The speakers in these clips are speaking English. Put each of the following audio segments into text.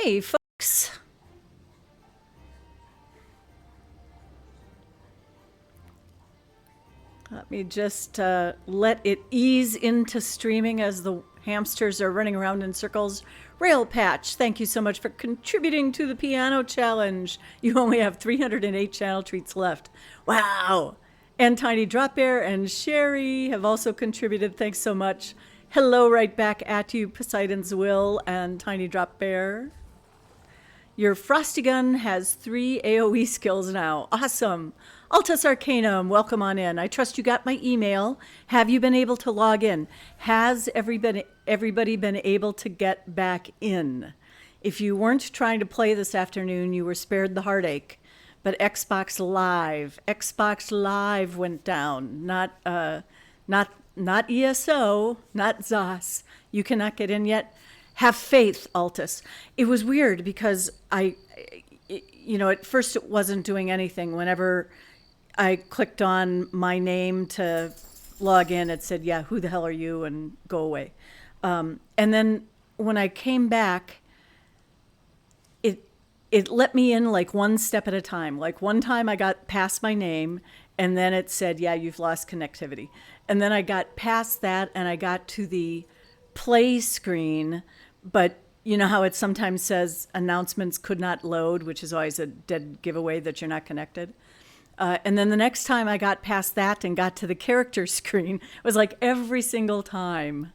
Hey, folks. Let me just let it ease into streaming as the hamsters are running around in circles. Rail Patch, thank you so much for contributing to the piano challenge. You only have 308 channel treats left. Wow. And Tiny Drop Bear and Sherry have also contributed. Thanks so much. Hello right back at you, Poseidon's Will and Tiny Drop Bear. Your Frosty Gun has 3 AoE skills now. Awesome. Altus Arcanum, welcome on in. I trust you got my email. Have you been able to log in? Has everybody been able to get back in? If you weren't trying to play this afternoon, you were spared the heartache. But Xbox Live went down. Not ESO, not ZOS. You cannot get in yet. Have faith, Altus. It was weird because at first it wasn't doing anything. Whenever I clicked on my name to log in, it said, yeah, who the hell are you? And go away. And then when I came back, it let me in like one step at a time. Like one time I got past my name and then it said, yeah, you've lost connectivity. And then I got past that and I got to the play screen, but you know how it sometimes says announcements could not load, which is always a dead giveaway that you're not connected. And then the next time I got past that and got to the character screen, it was like every single time.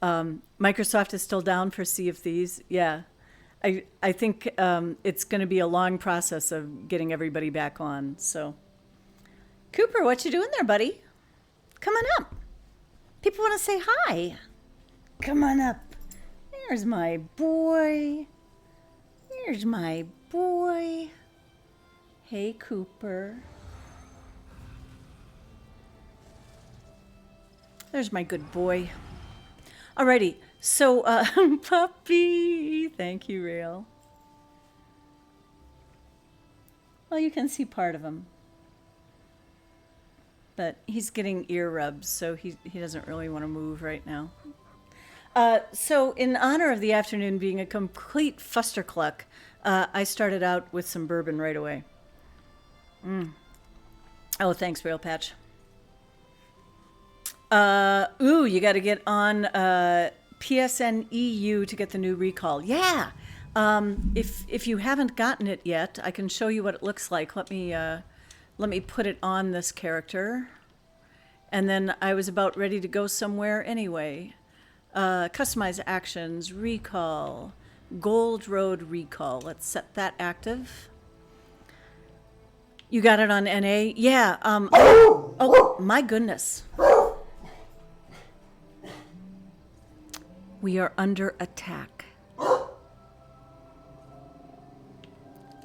Microsoft is still down for Sea of Thieves. Yeah. I think it's going to be a long process of getting everybody back on. So, Cooper, what you doing there, buddy? Come on up. People want to say hi. Come on up. There's my boy. There's my boy. Hey, Cooper. There's my good boy. Alrighty, so puppy. Thank you, Rail. Well, you can see part of him, but he's getting ear rubs, so he doesn't really want to move right now. So in honor of the afternoon being a complete fustercluck, I started out with some bourbon right away. Oh, thanks, Rail Patch. You got to get on PSN EU to get the new recall. Yeah. If you haven't gotten it yet, I can show you what it looks like. Let me put it on this character. And then I was about ready to go somewhere anyway. Customize actions, recall, Gold Road recall. Let's set that active. You got it on NA? Yeah. Oh, my goodness. We are under attack.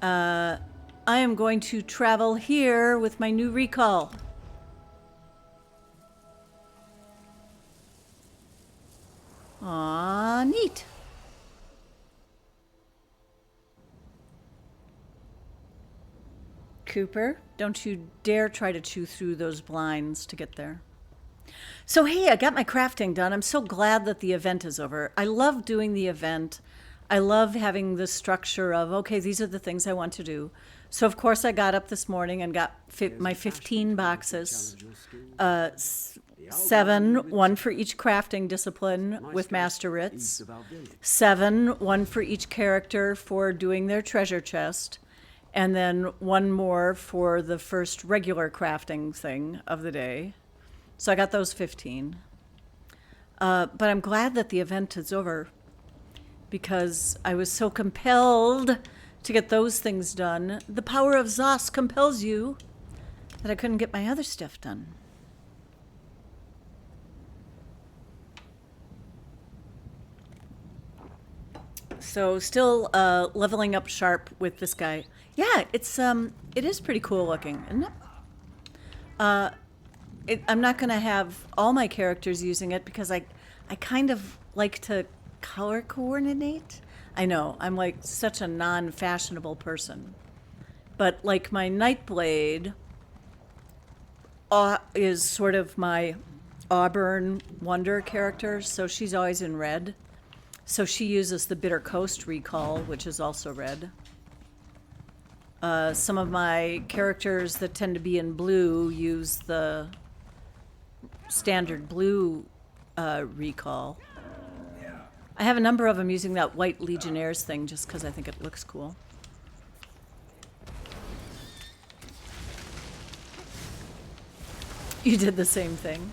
I am going to travel here with my new recall. Aw, neat. Cooper, don't you dare try to chew through those blinds to get there. So, hey, I got my crafting done. I'm so glad that the event is over. I love doing the event. I love having the structure of, okay, these are the things I want to do. So, of course, I got up this morning and got my 15 boxes. 7, 1 for each crafting discipline with Master Writs. 7, 1 for each character for doing their treasure chest. And then 1 more for the first regular crafting thing of the day. So I got those 15. But I'm glad that the event is over because I was so compelled to get those things done. The power of ZOS compels you that I couldn't get my other stuff done. So still leveling up sharp with this guy. Yeah, it is pretty cool looking, isn't it? I'm not going to have all my characters using it because I kind of like to color coordinate. I know, I'm like such a non-fashionable person. But like my Nightblade is sort of my Auburn Wonder character, so she's always in red. So she uses the Bitter Coast recall, which is also red. Some of my characters that tend to be in blue use the standard blue recall. I have a number of them using that white Legionnaires thing just because I think it looks cool. You did the same thing.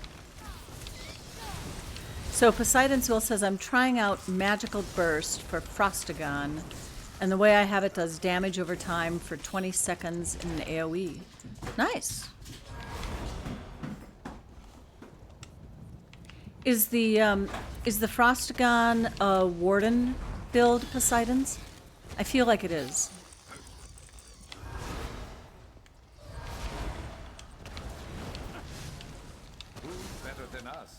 So Poseidon's Will says, I'm trying out Magical Burst for Frostagon, and the way I have it does damage over time for 20 seconds in an AoE. Nice. Is the Frostagon a Warden build, Poseidon's? I feel like it is. Better than us.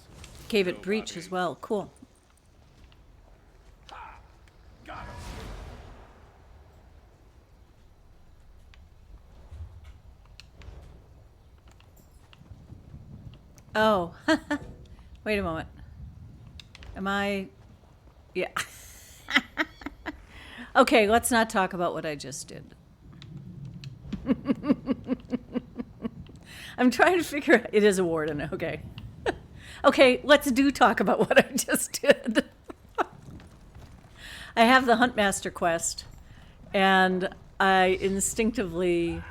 Gave it Breach as well. Cool. Got him. Oh. Wait a moment. Am I... Yeah. Okay, let's not talk about what I just did. I'm trying to figure out... It is a warden, okay. Okay, let's talk about what I just did. I have the Huntmaster quest, and I instinctively...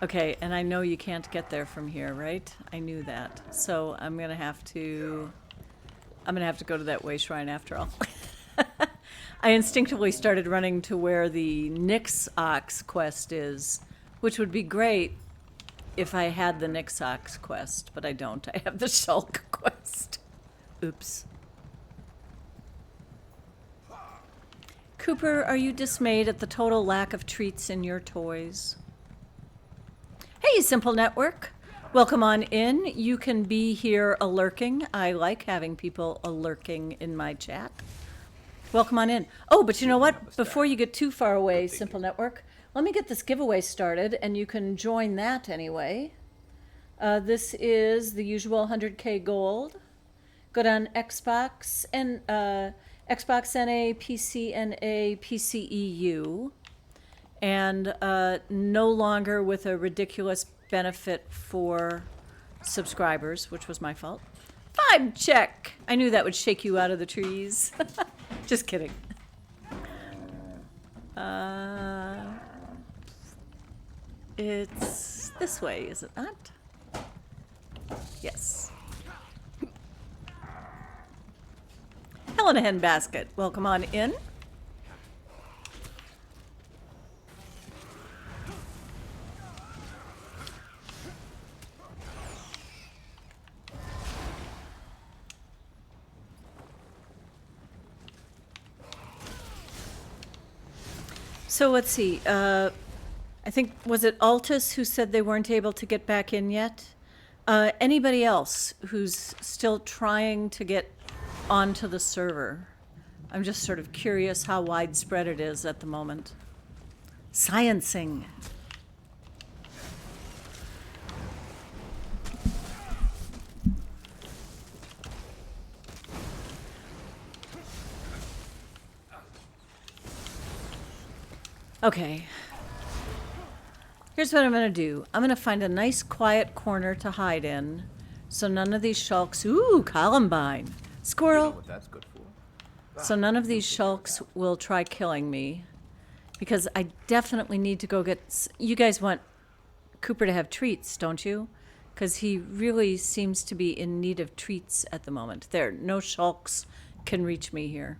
Okay, and I know you can't get there from here, right? I knew that. So I'm gonna have to go to that way shrine after all. I instinctively started running to where the Nyx Ox quest is, which would be great if I had the Nyx Ox quest, but I don't. I have the Shulk quest. Oops. Cooper, are you dismayed at the total lack of treats in your toys? Hey, Simple Network. Welcome on in. You can be here a-lurking. I like having people a-lurking in my chat. Welcome on in. Oh, but you know what? Before you get too far away, Simple Network, let me get this giveaway started, and you can join that anyway. This is the usual 100K gold. Go down Xbox and Xbox NA, PC NA, PCEU. And no longer with a ridiculous benefit for subscribers, which was my fault. 5 check! I knew that would shake you out of the trees. Just kidding. It's this way, is it not? Yes. Helena Hen Basket, welcome on in. So let's see. I think, was it Altus who said they weren't able to get back in yet? Anybody else who's still trying to get onto the server? I'm just sort of curious how widespread it is at the moment. Sciencing. Okay. Here's what I'm going to do. I'm going to find a nice quiet corner to hide in so none of these shulks... Ooh, Columbine. Squirrel. You know what that's good for. So none of these shulks will try killing me because I definitely need to go get... You guys want Cooper to have treats, don't you? Because he really seems to be in need of treats at the moment. There, no shulks can reach me here.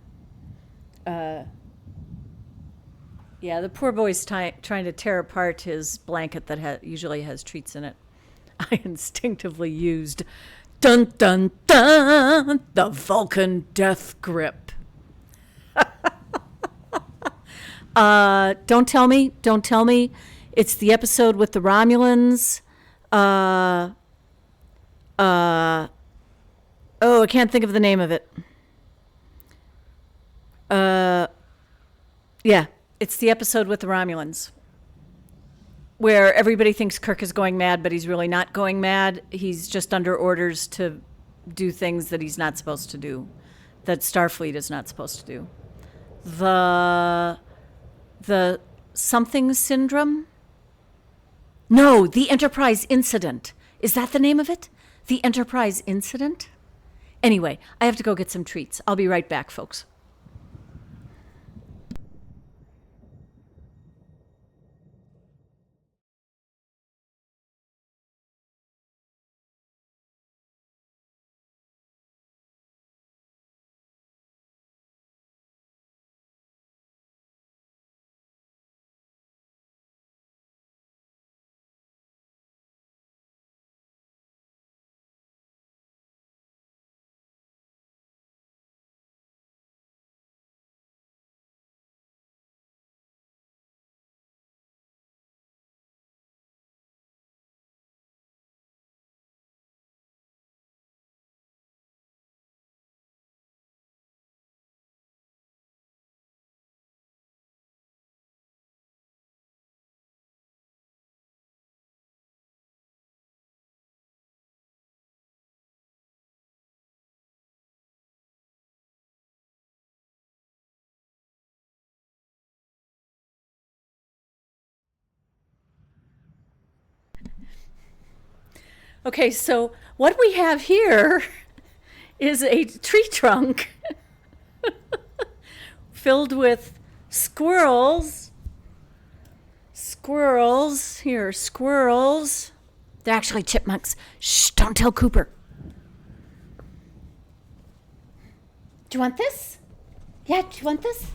Yeah, the poor boy's trying to tear apart his blanket that usually has treats in it. I instinctively used, dun dun dun, the Vulcan Death Grip. Don't tell me. It's the episode with the Romulans. Oh, I can't think of the name of it. Yeah. It's the episode with the Romulans where everybody thinks Kirk is going mad, but he's really not going mad. He's just under orders to do things that he's not supposed to do. that Starfleet is not supposed to do. The something syndrome? No, the Enterprise incident. Is that the name of it? The Enterprise incident? Anyway, I have to go get some treats. I'll be right back, folks. Okay, so what we have here is a tree trunk filled with squirrels. Squirrels. Here, squirrels. They're actually chipmunks. Shh, don't tell Cooper. Do you want this? Yeah, do you want this?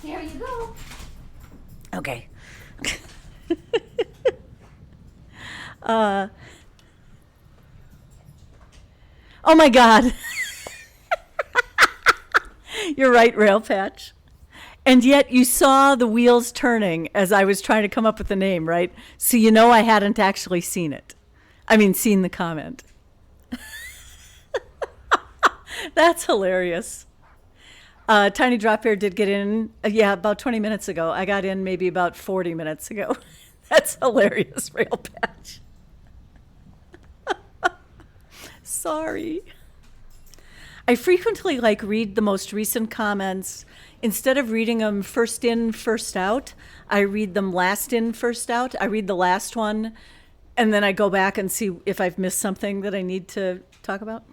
There you go. Okay. Oh my God. You're right, Rail Patch. And yet you saw the wheels turning as I was trying to come up with the name, right? So you know I hadn't actually seen it. I mean, seen the comment. That's hilarious. Tiny Drop Bear did get in, about 20 minutes ago. I got in maybe about 40 minutes ago. That's hilarious, Rail Patch. Sorry. I frequently read the most recent comments. Instead of reading them first in, first out, I read them last in, first out. I read the last one, and then I go back and see if I've missed something that I need to talk about.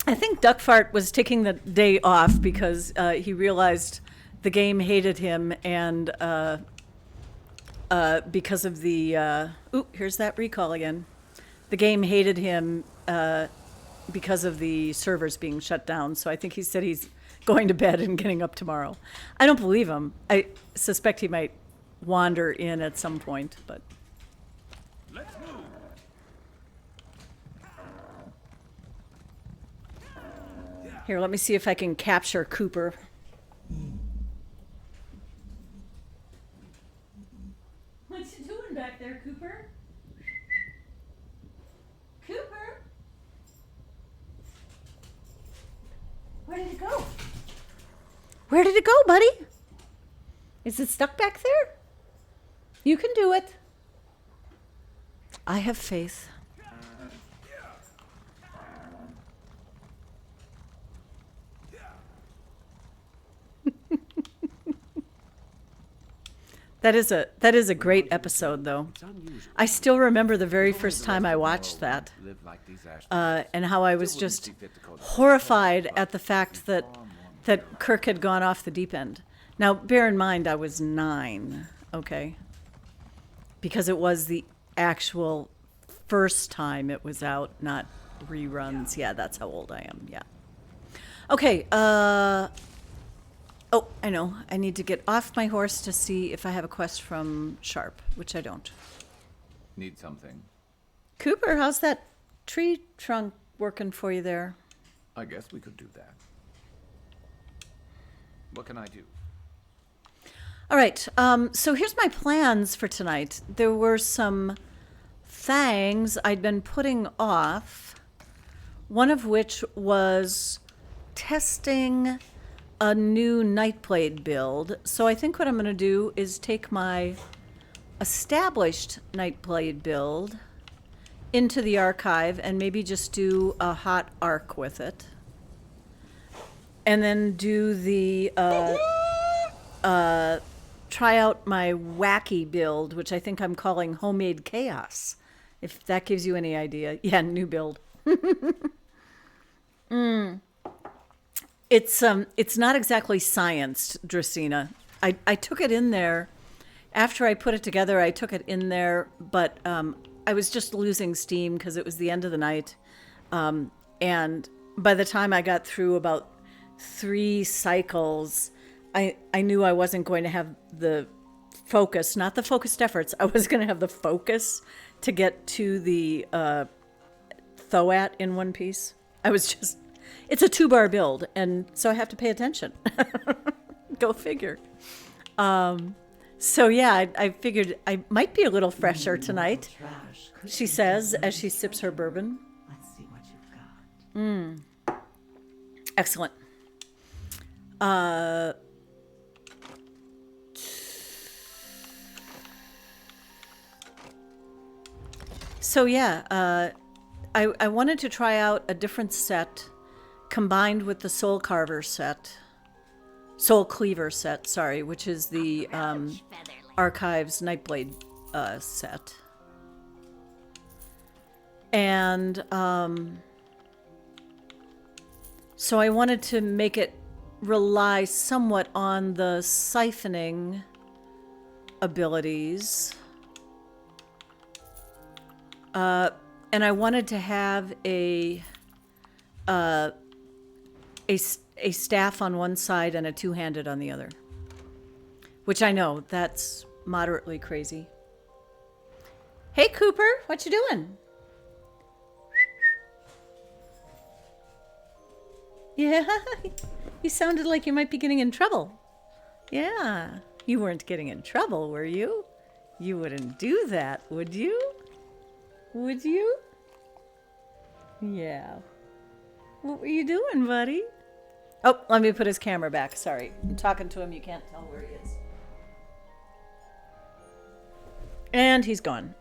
I think Duckfart was taking the day off because he realized the game hated him, and because of the here's that recall again. The game hated him because of the servers being shut down. So I think he said he's going to bed and getting up tomorrow. I don't believe him. I suspect he might wander in at some point, but. Let's move. Here, let me see if I can capture Cooper. What you doing back there, Cooper? Cooper? Where did it go? Where did it go, buddy? Is it stuck back there? You can do it. I have faith. That is a great episode, though. I still remember the very first time I watched that, and how I was just horrified at the fact that Kirk had gone off the deep end. Now, bear in mind, I was 9, okay? Because it was the actual first time it was out, not reruns. Yeah, that's how old I am, yeah. Okay, oh, I know. I need to get off my horse to see if I have a quest from Sharp, which I don't. Need something? Cooper, how's that tree trunk working for you there? I guess we could do that. What can I do? All right, so here's my plans for tonight. There were some things I'd been putting off, one of which was testing a new Nightblade build. So I think what I'm going to do is take my established Nightblade build into the archive and maybe just do a hot arc with it. and then do the try out my wacky build, which I think I'm calling Homemade Chaos. If that gives you any idea. Yeah, new build. It's not exactly scienced, Dracena. I took it in there after I put it together. I took it in there, but I was just losing steam because it was the end of the night, and by the time I got through about 3 cycles, I knew I wasn't going to have the focus, not the focused efforts. I was going to have the focus to get to the Thoat in one piece. It's a 2-bar build, and so I have to pay attention. Go figure. So yeah, I figured I might be a little fresher tonight, she says as she sips her bourbon. Let's see what you've got. Excellent. So yeah, I wanted to try out a different set combined with the Soul Cleaver set, sorry, which is the Archives Nightblade set. And so I wanted to make it rely somewhat on the siphoning abilities. And I wanted to have a staff on one side and a two-handed on the other. Which I know, that's moderately crazy. Hey, Cooper, what you doing? Yeah, you sounded like you might be getting in trouble. Yeah, you weren't getting in trouble, were you? You wouldn't do that, would you? Would you? Yeah. What were you doing, buddy? Oh, let me put his camera back. Sorry. I'm talking to him. You can't tell where he is. And he's gone.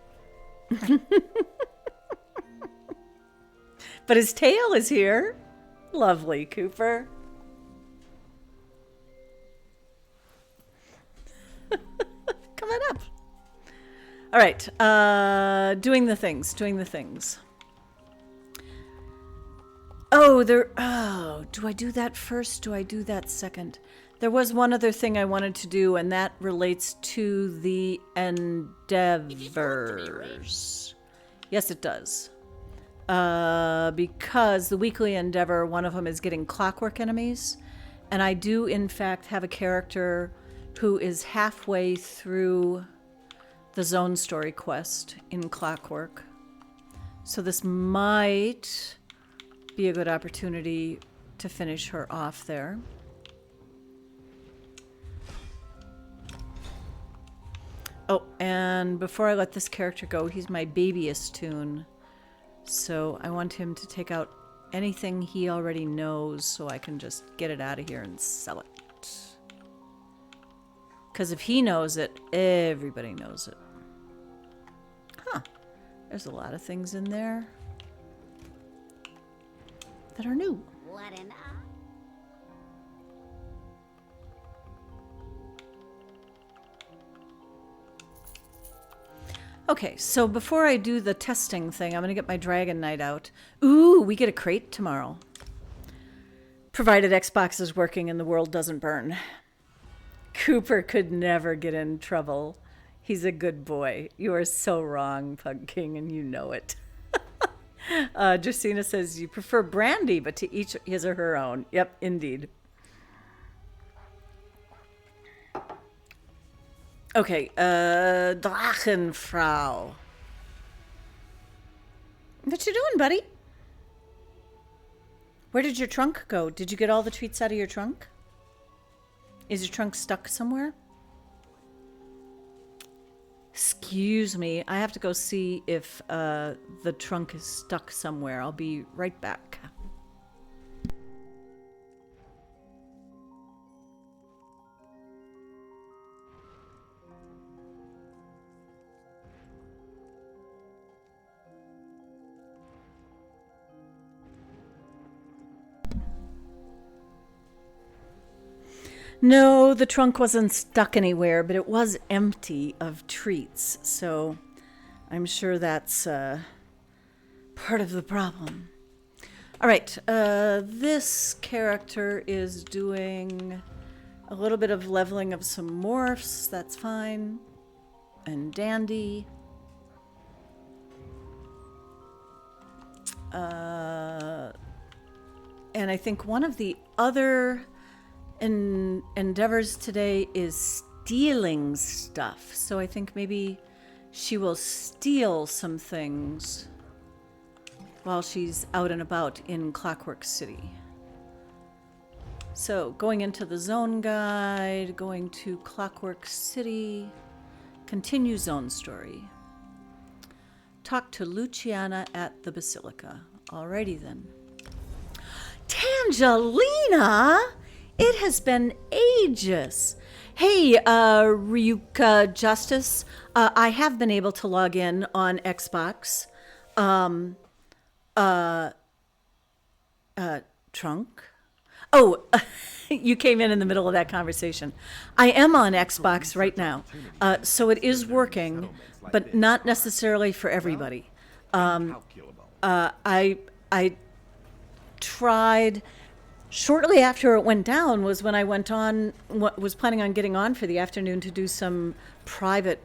But his tail is here. Lovely, Cooper. Come on up. All right. Doing the things. Oh, do I do that first? Do I do that second? There was one other thing I wanted to do, and that relates to the endeavors. Yes, it does. Because the weekly endeavor, one of them is getting clockwork enemies. And I do, in fact, have a character who is halfway through the Zone Story quest in Clockwork. So this might be a good opportunity to finish her off there. Oh, and before I let this character go, he's my babyest tune. So I want him to take out anything he already knows so I can just get it out of here and sell it. Because if he knows it, everybody knows it. Huh. There's a lot of things in there that are new. What an Okay, so before I do the testing thing, I'm going to get my Dragon Knight out. Ooh, we get a crate tomorrow. Provided Xbox is working and the world doesn't burn. Cooper could never get in trouble. He's a good boy. You are so wrong, Pug King, and you know it. Justina says, you prefer brandy, but to each his or her own. Yep, indeed. Okay, Drachenfrau. What you doing, buddy? Where did your trunk go? Did you get all the treats out of your trunk? Is your trunk stuck somewhere? Excuse me, I have to go see if the trunk is stuck somewhere. I'll be right back. No, the trunk wasn't stuck anywhere, but it was empty of treats, so I'm sure that's part of the problem. All right, this character is doing a little bit of leveling of some morphs. That's fine. And dandy. And I think one of the other endeavors today is stealing stuff. So I think maybe she will steal some things while she's out and about in Clockwork City. So going into the zone guide, going to Clockwork City, continue zone story. Talk to Luciana at the Basilica. Alrighty then. Tangelina! It has been ages. Hey, Ryuka Justice. I have been able to log in on Xbox. Trunk? Oh, you came in the middle of that conversation. I am on Xbox right now, so it is working, but not necessarily for everybody. I tried shortly after it went down was when I went on, was planning on getting on for the afternoon to do some private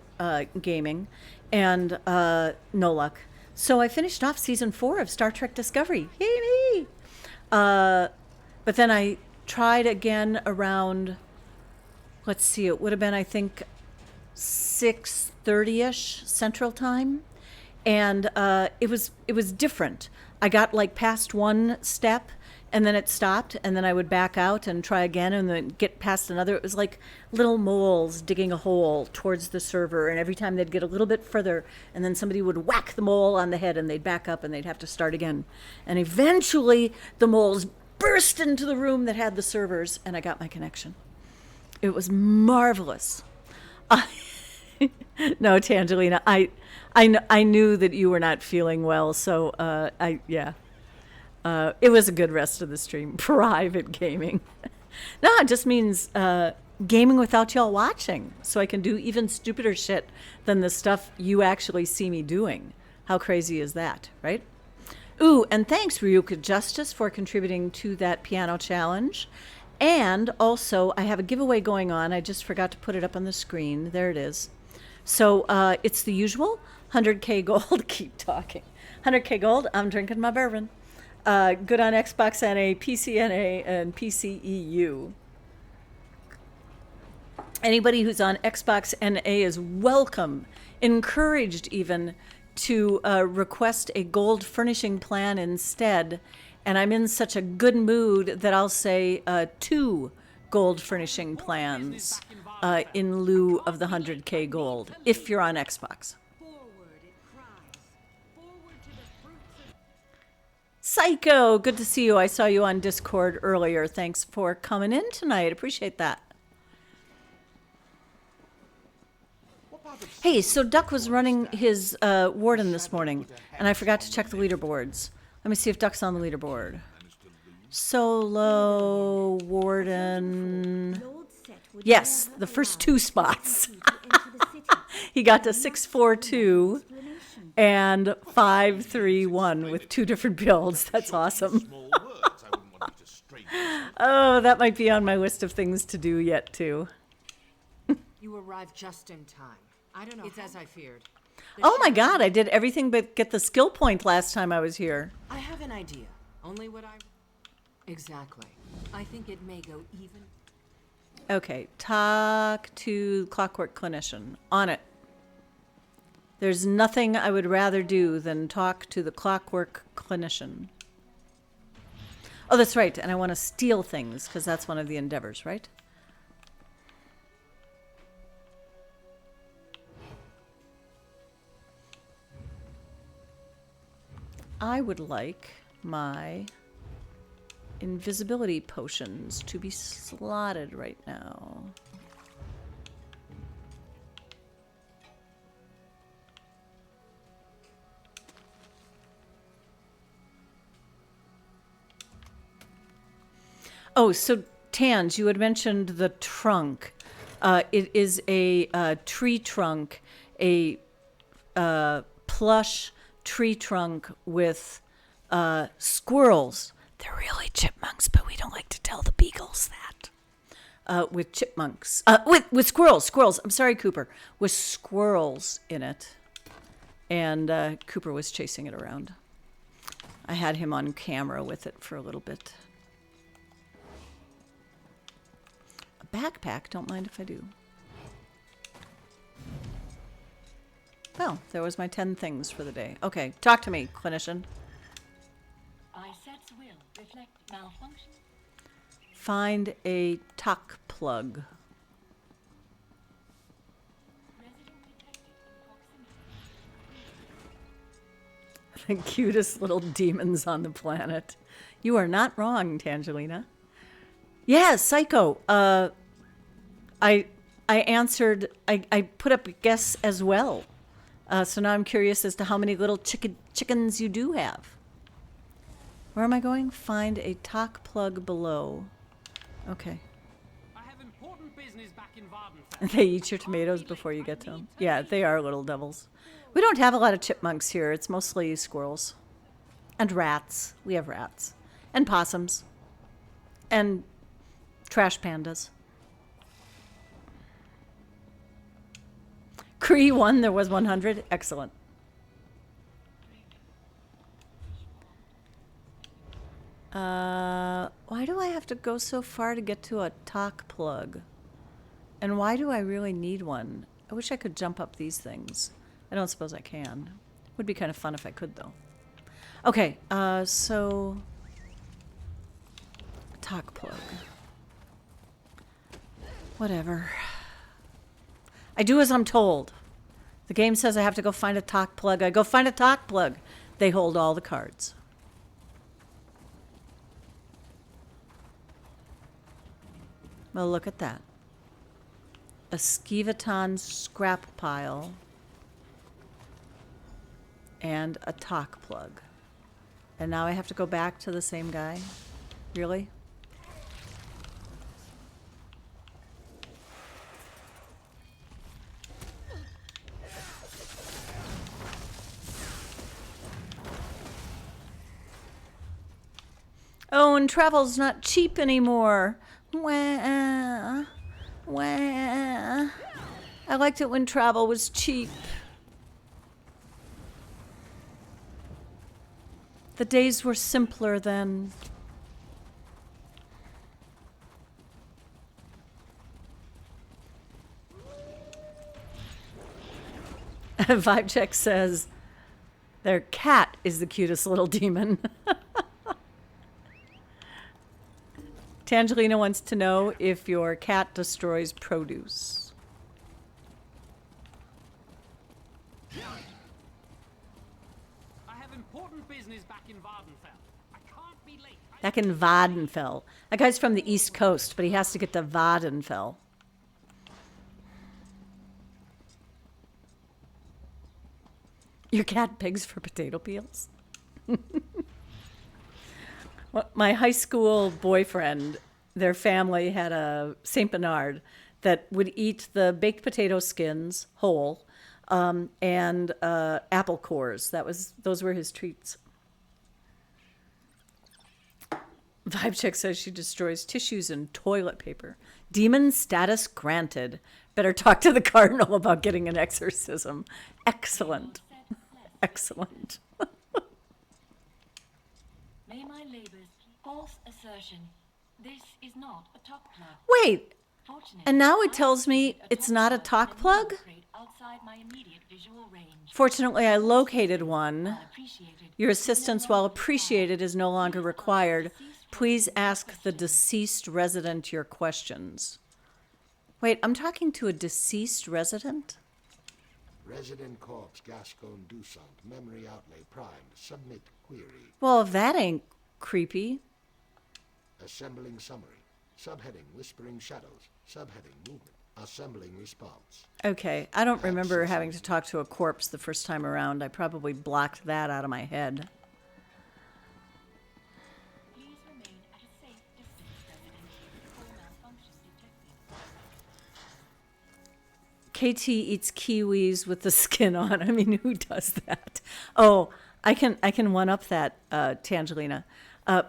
gaming, and no luck. So I finished off season 4 of Star Trek Discovery. Yay me! But then I tried again around, let's see, it would have been, I think, 6:30ish Central Time. And it was different. I got like past one step and then it stopped, and then I would back out and try again and then get past another. It was like little moles digging a hole towards the server, and every time they'd get a little bit further, and then somebody would whack the mole on the head and they'd back up and they'd have to start again. And eventually the moles burst into the room that had the servers, and I got my connection. It was marvelous. No, Tangelina, I knew that you were not feeling well, so it was a good rest of the stream. Private gaming. No, it just means gaming without y'all watching, so I can do even stupider shit than the stuff you actually see me doing. How crazy is that, right? Ooh, and thanks, Ryuka Justice, for contributing to that piano challenge. And also, I have a giveaway going on. I just forgot to put it up on the screen. There it is. So it's the usual 100K gold. Keep talking. 100K gold. I'm drinking my bourbon. Good on Xbox NA, PC NA, and PCEU. Anybody who's on Xbox NA is welcome, encouraged even, to request a gold furnishing plan instead. And I'm in such a good mood that I'll say 2 gold furnishing plans in lieu of the 100K gold, if you're on Xbox. Psycho, good to see you. I saw you on Discord earlier. Thanks for coming in tonight. Appreciate that. Hey, so Duck was running his Warden this morning, and I forgot to check the leaderboards. Let me see if Duck's on the leaderboard. Solo, Warden. Yes, the first 2 spots. He got to 642 and 531 with 2 different builds. That's awesome. Oh, that might be on my list of things to do yet, too. You arrived just in time. I don't know. It's as I feared. Oh my god, I did everything but get the skill point last time I was here. I have an idea. Only what I... Exactly. I think it may go even... Okay, talk to Clockwork Clinician. On it. There's nothing I would rather do than talk to the Clockwork Clinician. Oh, that's right, and I want to steal things, because that's one of the endeavors, right? I would like my invisibility potions to be slotted right now. Oh, so Tans, you had mentioned the trunk. It is a tree trunk, a plush tree trunk with squirrels. They're really chipmunks, but we don't like to tell the beagles that. With chipmunks. With squirrels. I'm sorry, Cooper. With squirrels in it. And Cooper was chasing it around. I had him on camera with it for a little bit. A backpack? Don't mind if I do. Well, there was my 10 things for the day. Okay, talk to me, clinician. Eyesets will reflect malfunction. Find a talk plug. Resident detected in proximity. The cutest little demons on the planet. You are not wrong, Tangelina. Yeah, Psycho. I answered. I put up a guess as well. So now I'm curious as to how many little chickens you do have. Where am I going? Find a talk plug below. Okay. I have important business back in Vardenfell. They eat your tomatoes before you get to them. Yeah, they are little devils. We don't have a lot of chipmunks here. It's mostly squirrels. And rats. We have rats. And possums. And trash pandas. Cree 1, there was 100. Excellent. Why do I have to go so far to get to a talk plug? And why do I really need one? I wish I could jump up these things. I don't suppose I can. Would be kind of fun if I could, though. Okay, so... talk plug. Whatever. I do as I'm told. The game says I have to go find a talk plug. I go find a talk plug. They hold all the cards. Well, look at that. A Skivaton scrap pile. And a talk plug. And now I have to go back to the same guy? Really? Oh, and travel's not cheap anymore. Wah, wah. I liked it when travel was cheap. The days were simpler then. Vibe Check says their cat is the cutest little demon. Tangelina wants to know if your cat destroys produce. I have important business back in Vardenfell. I can't be late. Back in Vardenfell. That guy's from the East Coast, but he has to get to Vardenfell. Your cat pigs for potato peels? Well, my high school boyfriend, their family had a Saint Bernard that would eat the baked potato skins whole and apple cores. Those were his treats. Vibe Check says she destroys tissues and toilet paper. Demon status granted. Better talk to the cardinal about getting an exorcism. Excellent. Excellent. May my labors false assertion. This is not a talk plug. Wait, and now it tells me it's not a talk plug? Outside my immediate visual range. Fortunately, I located one. Appreciated. Your assistance, while appreciated, is no longer required. Please ask the deceased resident your questions. Wait, I'm talking to a deceased resident? Resident Corpse Gascon Dusant, memory outlay primed, submit query. Well, if that ain't creepy. Assembling summary. Subheading Whispering Shadows. Subheading Movement. Assembling response. Okay, I don't remember having to talk to a corpse the first time around. I probably blocked that out of my head. Please remain at a safe distance, resident. KT eats kiwis with the skin on. I mean, who does that? Oh, I can one up that, Tangelina.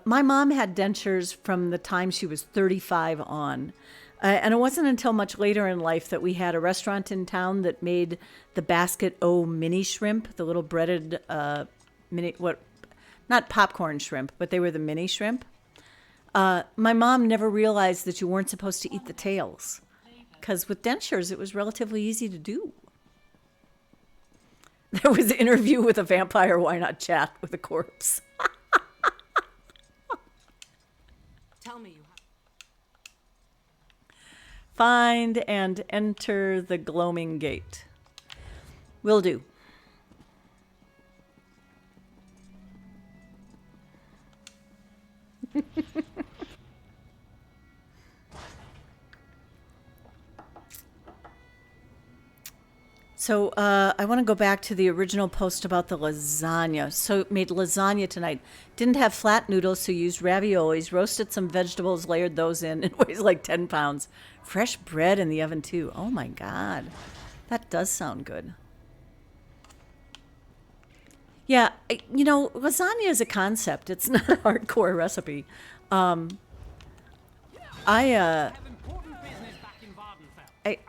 My mom had dentures from the time she was 35 on. And it wasn't until much later in life that we had a restaurant in town that made the basket O mini shrimp, the little breaded not popcorn shrimp, but they were the mini shrimp. My mom never realized that you weren't supposed to eat the tails, because with dentures it was relatively easy to do. There was an interview with a vampire. Why not chat with a corpse? Tell me you have. Find and enter the gloaming gate. Will do. So I want to go back to the original post about the lasagna. So made lasagna tonight. Didn't have flat noodles, so used raviolis. Roasted some vegetables, layered those in. It weighs like 10 pounds. Fresh bread in the oven, too. Oh, my God. That does sound good. Yeah, lasagna is a concept. It's not a hardcore recipe.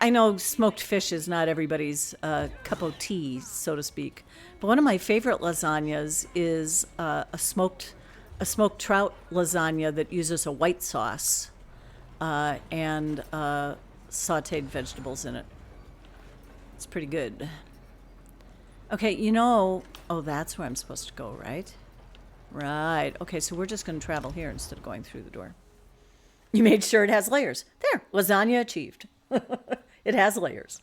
I know smoked fish is not everybody's cup of tea, so to speak. But one of my favorite lasagnas is a smoked trout lasagna that uses a white sauce and sautéed vegetables in it. It's pretty good. Okay, oh, that's where I'm supposed to go, right? Right. Okay, so we're just going to travel here instead of going through the door. You made sure it has layers. There, lasagna achieved. It has layers.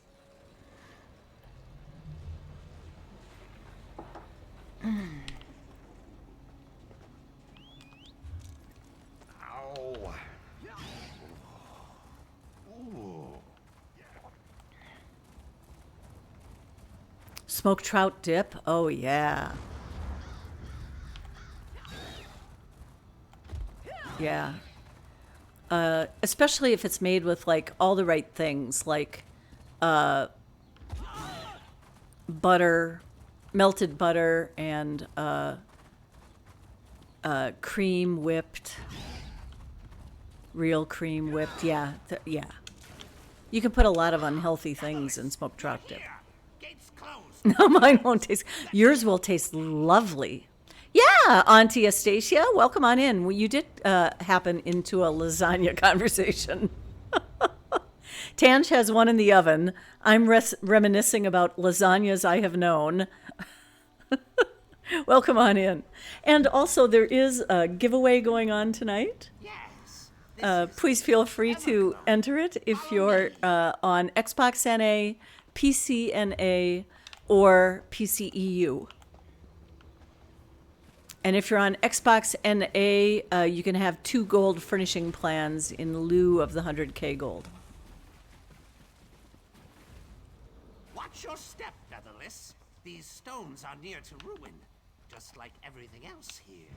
Ow. Ooh. Smoked trout dip. Oh, yeah. Yeah. Especially if it's made with like all the right things, like butter, melted butter, and cream whipped, real cream whipped. Yeah, yeah. You can put a lot of unhealthy things in smoked trout dip. Gates closed. No, mine won't taste. Yours will taste lovely. Yeah, Auntie Astacia, welcome on in. Well, you did happen into a lasagna conversation. Tange has one in the oven. I'm reminiscing about lasagnas I have known. Welcome on in. And also, there is a giveaway going on tonight. Yes. Please feel free to enter it if you're on Xbox NA, PC NA, or PCEU. And if you're on Xbox NA, you can have 2 gold furnishing plans in lieu of the 100k gold. Watch your step, Featherless. These stones are near to ruin, just like everything else here.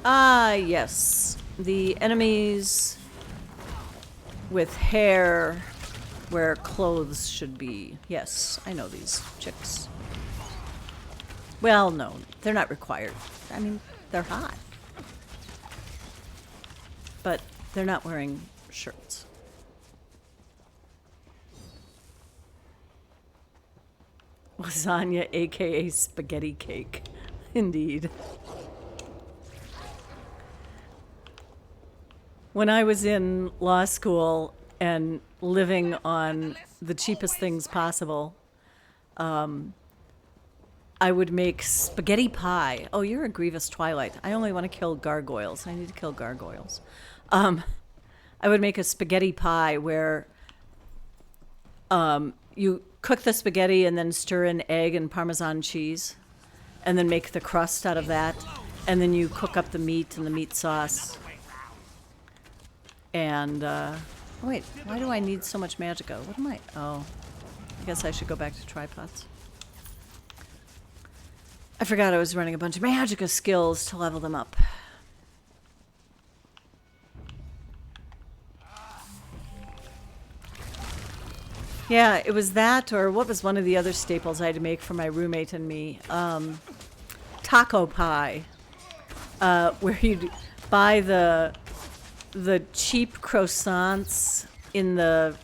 Ah, yes. The enemies with hair where clothes should be. Yes, I know these chicks. Well, no, they're not required. I mean, they're hot. But they're not wearing shirts. Lasagna, aka spaghetti cake. Indeed. When I was in law school and living on the cheapest things possible, I would make spaghetti pie. Oh, you're a grievous Twilight. I only want to kill gargoyles. I need to kill gargoyles. I would make a spaghetti pie where you cook the spaghetti and then stir in egg and Parmesan cheese, and then make the crust out of that, and then you cook up the meat and the meat sauce. And wait, why do I need so much magicka? What am I? Oh, I guess I should go back to tripods. I forgot I was running a bunch of magicka skills to level them up. Yeah, it was that, or what was one of the other staples I had to make for my roommate and me? Taco pie, where you'd buy the cheap croissants in the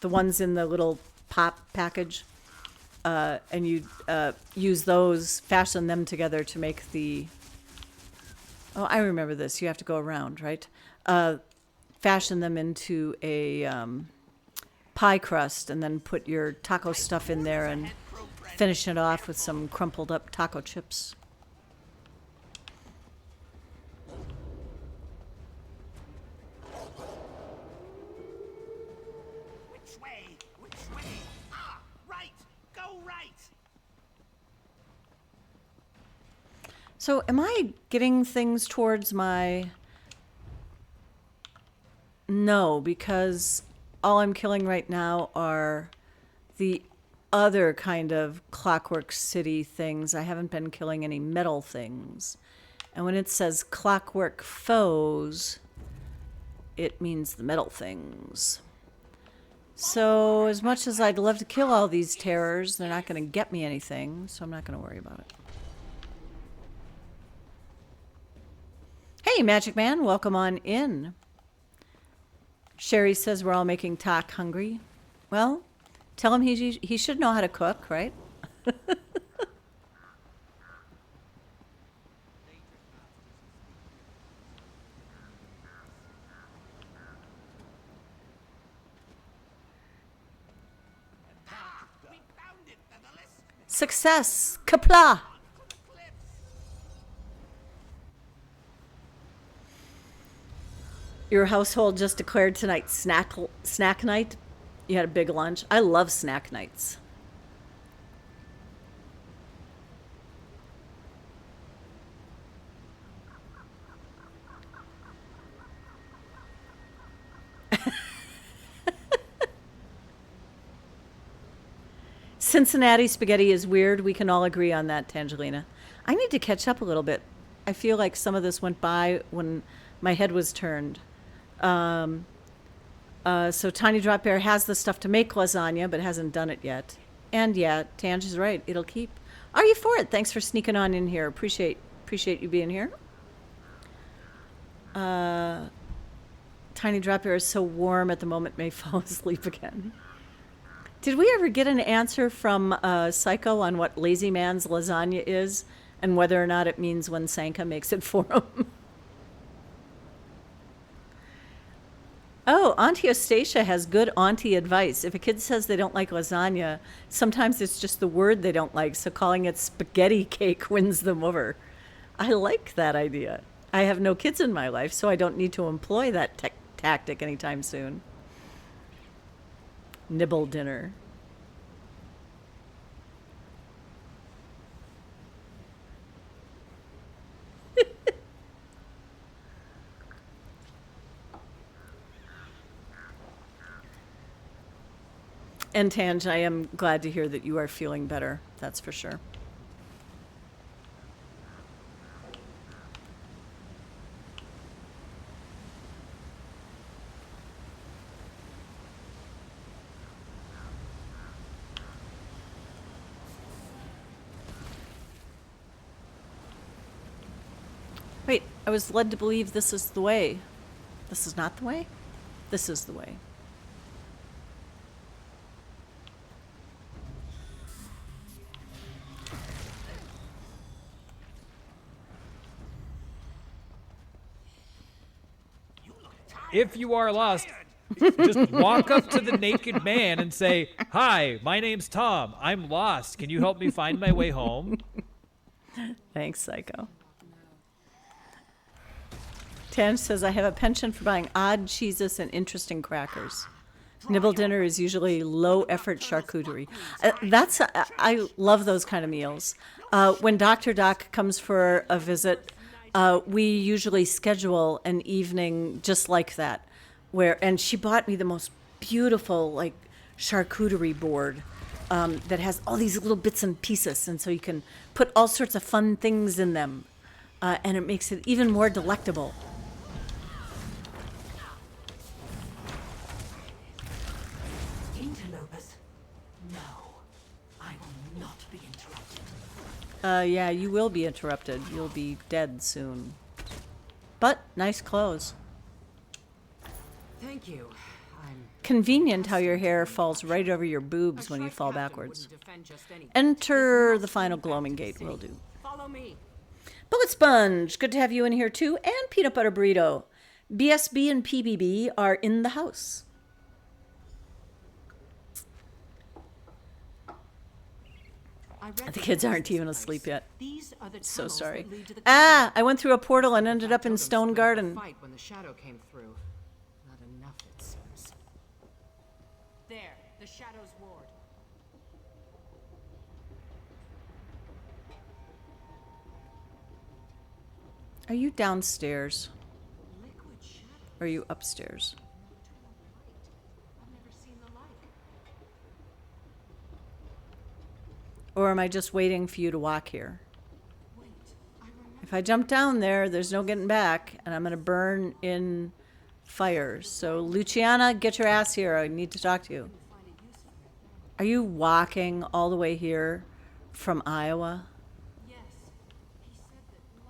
the ones in the little pop package, and you'd use those, fashion them together to make the. Oh, I remember this. You have to go around, right? Fashion them into a pie crust, and then put your taco stuff in there and finish it off with some crumpled up taco chips. Which way? Which way? Ah, right. Go right. So am I getting things towards my... No, because all I'm killing right now are the other kind of Clockwork City things. I haven't been killing any metal things. And when it says Clockwork Foes, it means the metal things. So as much as I'd love to kill all these terrors, they're not going to get me anything, so I'm not going to worry about it. Hey, Magic Man, welcome on in. Sherry says we're all making Talk hungry. Well, tell him he should know how to cook, right? We found it, Featherless. Success! Kapla! Your household just declared tonight snack night. You had a big lunch. I love snack nights. Cincinnati spaghetti is weird. We can all agree on that, Tangelina. I need to catch up a little bit. I feel like some of this went by when my head was turned. So Tiny Drop Bear has the stuff to make lasagna, but hasn't done it yet. And yeah, Tange is right. It'll keep. Are you for it? Thanks for sneaking on in here. Appreciate you being here. Tiny Drop Bear is so warm at the moment, may fall asleep again. Did we ever get an answer from Psycho on what Lazy Man's lasagna is and whether or not it means when Sanka makes it for him? Oh, Auntie Ostacia has good auntie advice. If a kid says they don't like lasagna, sometimes it's just the word they don't like, so calling it spaghetti cake wins them over. I like that idea. I have no kids in my life, so I don't need to employ that tactic anytime soon. Nibble dinner. And Tange, I am glad to hear that you are feeling better. That's for sure. Wait, I was led to believe this is the way. This is not the way? This is the way. If you are lost, just walk up to the naked man and say, "Hi, my name's Tom. I'm lost. Can you help me find my way home?" Thanks, Psycho. Tange says, I have a penchant for buying odd cheeses and interesting crackers. Nibble dinner is usually low-effort charcuterie. I love those kind of meals. When Dr. Doc comes for a visit, we usually schedule an evening just like that. And she bought me the most beautiful, like, charcuterie board that has all these little bits and pieces, and so you can put all sorts of fun things in them, and it makes it even more delectable. No, I will not be interrupted. Yeah, you will be interrupted. You'll be dead soon. But nice clothes. Thank you. I'm Convenient how your hair falls right over your boobs A when you shrike fall captain backwards. wouldn't defend just any- Enter This the must final lead back gloaming to the gate will city. do. Follow me. Bullet Sponge, good to have you in here too. And Peanut Butter Burrito. BSB and PBB are in the house. The kids aren't even asleep yet. These are the So tunnels sorry. that lead to the Ah, I went through a portal and ended That up in totem Stone split the Garden. Fight when the shadow came through. Not enough, it seems. There, the shadow's ward. Are you downstairs? Liquid shadow. Or are you upstairs? I've never seen the like. Or am I just waiting for you to walk here? Wait, I remember. If I jump down there, there's no getting back, and I'm going to burn in fire. So, Luciana, get your ass here. I need to talk to you. Are you walking all the way here from Iowa? Yes, he said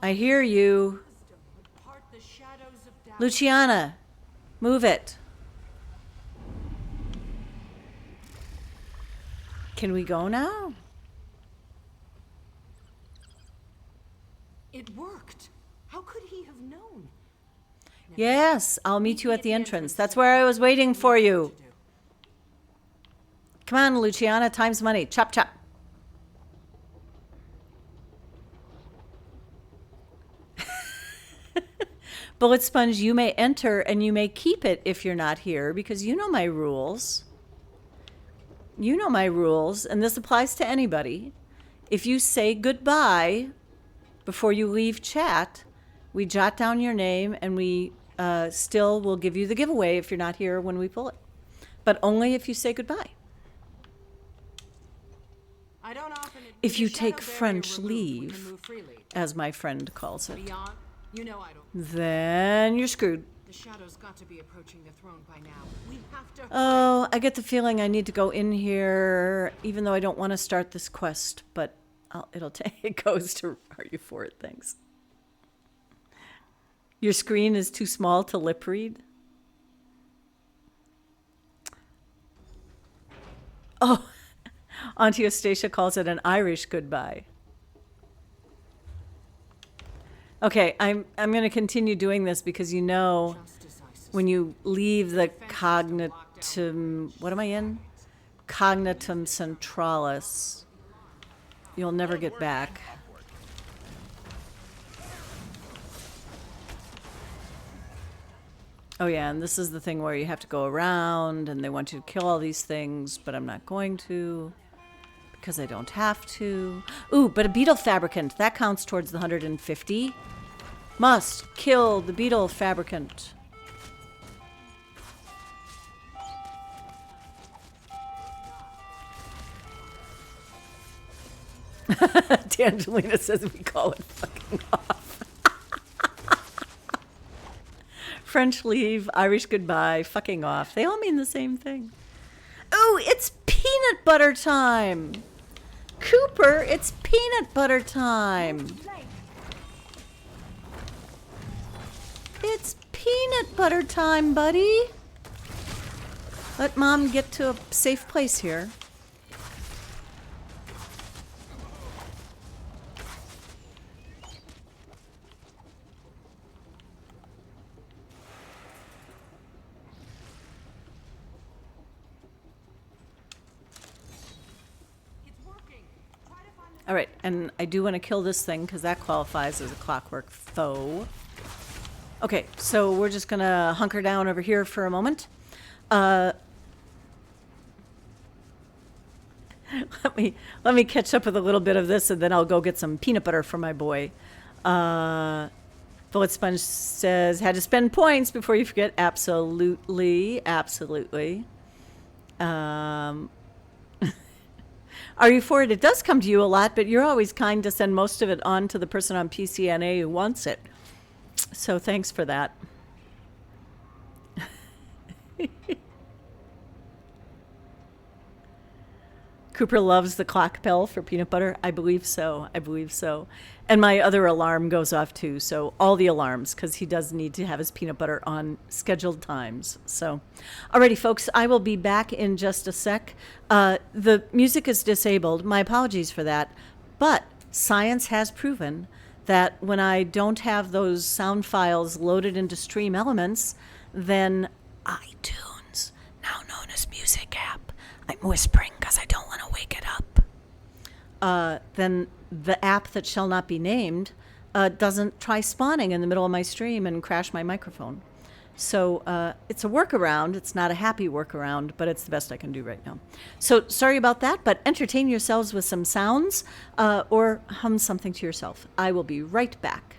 that I hear you. wisdom would part the shadows of doubt. Luciana, move it. Can we go now? It worked. How could he have known? Yes, I'll meet you at the entrance. That's to the where I park. was waiting for What you. to do. Come on, Luciana, time's money. Chop, chop. Bullet Sponge, you may enter and you may keep it if you're not here because you know my rules. You know my rules, and this applies to anybody. If you say goodbye before you leave chat, we jot down your name and we still will give you the giveaway if you're not here when we pull it. But only if you say goodbye. I don't often admit If the you shadow take barrier French removed, we leave, can move freely. as my friend calls it, Beyond, you know I don't. then you're screwed. The shadow's got to be approaching the throne by now. We have to. Oh, I get the feeling I need to go in here, even though I don't want to start this quest, but it'll take, it goes to, are you for it? Thanks. Your screen is too small to lip read? Oh, Auntie Eustacia calls it an Irish goodbye. Okay, I'm going to continue doing this because you know when you leave the cognitum, what am I in? Cognitum centralis, you'll never get back. Oh yeah, and this is the thing where you have to go around and they want you to kill all these things, but I'm not going to because I don't have to. Ooh, but a beetle fabricant, that counts towards the 150. Must kill the beetle fabricant. D'Angelina says we call it fucking off. French leave, Irish goodbye, fucking off. They all mean the same thing. Oh, it's peanut butter time. Cooper, it's peanut butter time. It's peanut butter time, buddy. Let Mom get to a safe place here. All right, and I do want to kill this thing because that qualifies as a clockwork foe. Okay, so we're just going to hunker down over here for a moment. Let me catch up with a little bit of this, and then I'll go get some peanut butter for my boy. Bullet Sponge says, had to spend points before you forget. Absolutely, absolutely. Are you for it? It does come to you a lot, but you're always kind to send most of it on to the person on PCNA who wants it. So thanks for that. Cooper loves the clock bell for peanut butter. I believe so. I believe so. And my other alarm goes off too. So all the alarms, because he does need to have his peanut butter on scheduled times. So, alrighty, folks, I will be back in just a sec. The music is disabled. My apologies for that. But science has proven that when I don't have those sound files loaded into Stream Elements, then iTunes, now known as Music App, I'm whispering because I don't want to wake it up. Then the app that shall not be named doesn't try spawning in the middle of my stream and crash my microphone. So it's a workaround. It's not a happy workaround, but it's the best I can do right now. So sorry about that, but entertain yourselves with some sounds or hum something to yourself. I will be right back.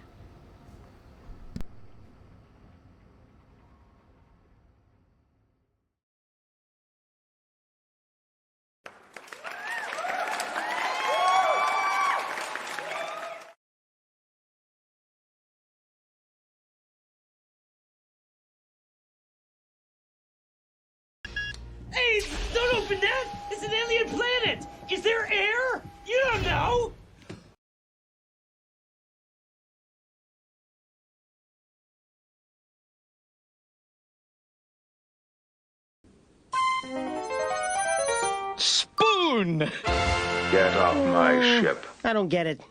Hey, don't open that! It's an alien planet! Is there air? You don't know! Spoon! Get off my ship. I don't get it.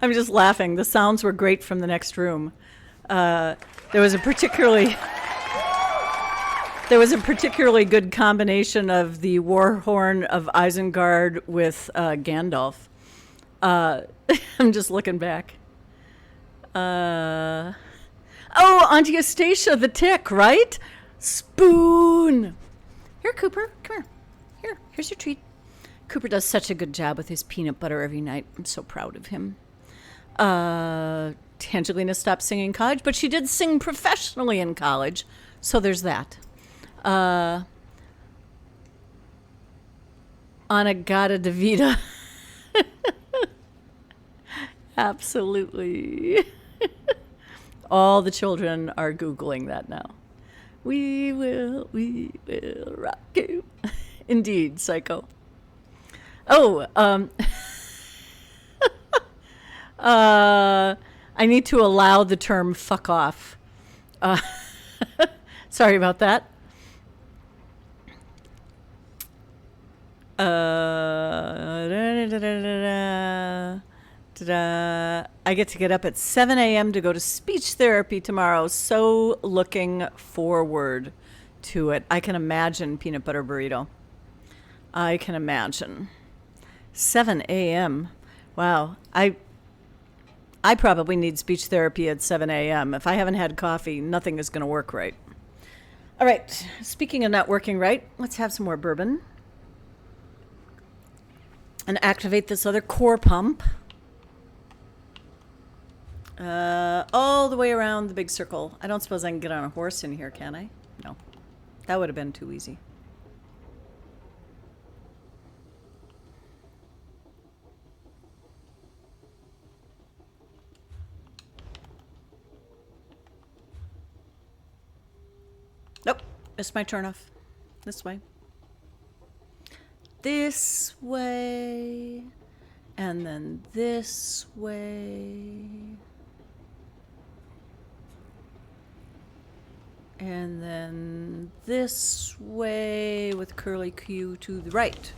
I'm just laughing. The sounds were great from the next room. There was a particularly good combination of the war horn of Isengard with Gandalf. I'm just looking back. Oh, Auntie Astacia the tick, right? Spoon. Here, Cooper. Come here. Here's your treat. Cooper does such a good job with his peanut butter every night. I'm so proud of him. Angelina stopped singing in college, but she did sing professionally in college. So there's that. Anagata Davida. Absolutely. All the children are Googling that now. We will rock you. Indeed, Psycho. Oh, I need to allow the term fuck off. Sorry about that. I get to get up at 7 a.m. to go to speech therapy tomorrow. So looking forward to it. I can imagine peanut butter burrito. I can imagine. 7 a.m. Wow. I probably need speech therapy at 7 a.m. If I haven't had coffee, nothing is going to work right. All right. Speaking of not working right, let's have some more bourbon. And activate this other core pump. All the way around the big circle. I don't suppose I can get on a horse in here, can I? No. That would have been too easy. Nope. Missed my turn off. This way. This way. And then this way. And then this way with curly Q to the right.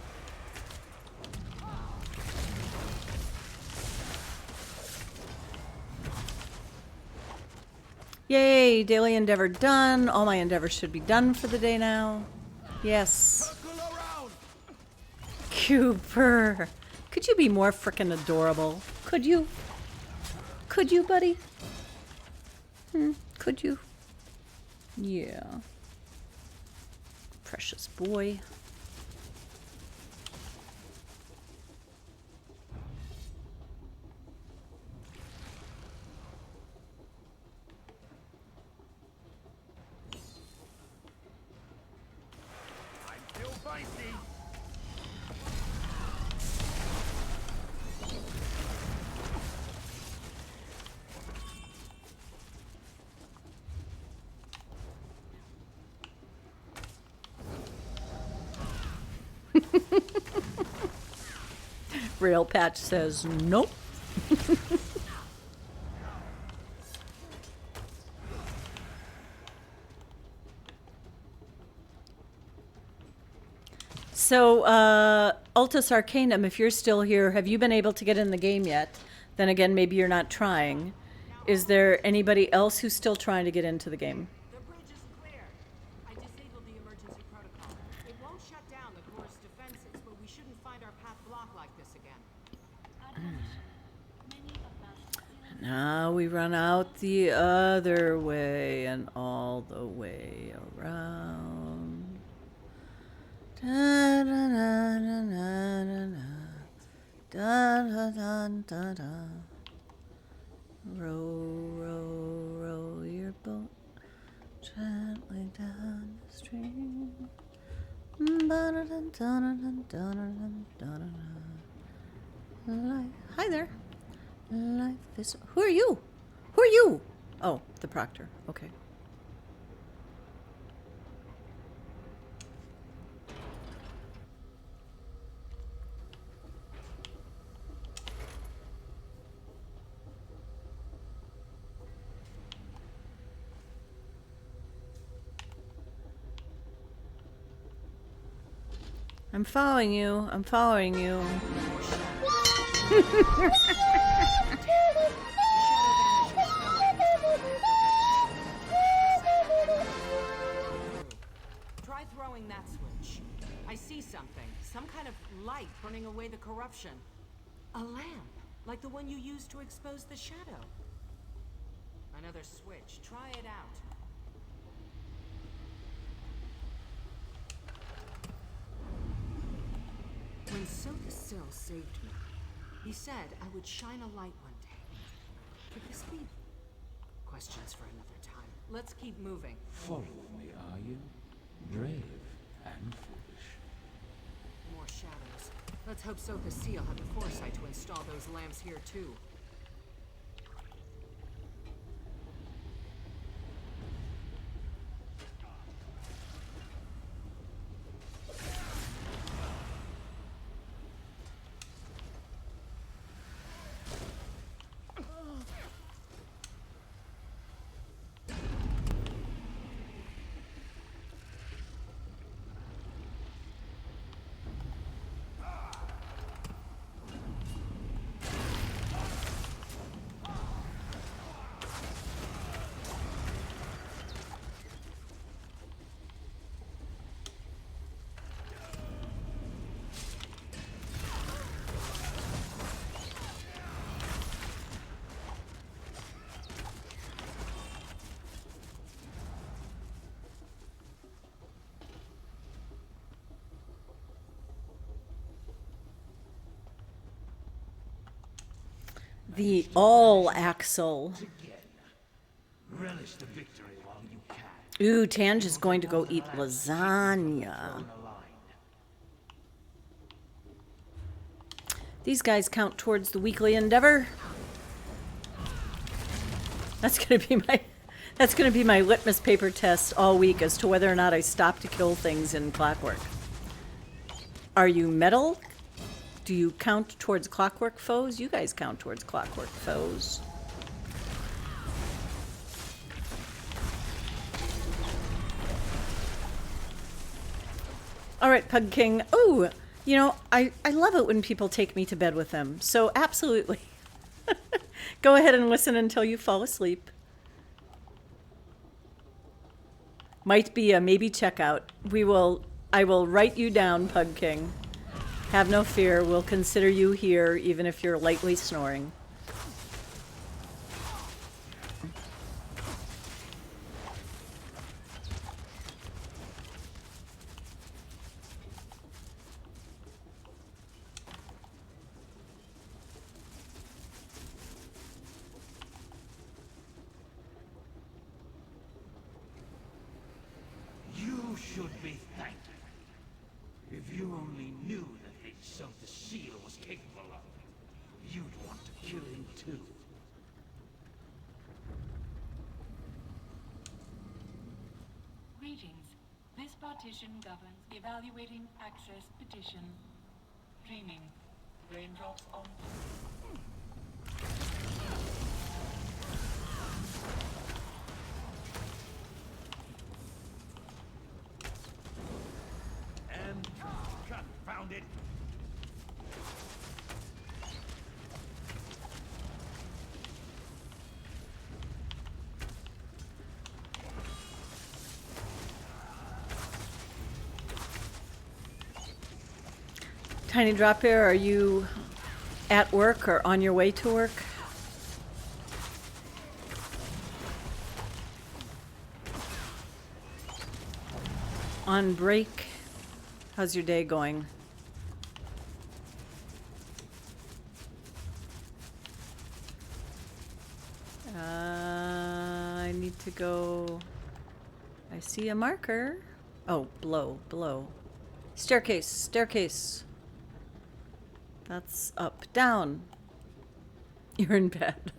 Yay, daily endeavor done. All my endeavors should be done for the day now. Yes. Cooper. Could you be more frickin' adorable? Could you? Could you, buddy? Could you? Yeah. Precious boy. Rail Patch says nope. So, Altus Arcanum, if you're still here, have you been able to get in the game yet? Then again, maybe you're not trying. Is there anybody else who's still trying to get into the game? The bridge is clear. I disabled the emergency protocol. It won't shut down the core's defenses, but we shouldn't find our path blocked like this again. Now we run out the other way and all the way around. Da da da da da da da da da da. Row, row, row your boat gently down the stream. Hi there. Life is. Who are you? Who are you? Oh, the proctor. Okay. I'm following you. I'm following you. Try throwing that switch. I see something. Some kind of light burning away the corruption. A lamp, like the one you used to expose the shadow. Another switch. Try it out. When Silk saved me, he said I would shine a light one day. Could this be? Questions for another time. Let's keep moving. Follow me, are you? Brave and foolish. More shadows. Let's hope Soka Seal had the foresight to install those lamps here too. The all axle. Relish the victory while you can. Ooh, Tange is going to go eat lasagna. On the line. These guys count towards the weekly endeavor. That's gonna be my litmus paper test all week as to whether or not I stop to kill things in Clockwork. Are you metal? Do you count towards Clockwork foes? You guys count towards Clockwork foes. All right, Pug King. Oh, you know, I love it when people take me to bed with them. So absolutely. Go ahead and listen until you fall asleep. Might be a maybe checkout. I will write you down, Pug King. Have no fear. We'll consider you here even if you're lightly snoring. You should be thankful. If you only knew the things of the seal was capable of, you'd want to kill him too. Greetings. This partition governs evaluating access petition. Dreaming. Raindrops on. And confound it. Tiny Drop Bear, are you at work or on your way to work? On break? How's your day going? I need to go. I see a marker. Oh, below. Staircase. That's up, down. You're in bed.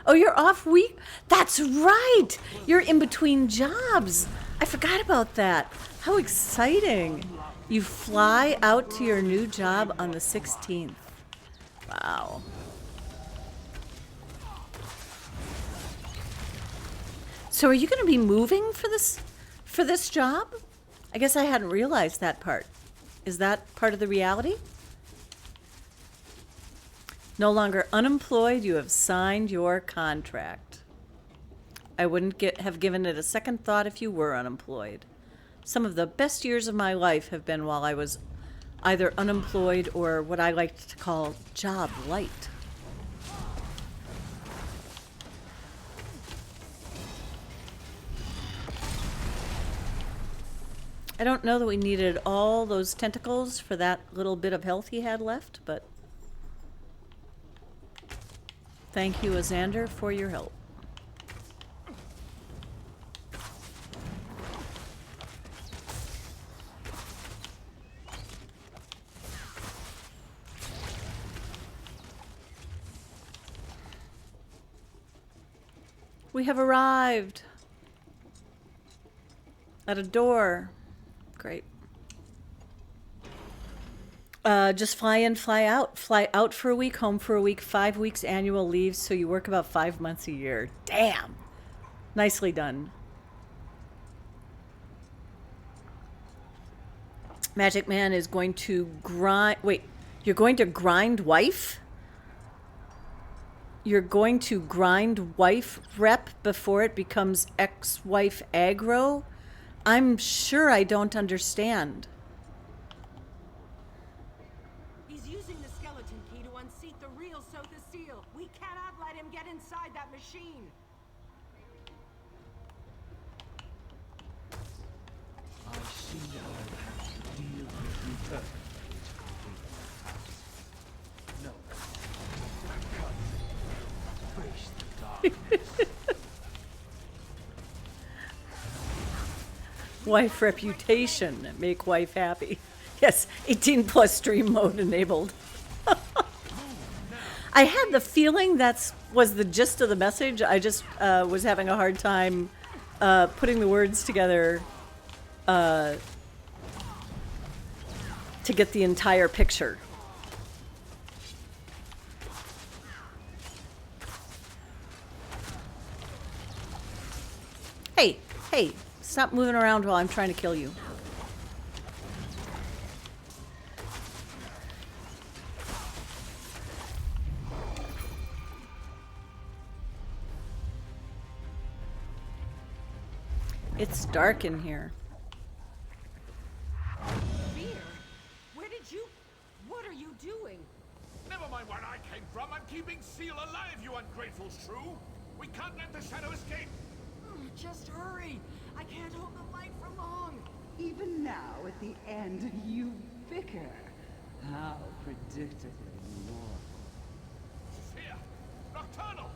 Oh, you're off week? That's right! You're in between jobs. I forgot about that. How exciting. You fly out to your new job on the 16th. Wow. So are you going to be moving for this job? I guess I hadn't realized that part. Is that part of the reality? No longer unemployed, you have signed your contract. I wouldn't have given it a second thought if you were unemployed. Some of the best years of my life have been while I was either unemployed or what I like to call job light. I don't know that we needed all those tentacles for that little bit of health he had left, but thank you, Azander, for your help. We have arrived at a door. Great. Just fly in, fly out. Fly out for a week, home for a week, 5 weeks annual leave, so you work about 5 months a year. Damn. Nicely done. Magic Man is going to grind... Wait, you're going to grind wife? You're going to grind wife rep before it becomes ex-wife aggro? I'm sure I don't understand. He's using the skeleton key to unseat the real Sotha seal. We cannot let him get inside that machine. I see now how to deal with you perfectly. No. Wife reputation, make wife happy. Yes, 18 plus stream mode enabled. I had the feeling was the gist of the message. I just was having a hard time putting the words together to get the entire picture. Hey, stop moving around while I'm trying to kill you. It's dark in here. Fear? What are you doing? Never mind where I came from. I'm keeping Seal alive, you ungrateful shrew. We can't let the shadow escape. Just hurry. I can't hold the light for long. Even now, at the end, you bicker. How predictable you are. Here, Nocturnal.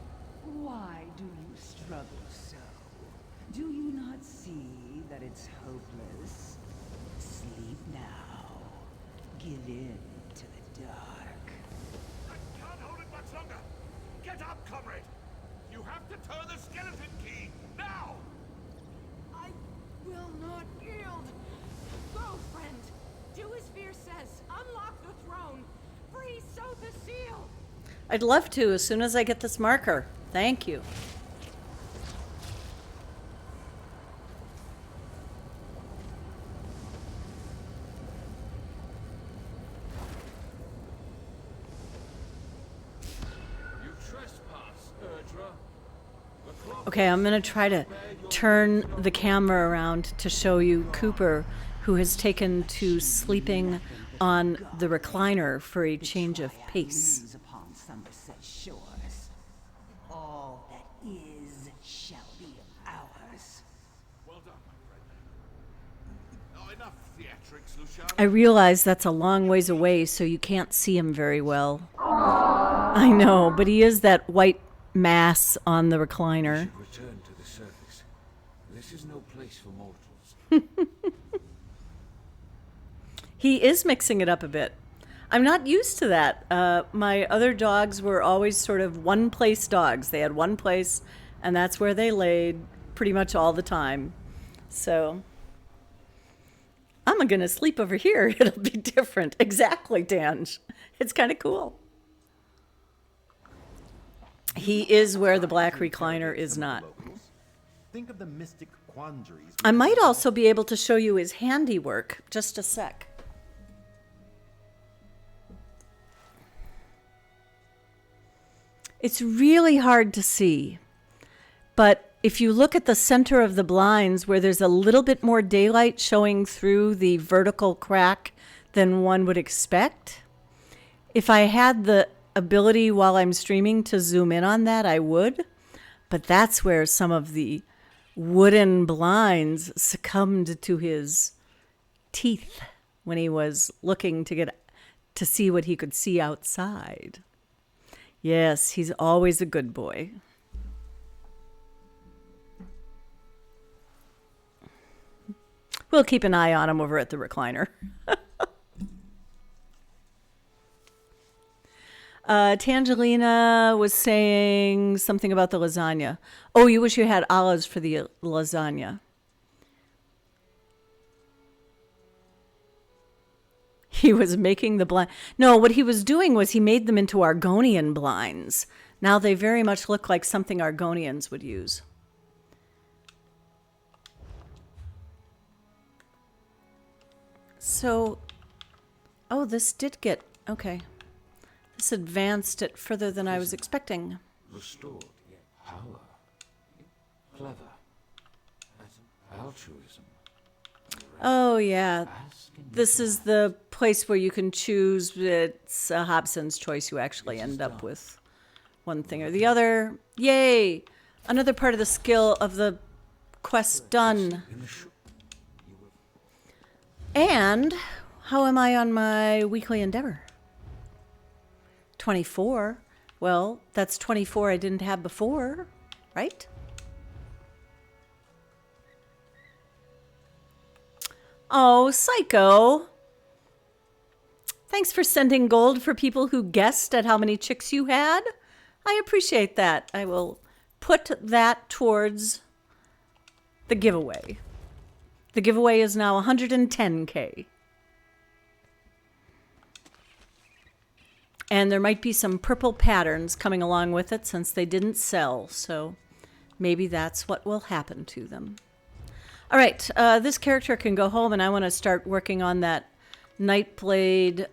Why do you struggle so? Do you not see that it's hopeless? Sleep now. Give in to the dark. I can't hold it much longer. Get up, comrade. You have to turn the skeleton key now. I will not yield. Go, friend. Do as Fear says. Unlock the throne. Free sow the seal. I'd love to as soon as I get this marker. Thank you. You trespass, Erdra. The clock Okay, I'm going to try to turn the camera around to show you Cooper, who has taken to sleeping on the recliner for a change of pace. News upon Somerset shores. All that is shall be ours. Well done, my friend. Oh, enough theatrics, Luciano. I realize that's a long ways away, so you can't see him very well. I know, but he is that white mass on the recliner. Return to the surface. This is no place for mortals. He is mixing it up a bit. I'm not used to that. My other dogs were always sort of one-place dogs. They had one place, and that's where they laid pretty much all the time. So I'm going to sleep over here. It'll be different. Exactly, Danj. It's kind of cool. He is where the black recliner is not. Think of the mystic quandaries. I might also be able to show you his handiwork. Just a sec. It's really hard to see, but if you look at the center of the blinds where there's a little bit more daylight showing through the vertical crack than one would expect, if I had the ability while I'm streaming to zoom in on that, I would, but that's where some of the wooden blinds succumbed to his teeth when he was looking to see what he could see outside. Yes, he's always a good boy. We'll keep an eye on him over at the recliner. Tangelina was saying something about the lasagna. Oh, you wish you had olives for the lasagna. He was making the blind. No, what he was doing was he made them into Argonian blinds. Now they very much look like something Argonians would use. So, oh, this did get, okay. This advanced it further than I was expecting. Restored power. Clever. Altruism. Oh, yeah. This is the place where you can choose. It's a Hobson's choice. You actually end up with one thing or the other. Yay! Another part of the skill of the quest done. And how am I on my weekly endeavor? 24. Well, that's 24 I didn't have before, right? Oh, Psycho. Thanks for sending gold for people who guessed at how many chicks you had. I appreciate that. I will put that towards the giveaway. The giveaway is now 110K. And there might be some purple patterns coming along with it since they didn't sell. So maybe that's what will happen to them. All right, this character can go home, and I want to start working on that Nightblade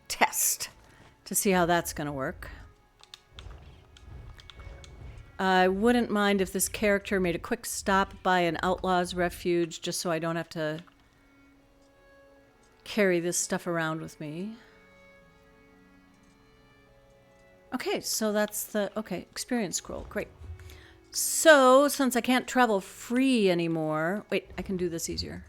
test to see how that's going to work. I wouldn't mind if this character made a quick stop by an outlaw's refuge just so I don't have to carry this stuff around with me. Okay, so that's the... Okay, experience scroll. Great. So, since I can't travel free anymore... Wait, I can do this easier.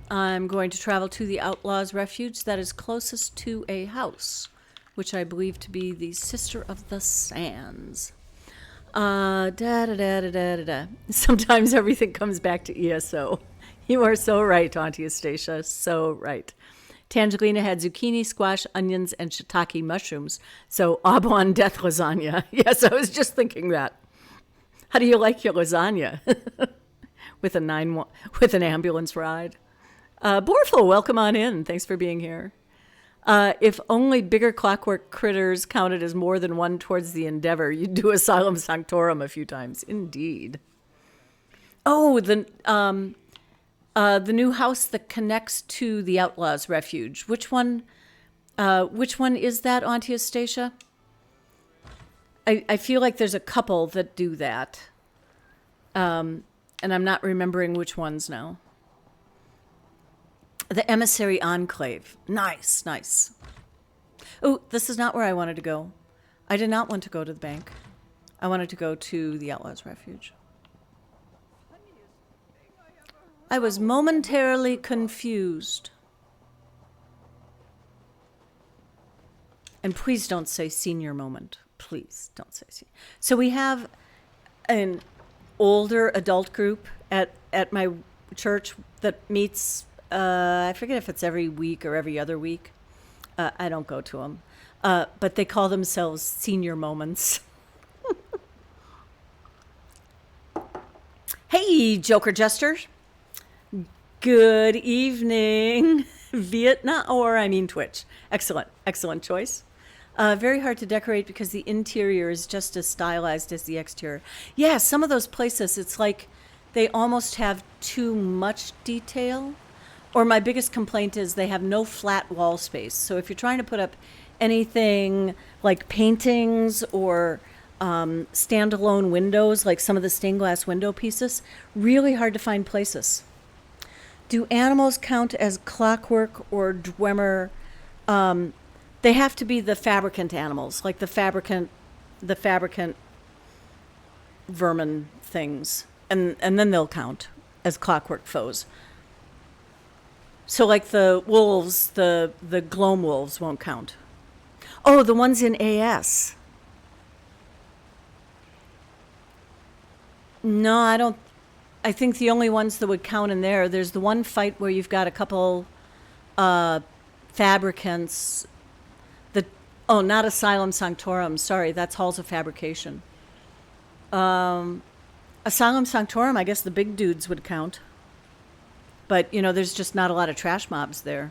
I'm going to travel to the Outlaw's Refuge that is closest to a house, which I believe to be the Sister of the Sands. Sometimes everything comes back to ESO. You are so right, Auntie Astacia. So right. Tangelina had zucchini, squash, onions, and shiitake mushrooms. So Aubwon death lasagna. Yes, I was just thinking that. How do you like your lasagna? with an ambulance ride. Borful, welcome on in. Thanks for being here. If only bigger clockwork critters counted as more than one towards the endeavor, you'd do Asylum Sanctorum a few times. Indeed. Oh, the new house that connects to the Outlaw's Refuge. Which one is that, Auntie Astacia? I feel like there's a couple that do that. And I'm not remembering which ones now. The Emissary Enclave. Nice, nice. Oh, this is not where I wanted to go. I did not want to go to the bank. I wanted to go to the Outlaw's Refuge. I was momentarily confused. And please don't say senior moment. Please don't say senior. So we have an older adult group at my church that meets... I forget if it's every week or every other week. I don't go to them. But they call themselves Senior Moments. Hey, Joker Jester. Good evening. Vietnam, or I mean Twitch. Excellent. Excellent choice. Very hard to decorate because the interior is just as stylized as the exterior. Yeah, some of those places, it's like they almost have too much detail. Or my biggest complaint is they have no flat wall space. So if you're trying to put up anything like paintings or standalone windows, like some of the stained glass window pieces, really hard to find places. Do animals count as clockwork or Dwemer? They have to be the fabricant animals, like the fabricant vermin things. And then they'll count as clockwork foes. So like the wolves, the gloam wolves won't count. Oh, the ones in AS. No, I don't. I think the only ones that would count in there's the one fight where you've got a couple fabricants. Not Asylum Sanctorum. Sorry, that's Halls of Fabrication. Asylum Sanctorum, I guess the big dudes would count. But, there's just not a lot of trash mobs there.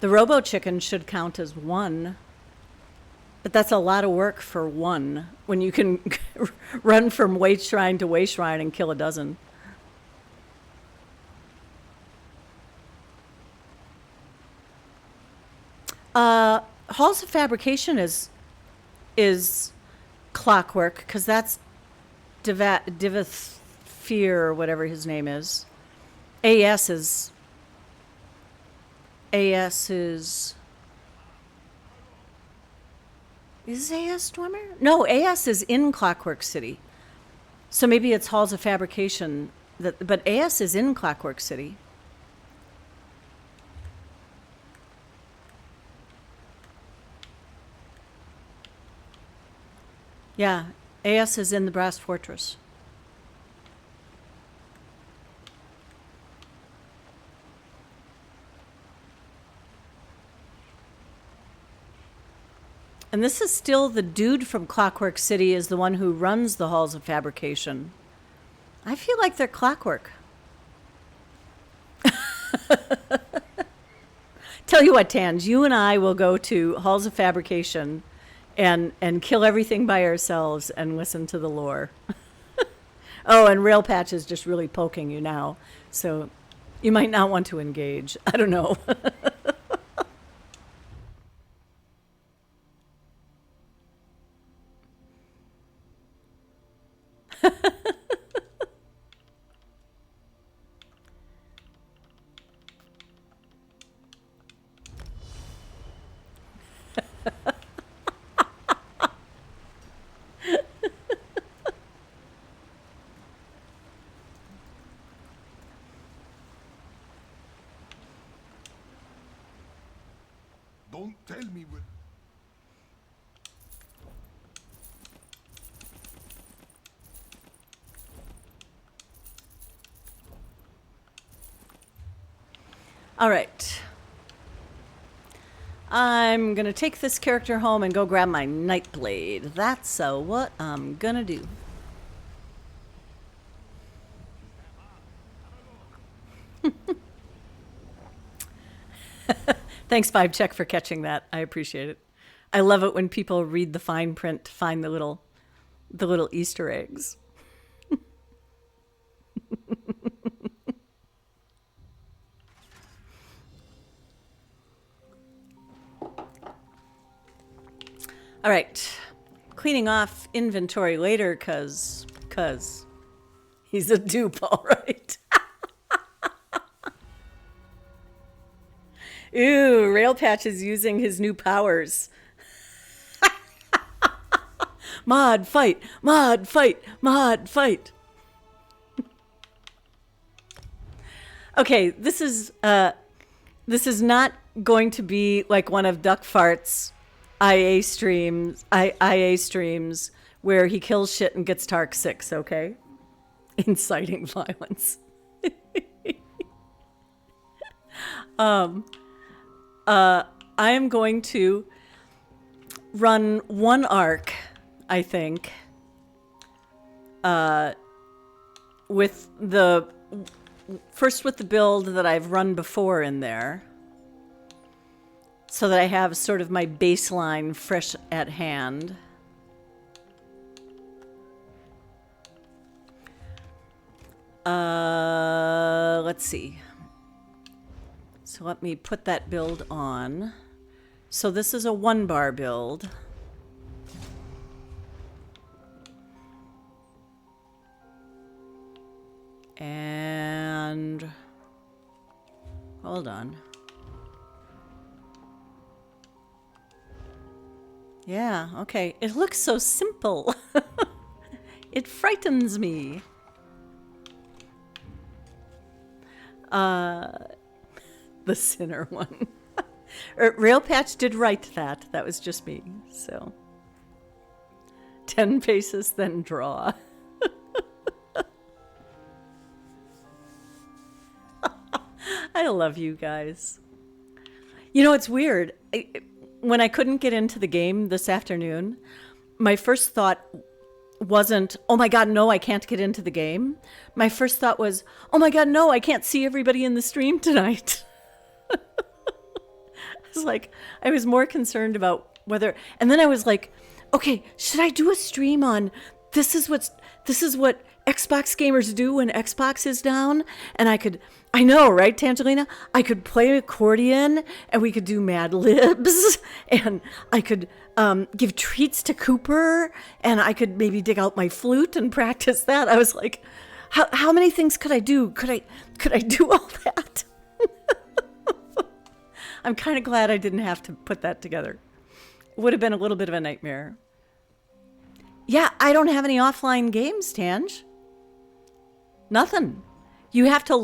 The Robo Chicken should count as one. But that's a lot of work for one when you can run from Way Shrine to Way Shrine and kill a dozen. Halls of Fabrication is clockwork, because that's Divithfear, or whatever his name is. AS is AS Dwemer? No, AS is in Clockwork City. So maybe it's Halls of Fabrication, but AS is in Clockwork City. Yeah, AS is in the Brass Fortress. And this is still the dude from Clockwork City is the one who runs the halls of fabrication. I feel like they're clockwork. Tell you what, Tange, you and I will go to halls of fabrication and kill everything by ourselves and listen to the lore. Oh, and Rail Patch is just really poking you now, so you might not want to engage. I don't know. Don't tell me what... All right. I'm going to take this character home and go grab my Nightblade. That's what I'm going to do. Thanks, Vibe Check, for catching that. I appreciate it. I love it when people read the fine print to find the little Easter eggs. All right. Cleaning off inventory later because he's a dupe, all right. Ooh, Rail Patch is using his new powers. Mod fight, mod fight, mod fight. Okay, this is not going to be like one of Duck Fart's IA streams where he kills shit and gets Tark 6, okay? Inciting violence. I am going to run one arc, I think, with the build that I've run before in there, so that I have sort of my baseline fresh at hand. Let's see. So let me put that build on. So this is a 1-bar build. And hold on. Yeah, okay. It looks so simple. It frightens me. The Sinner one. Rail Patch did write that. That was just me. So 10 paces, then draw. I love you guys. You know, it's weird. When I couldn't get into the game this afternoon, my first thought wasn't, oh my God, no, I can't get into the game. My first thought was, oh my God, no, I can't see everybody in the stream tonight. I was more concerned about whether, and then I was like, okay, should I do a stream on this is what Xbox gamers do when Xbox is down? And I know, right, Tangelina? I could play accordion and we could do Mad Libs and I could give treats to Cooper and I could maybe dig out my flute and practice that. I was like, how many things could I do? Could I do all that? I'm kind of glad I didn't have to put that together. It would have been a little bit of a nightmare. Yeah, I don't have any offline games, Tange. Nothing. You have to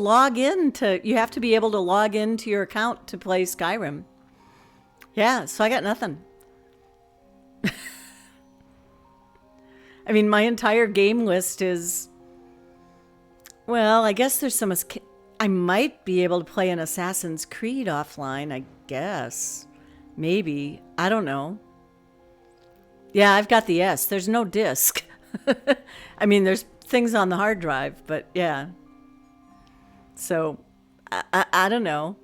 you have to be able to log into your account to play Skyrim. Yeah, so I got nothing. I mean, my entire game list is, well, I guess there's some, I might be able to play an Assassin's Creed offline, I guess. Maybe. I don't know. Yeah, I've got the S. There's no disk. I mean, there's things on the hard drive, but yeah. So, I don't know.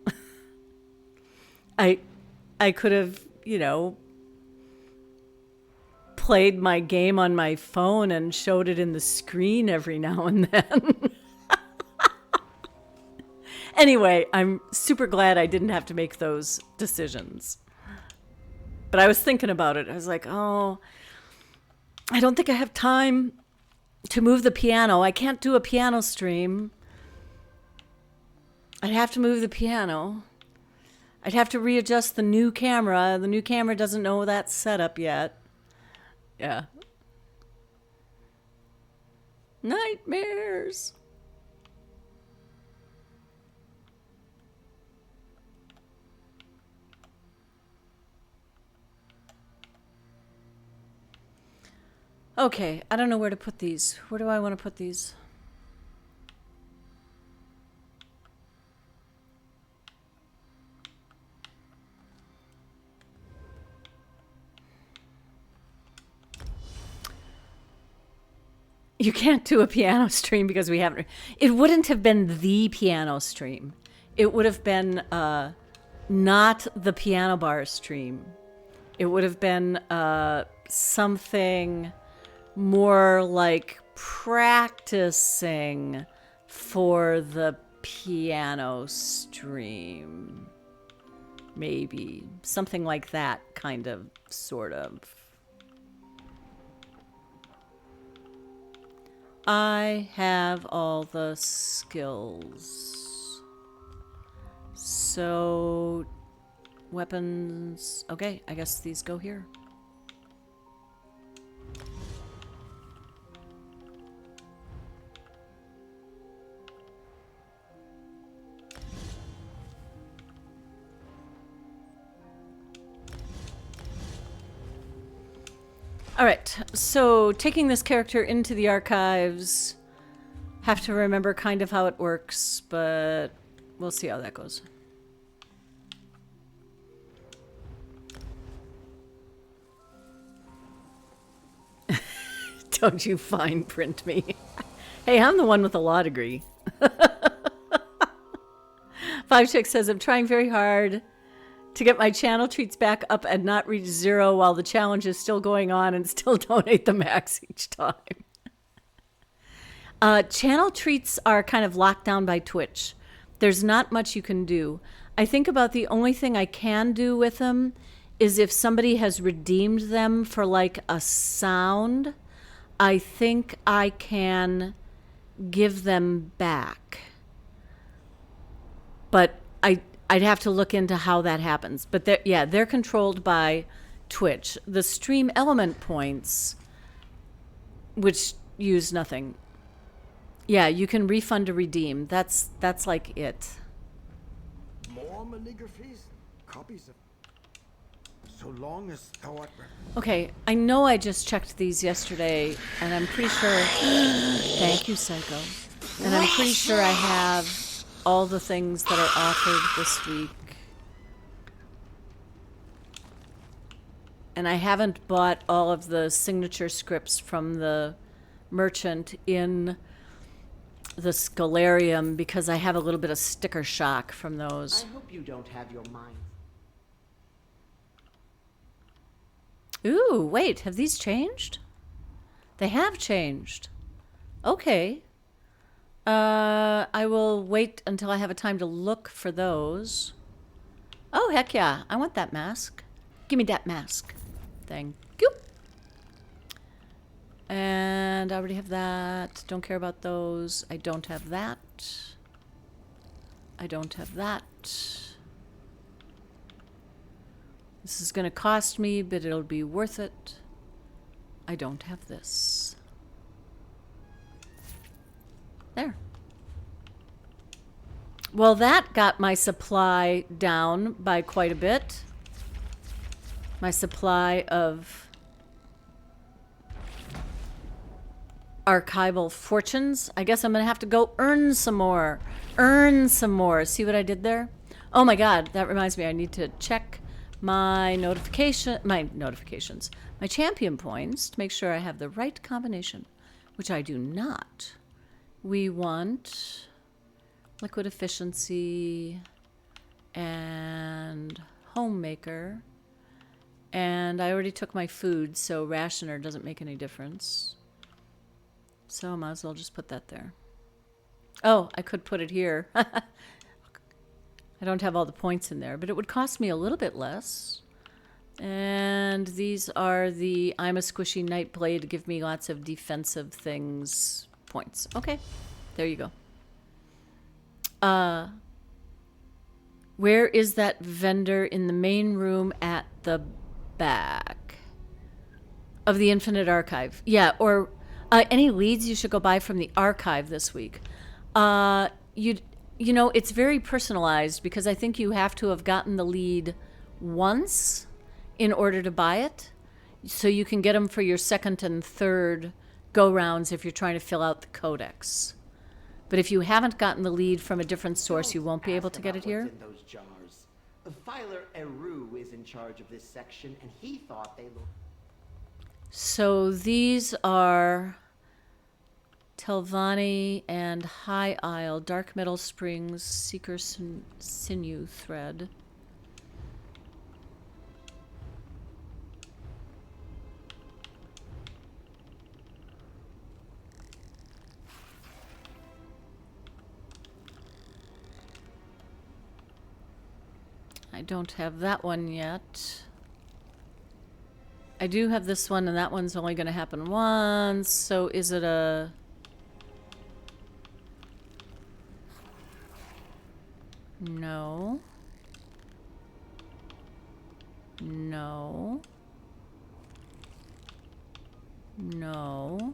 I could have, played my game on my phone and showed it in the screen every now and then. Anyway, I'm super glad I didn't have to make those decisions. But I was thinking about it. I was like, oh, I don't think I have time to move the piano. I can't do a piano stream. I'd have to move the piano. I'd have to readjust the new camera. The new camera doesn't know that's set up yet. Yeah. Nightmares. Okay, I don't know where to put these. Where do I want to put these? You can't do a piano stream because we haven't. It wouldn't have been the piano stream. It would have been not the piano bar stream. It would have been something more like practicing for the piano stream. Maybe. Something like that, kind of, sort of. I have all the skills. So, weapons. Okay, I guess these go here. All right, so taking this character into the archives, have to remember kind of how it works, but we'll see how that goes. Don't you fine print me. Hey, I'm the one with the law degree. 5Chick says, I'm trying very hard to get my channel treats back up and not reach 0 while the challenge is still going on and still donate the max each time. Channel treats are kind of locked down by Twitch. There's not much you can do. I think about the only thing I can do with them is if somebody has redeemed them for like a sound, I think I can give them back. But I'd have to look into how that happens. But they're controlled by Twitch. The stream element points, which use nothing. Yeah, you can refund or redeem. That's like it. More malligraphies? Copies of... So long as thou art... Okay, I know I just checked these yesterday, and I'm pretty sure... Thank you, Psycho. And I'm pretty sure I have all the things that are offered this week. And I haven't bought all of the signature scripts from the merchant in the Scholarium because I have a little bit of sticker shock from those. I hope you don't have your mind. Ooh, wait, have these changed? They have changed. Okay. I will wait until I have a time to look for those. Oh, heck yeah. I want that mask. Give me that mask. Thank you. And I already have that. Don't care about those. I don't have that. I don't have that. This is going to cost me, but it'll be worth it. I don't have this. There. Well, that got my supply down by quite a bit. My supply of archival fortunes. I guess I'm going to have to go earn some more. Earn some more. See what I did there? Oh my god, that reminds me. I need to check my notifications, my champion points to make sure I have the right combination, which I do not. We want liquid efficiency and homemaker. And I already took my food, so rationer doesn't make any difference. So I might as well just put that there. Oh, I could put it here. I don't have all the points in there, but it would cost me a little bit less. And these are the I'm a squishy Nightblade to give me lots of defensive things points. Okay, there you go. Where is that vendor? In the main room at the back of the Infinite Archive. Yeah, or any leads you should go buy from the archive this week. You know, it's very personalized because I think you have to have gotten the lead once in order to buy it. So you can get them for your second and third go-rounds if you're trying to fill out the codex. But if you haven't gotten the lead from a different source, you won't be able to get it here. In those jars. Filer Eru is in charge of this section, and he thought they looked... So these are Telvanni and High Isle, Dark Metal Springs, Seeker Sinew Thread. I don't have that one yet. I do have this one, and that one's only going to happen once. So is it a... No. No. No.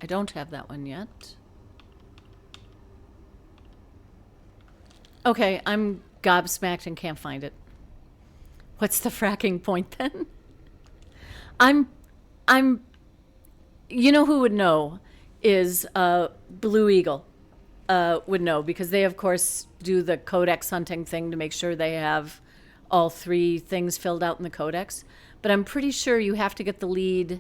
I don't have that one yet. Okay, I'm gobsmacked and can't find it. What's the fracking point then? I'm you know who would know is Blue Eagle would know, because they of course do the codex hunting thing to make sure they have all three things filled out in the codex. But I'm pretty sure you have to get the lead.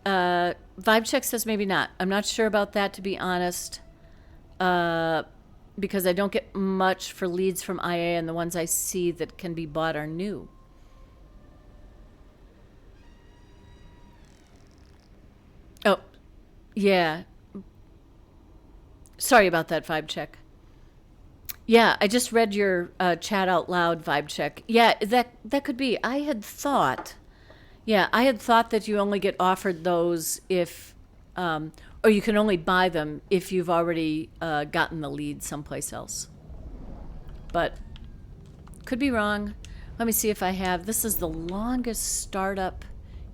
Vibe check says maybe not. I'm not sure about that, to be honest, because I don't get much for leads from IA, and the ones I see that can be bought are new. Oh, yeah. Sorry about that, Vibe check. Yeah, I just read your chat out loud, Vibe check. Yeah, that could be. I had thought that you only get offered those if, or you can only buy them if you've already gotten the lead someplace else. But could be wrong. Let me see if I have. This is the longest startup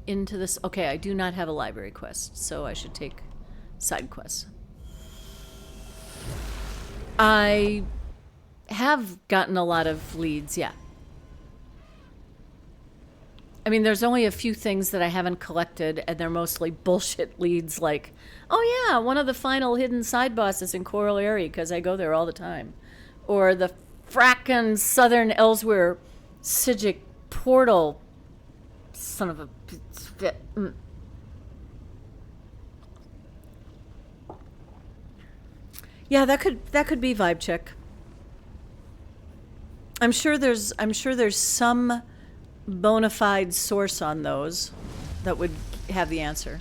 into this. Okay, I do not have a library quest, so I should take side quests. I have gotten a lot of leads, yeah. I mean, there's only a few things that I haven't collected, and they're mostly bullshit leads like, oh yeah, one of the final hidden side bosses in Coral Area, because I go there all the time. Or the frackin' Southern Elsewhere Sigic portal. Son of a... Yeah, that could be Vibe check. I'm sure there's some bona fide source on those that would have the answer.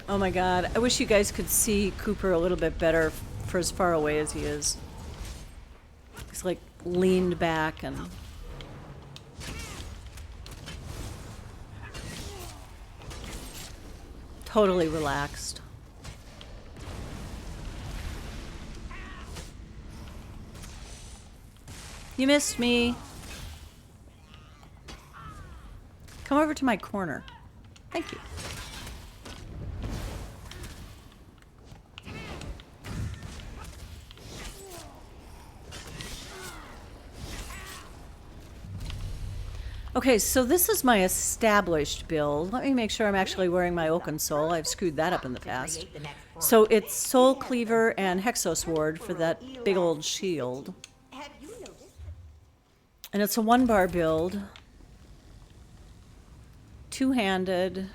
Oh my god, I wish you guys could see Cooper a little bit better for as far away as he is. He's like leaned back and... totally relaxed. You missed me. Come over to my corner. Thank you. Okay, so this is my established build. Let me make sure I'm actually wearing my Oaken Soul. I've screwed that up in the past. So it's Soul Cleaver and Hexo Sword for that big old shield. And it's a 1-bar build. Two-handed.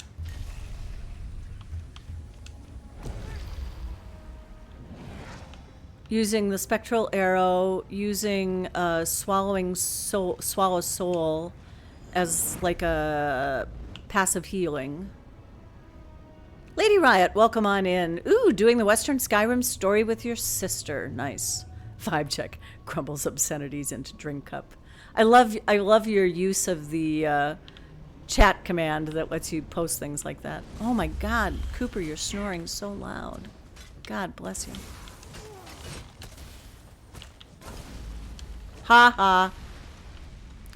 Using the Spectral Arrow, using Swallow Soul as like a passive healing. Lady Riot, welcome on in. Ooh, doing the Western Skyrim story with your sister. Nice. Vibe check. Crumbles obscenities into drink cup. I love your use of the chat command that lets you post things like that. Oh my God, Cooper, you're snoring so loud. God bless you. Ha ha.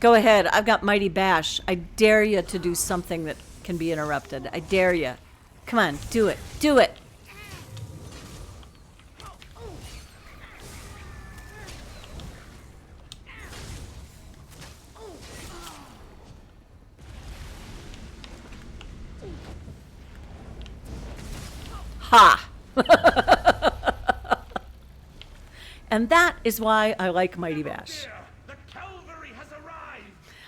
Go ahead. I've got Mighty Bash. I dare you to do something that can be interrupted. I dare you. Come on, do it. Do it. Ha! And that is why I like Mighty Bash.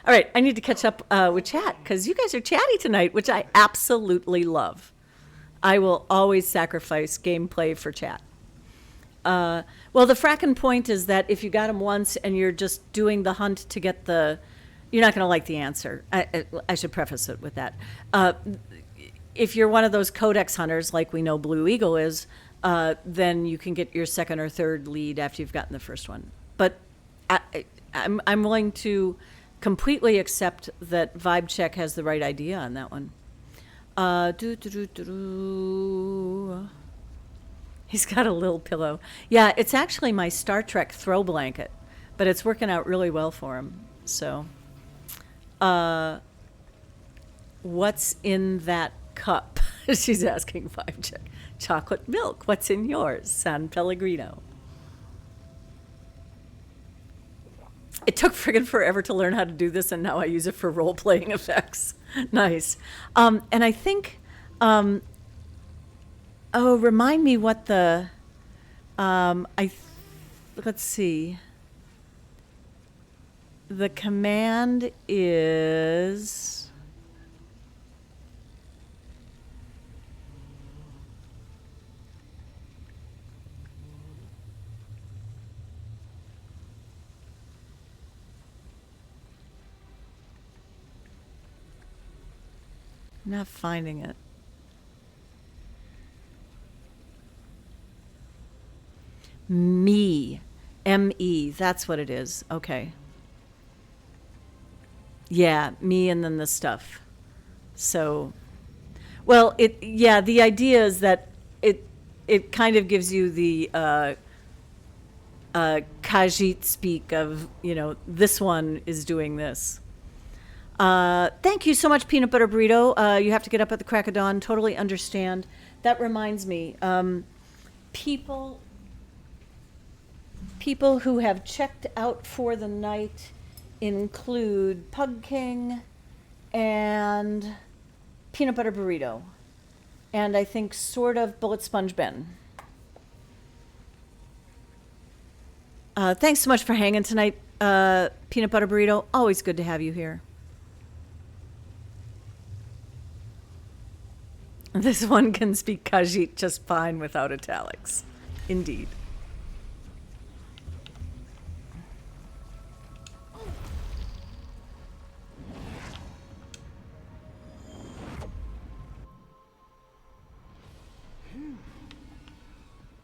All right, I need to catch up with chat because you guys are chatty tonight, which I absolutely love. I will always sacrifice gameplay for chat. Well, the fracking point is that if you got them once and you're just doing the hunt to get the... You're not going to like the answer. I should preface it with that. If you're one of those codex hunters, like we know Blue Eagle is, then you can get your second or third lead after you've gotten the first one. But I'm willing to completely accept that Vibe Check has the right idea on that one. He's got a little pillow. Yeah, it's actually my Star Trek throw blanket, but it's working out really well for him. So, what's in that cup? She's asking Vibe Check. Chocolate milk. What's in yours? San Pellegrino. It took friggin' forever to learn how to do this, and now I use it for role-playing effects. Nice. And I think, remind me what the, let's see. The command is... I'm not finding it. Me. M-E. That's what it is. Okay. Yeah, me and then the stuff. So, well, the idea is that it kind of gives you the Khajiit speak of, this one is doing this. Thank you so much, Peanut Butter Burrito. You have to get up at the crack of dawn. Totally understand. That reminds me, people who have checked out for the night include Pug King and Peanut Butter Burrito. And I think sort of Bullet Sponge Ben. Thanks so much for hanging tonight, Peanut Butter Burrito. Always good to have you here. This one can speak Khajiit just fine without italics. Indeed.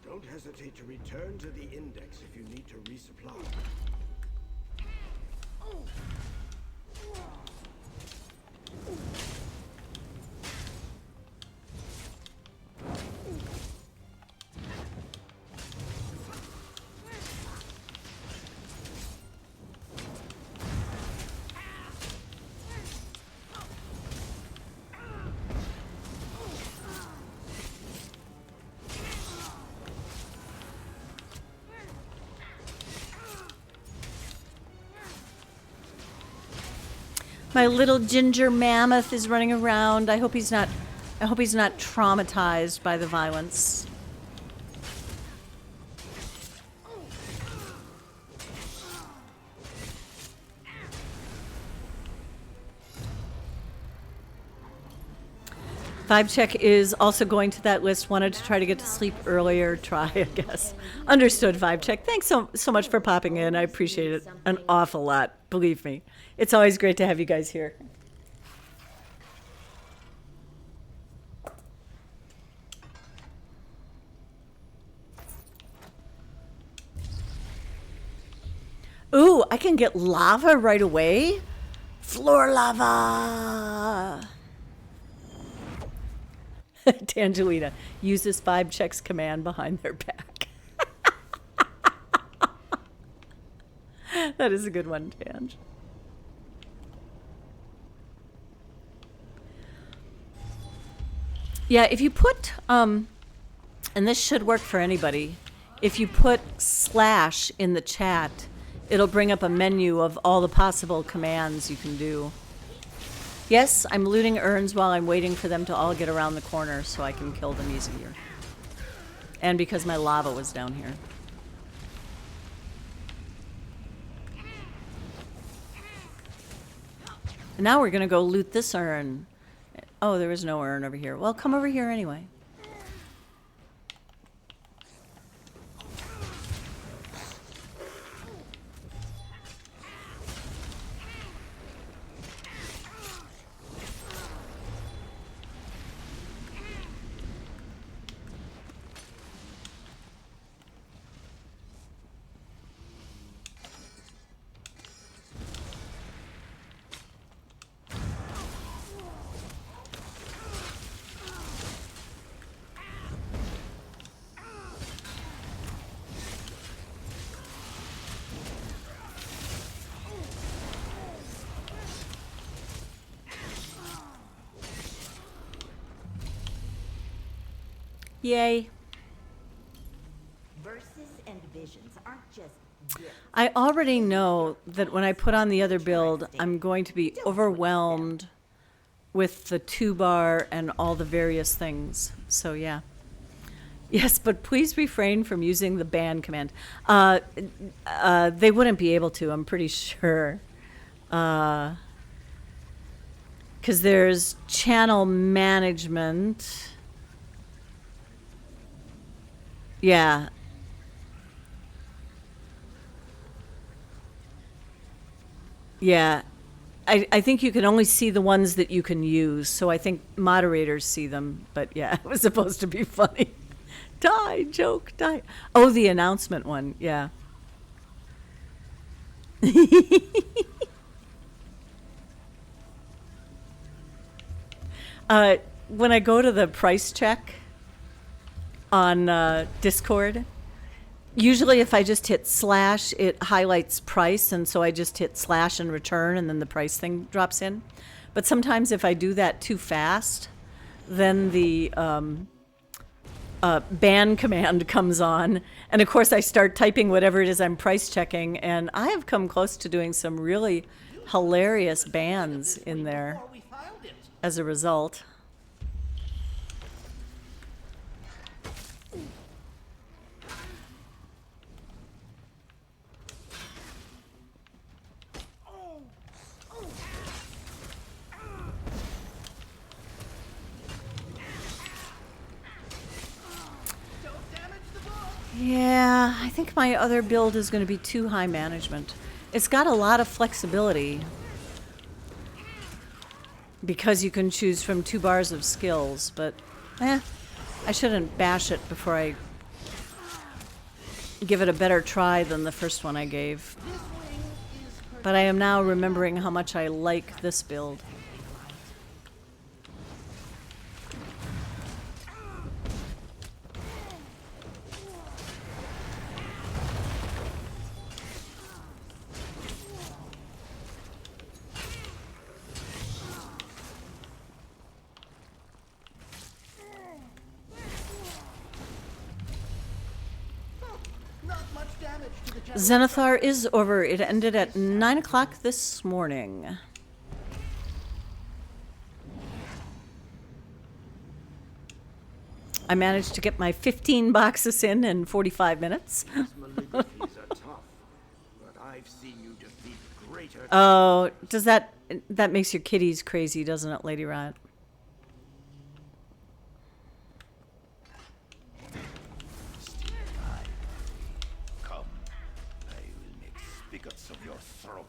Don't hesitate to return to the index if you need to resupply. My little ginger mammoth is running around. I hope he's not traumatized by the violence. Vibe check is also going to that list. Wanted to try to get to sleep earlier. Try, I guess. Understood, Vibe check. Thanks so much for popping in. I appreciate it an awful lot. Believe me. It's always great to have you guys here. Ooh, I can get lava right away? Floor lava! Tangelina, use this Vibe checks command behind their back. That is a good one, Tange. Yeah, if you put, and this should work for anybody, if you put / in the chat, it'll bring up a menu of all the possible commands you can do. Yes, I'm looting urns while I'm waiting for them to all get around the corner so I can kill them easier. And because my lava was down here. And now we're gonna go loot this urn. Oh, there is no urn over here. Well, come over here anyway. Yay. Verses and visions aren't just gifts. I already know that when I put on the other build, I'm going to be overwhelmed with the 2-bar and all the various things. So yeah. Yes, but please refrain from using the ban command. They wouldn't be able to, I'm pretty sure. Because there's channel management. Yeah. Yeah. I think you can only see the ones that you can use, so I think moderators see them, but yeah, it was supposed to be funny. Die, joke, die. Oh, the announcement one, yeah. When I go to the price check on Discord, usually if I just hit / it highlights price, and so I just hit / and return, and then the price thing drops in. But sometimes if I do that too fast, then the ban command comes on, and of course I start typing whatever it is I'm price checking, and I have come close to doing some really hilarious bans in there as a result. Yeah, I think my other build is going to be too high management. It's got a lot of flexibility because you can choose from 2 bars of skills, but I shouldn't bash it before I give it a better try than the first one I gave. But I am now remembering how much I like this build. Zenithar is over. It ended at 9 o'clock this morning. I managed to get my 15 boxes in 45 minutes. These Maligraphies are tough, but I've seen you defeat greater. Oh, does that makes your kitties crazy, doesn't it, Lady Riot? Come, I will make spigots of your throats.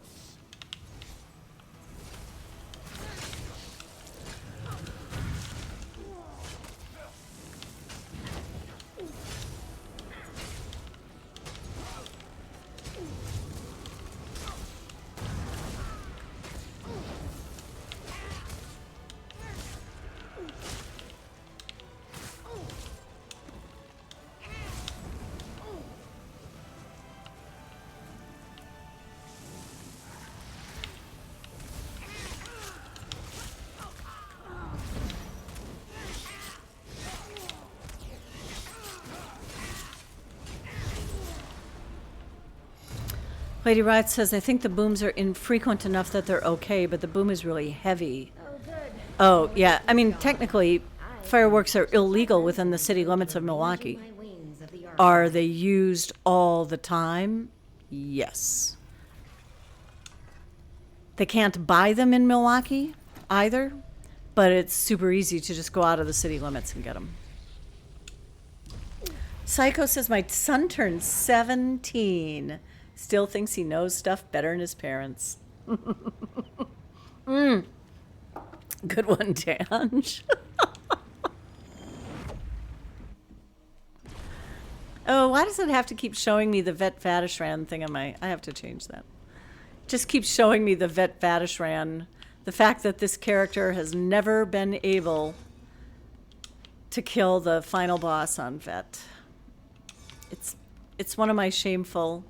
Lady Riot says, I think the booms are infrequent enough that they're okay, but the boom is really heavy. Oh, yeah. I mean, technically, fireworks are illegal within the city limits of Milwaukee. Are they used all the time? Yes. They can't buy them in Milwaukee either, but it's super easy to just go out of the city limits and get them. Psycho says, my son turned 17. Still thinks he knows stuff better than his parents. Good one, Tange. Oh, why does it have to keep showing me the Vet Vadishran thing on my... I have to change that. Just keeps showing me the Vet Vadishran. The fact that this character has never been able to kill the final boss on Vet. It's one of my shameful...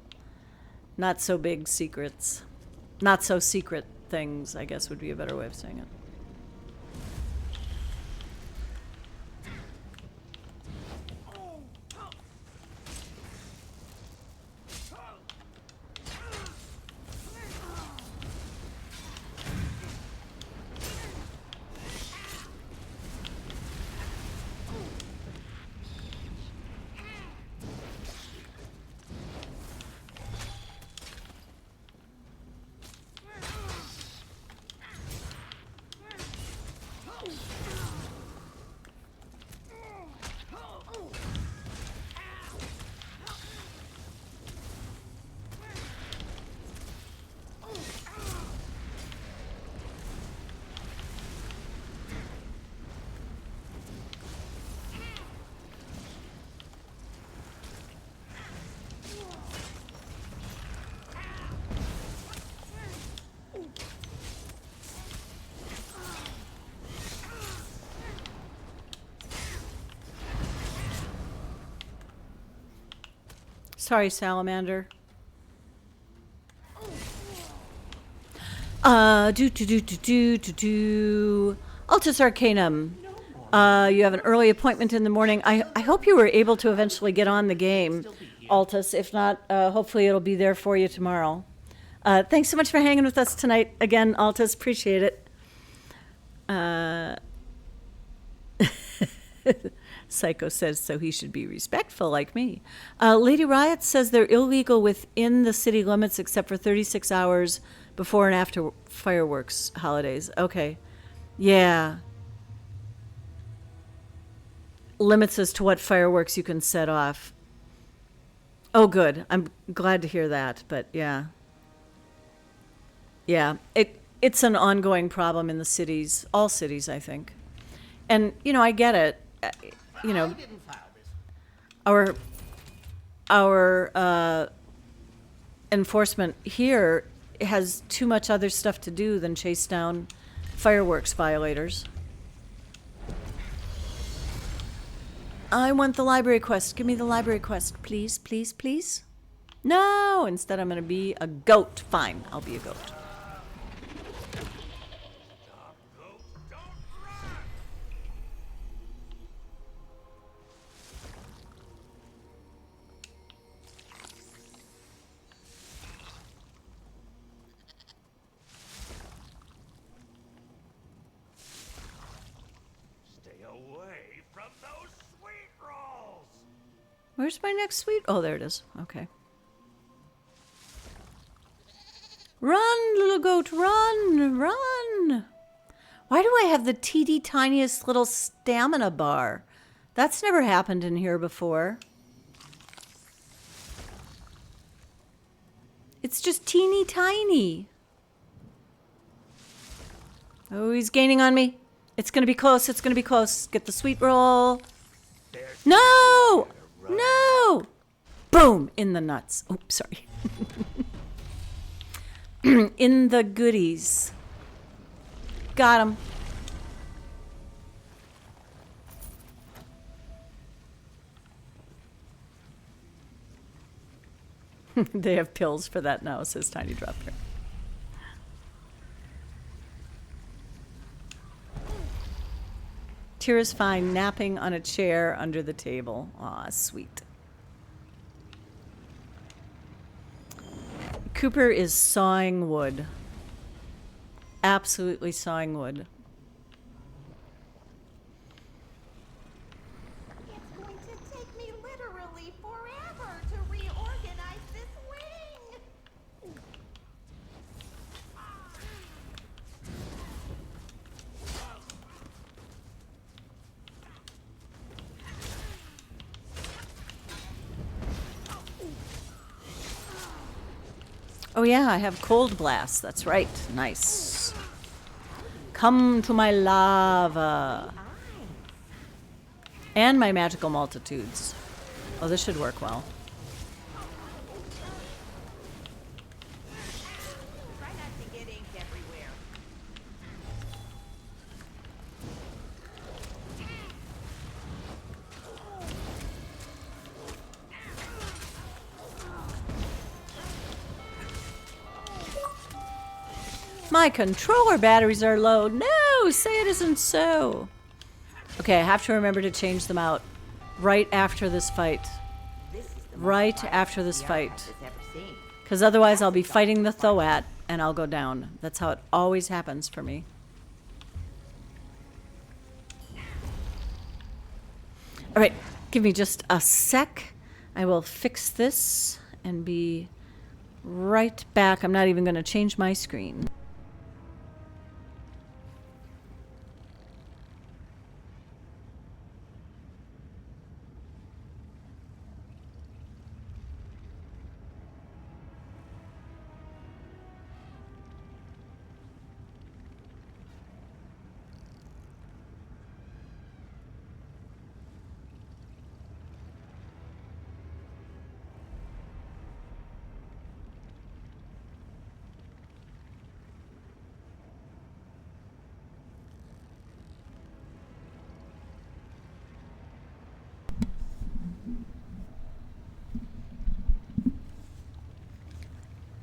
not so big secrets. Not so secret things, I guess would be a better way of saying it. Sorry, Salamander. Altus Arcanum. You have an early appointment in the morning. I hope you were able to eventually get on the game, Altus. If not, hopefully it'll be there for you tomorrow. Thanks so much for hanging with us tonight. Again, Altus, appreciate it. Psycho says, so he should be respectful like me. Lady Riot says they're illegal within the city limits except for 36 hours before and after fireworks holidays. Okay. Yeah. Limits as to what fireworks you can set off. Oh, good. I'm glad to hear that, but yeah. Yeah. It's an ongoing problem in the cities, all cities, I think. And, you know, I get it. You know, our enforcement here has too much other stuff to do than chase down fireworks violators. I want the library quest. Give me the library quest, please, please, please. No, instead I'm going to be a goat. Fine, I'll be a goat. Stay away from those sweet Where's my next suite? Oh, there it is. Okay. Run, little goat, run, run. Why do I have the teeny tiniest little stamina bar? That's never happened in here before. It's just teeny tiny. Oh, he's gaining on me. It's going to be close. It's going to be close. Get the sweet roll. No! No! Boom! In the nuts. Oh, sorry. In the goodies. Got him. They have pills for that now, says Tiny Dropper. Tira's fine, napping on a chair under the table. Aw, sweet. Cooper is sawing wood. Absolutely sawing wood. It's going to take me literally forever to reorganize this wing. Oh yeah, I have cold blast. That's right. Nice. Come to my lava. And my magical multitudes. Oh, this should work well. Try not to get ink everywhere. My controller batteries are low. No, say it isn't so. Okay, I have to remember to change them out right after this fight. Right after this fight. Because otherwise I'll be fighting the Thoat and I'll go down. That's how it always happens for me. All right, give me just a sec. I will fix this and be right back. I'm not even going to change my screen.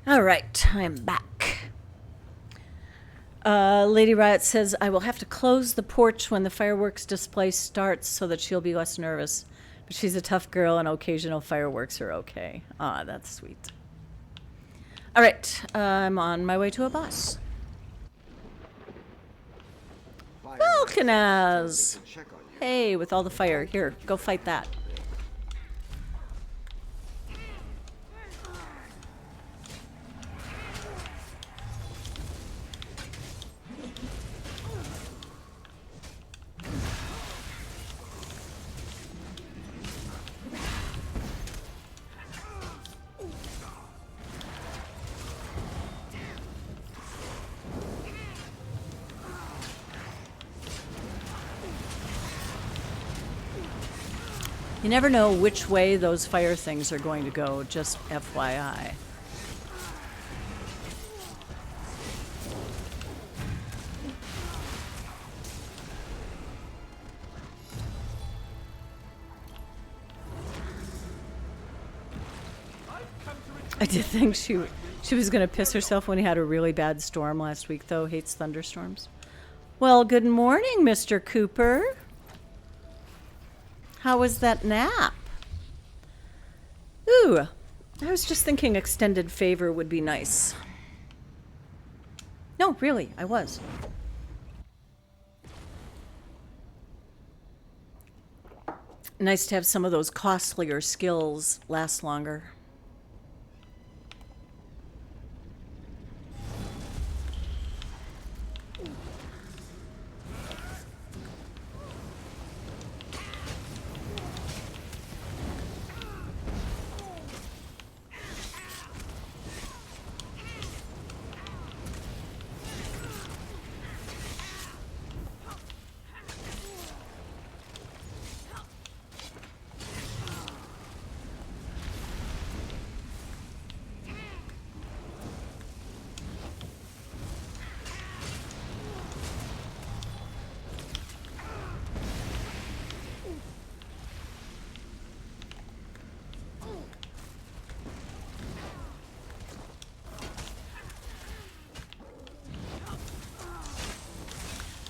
All right, I'm back. Lady Riot says, I will have to close the porch when the fireworks display starts so that she'll be less nervous. But she's a tough girl and occasional fireworks are okay. Ah, that's sweet. All right, I'm on my way to a boss. Vulcanaz! Hey, with all the fire. Here, go fight that. You never know which way those fire things are going to go, just FYI. I did think she was going to piss herself when he had a really bad storm last week, though. Hates thunderstorms. Well, good morning, Mr. Cooper. How was that nap? Ooh, I was just thinking extended favor would be nice. No, really, I was. Nice to have some of those costlier skills last longer.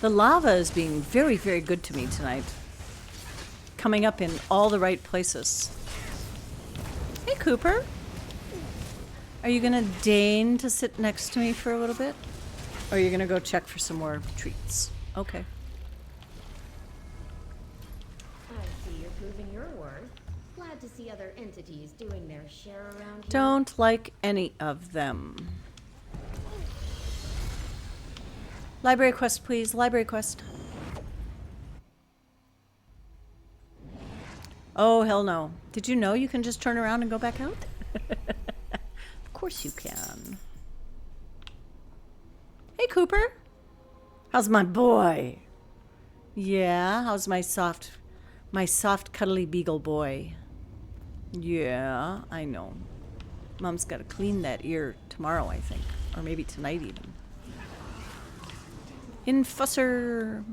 The lava is being very, very good to me tonight. Coming up in all the right places. Hey, Cooper. Are you gonna deign to sit next to me for a little bit? Or are you gonna go check for some more treats? Okay. I see you're proving your worth. Glad to see other entities doing their share around here. Don't like any of them. Library quest, please. Library quest. Oh, hell no. Did you know you can just turn around and go back out? Of course you can. Hey, Cooper. How's my boy? Yeah, how's my soft, cuddly beagle boy? Yeah, I know. Mom's got to clean that ear tomorrow, I think. Or maybe tonight even. Infusser.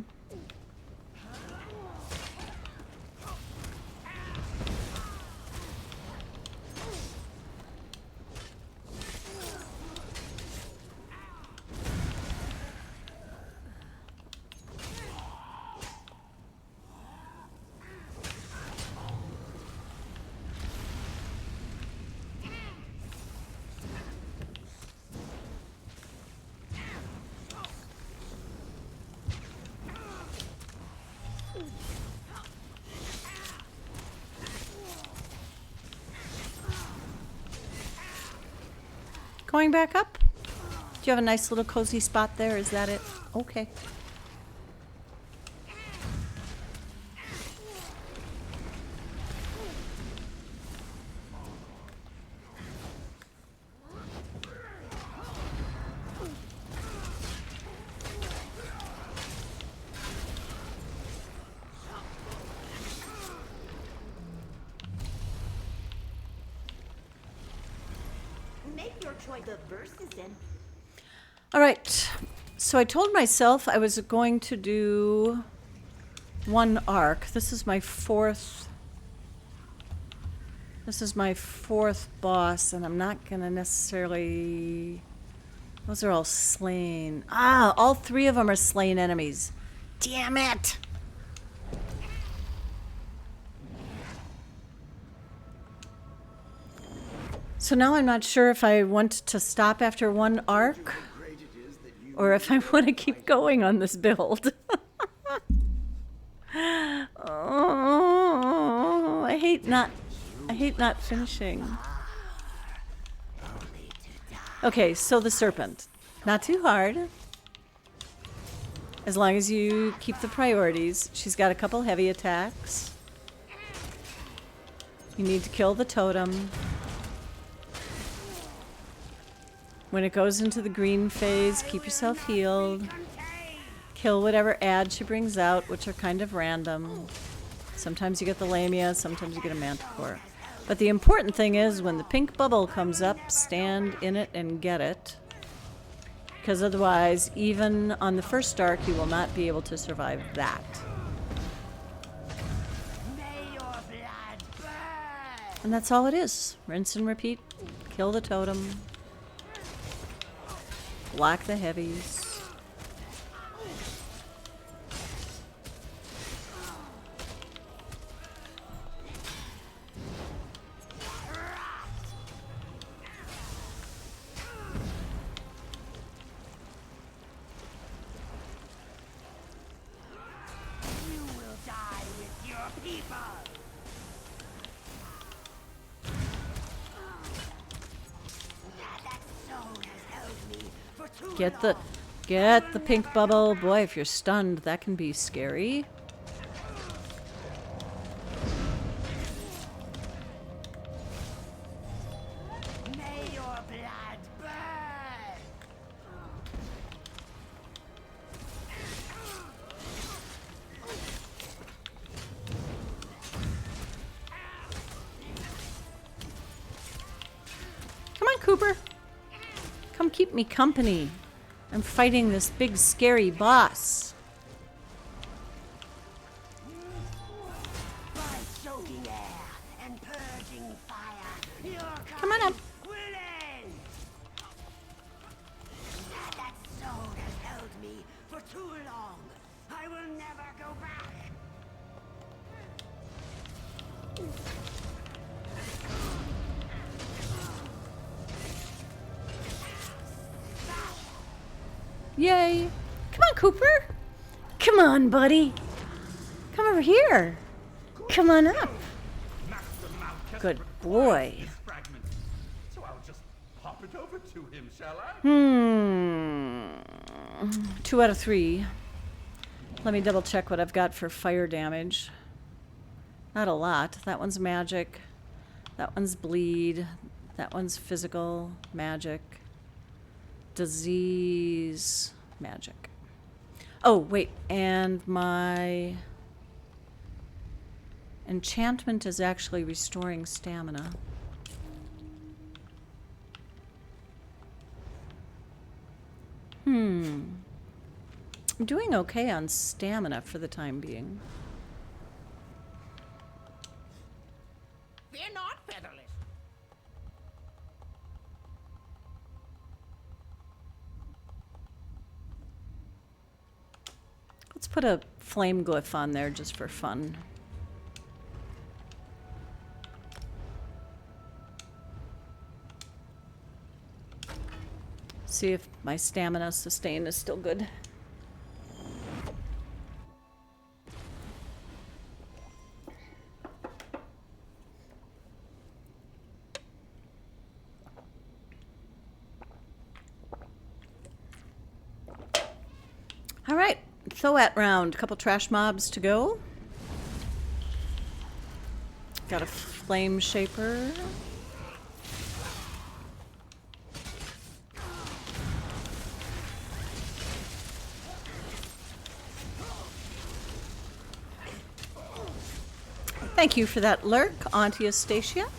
Going back up? Do you have a nice little cozy spot there? Is that it? Okay. Make your choice. The verse is in. All right. So I told myself I was going to do one arc. This is my fourth boss, and I'm not going to necessarily... Those are all slain. Ah, all three of them are slain enemies. Damn it! So now I'm not sure if I want to stop after one arc or if I want to keep going on this build. Oh, I hate not finishing. Okay, so the serpent. Not too hard. As long as you keep the priorities. She's got a couple heavy attacks. You need to kill the totem. When it goes into the green phase, keep yourself healed. Kill whatever ad she brings out, which are kind of random. Sometimes you get the Lamia, sometimes you get a Manticore. But the important thing is when the pink bubble comes up, stand in it and get it. Because otherwise, even on the first arc, you will not be able to survive that. And that's all it is. Rinse and repeat. Kill the totem. Block the heavies. people! That stone has held me for too long. Get the pink bubble. Boy, if you're stunned, that can be scary. May your blood burn! Come on, Cooper. Come keep me company. I'm fighting this big scary boss. By soaking air and purging fire, your Come on up. will end! That stone has held me for too long. I will never go back. Yay. Come on, Cooper. Come on, buddy. Come over here. Come on up. Good boy. So I'll just hop it over to him, shall I? 2 out of 3. Let me double check what I've got for fire damage. Not a lot. That one's magic. That one's bleed. That one's physical, magic. Disease, magic. Oh, wait, and my enchantment is actually restoring stamina. I'm doing okay on stamina for the time being. Fear not, Featherless. Let's put a flame glyph on there just for fun. See if my stamina sustain is still good. All right, Thoat round. Couple trash mobs to go. Got a flame shaper. Thank you for that lurk, Auntie Astacia.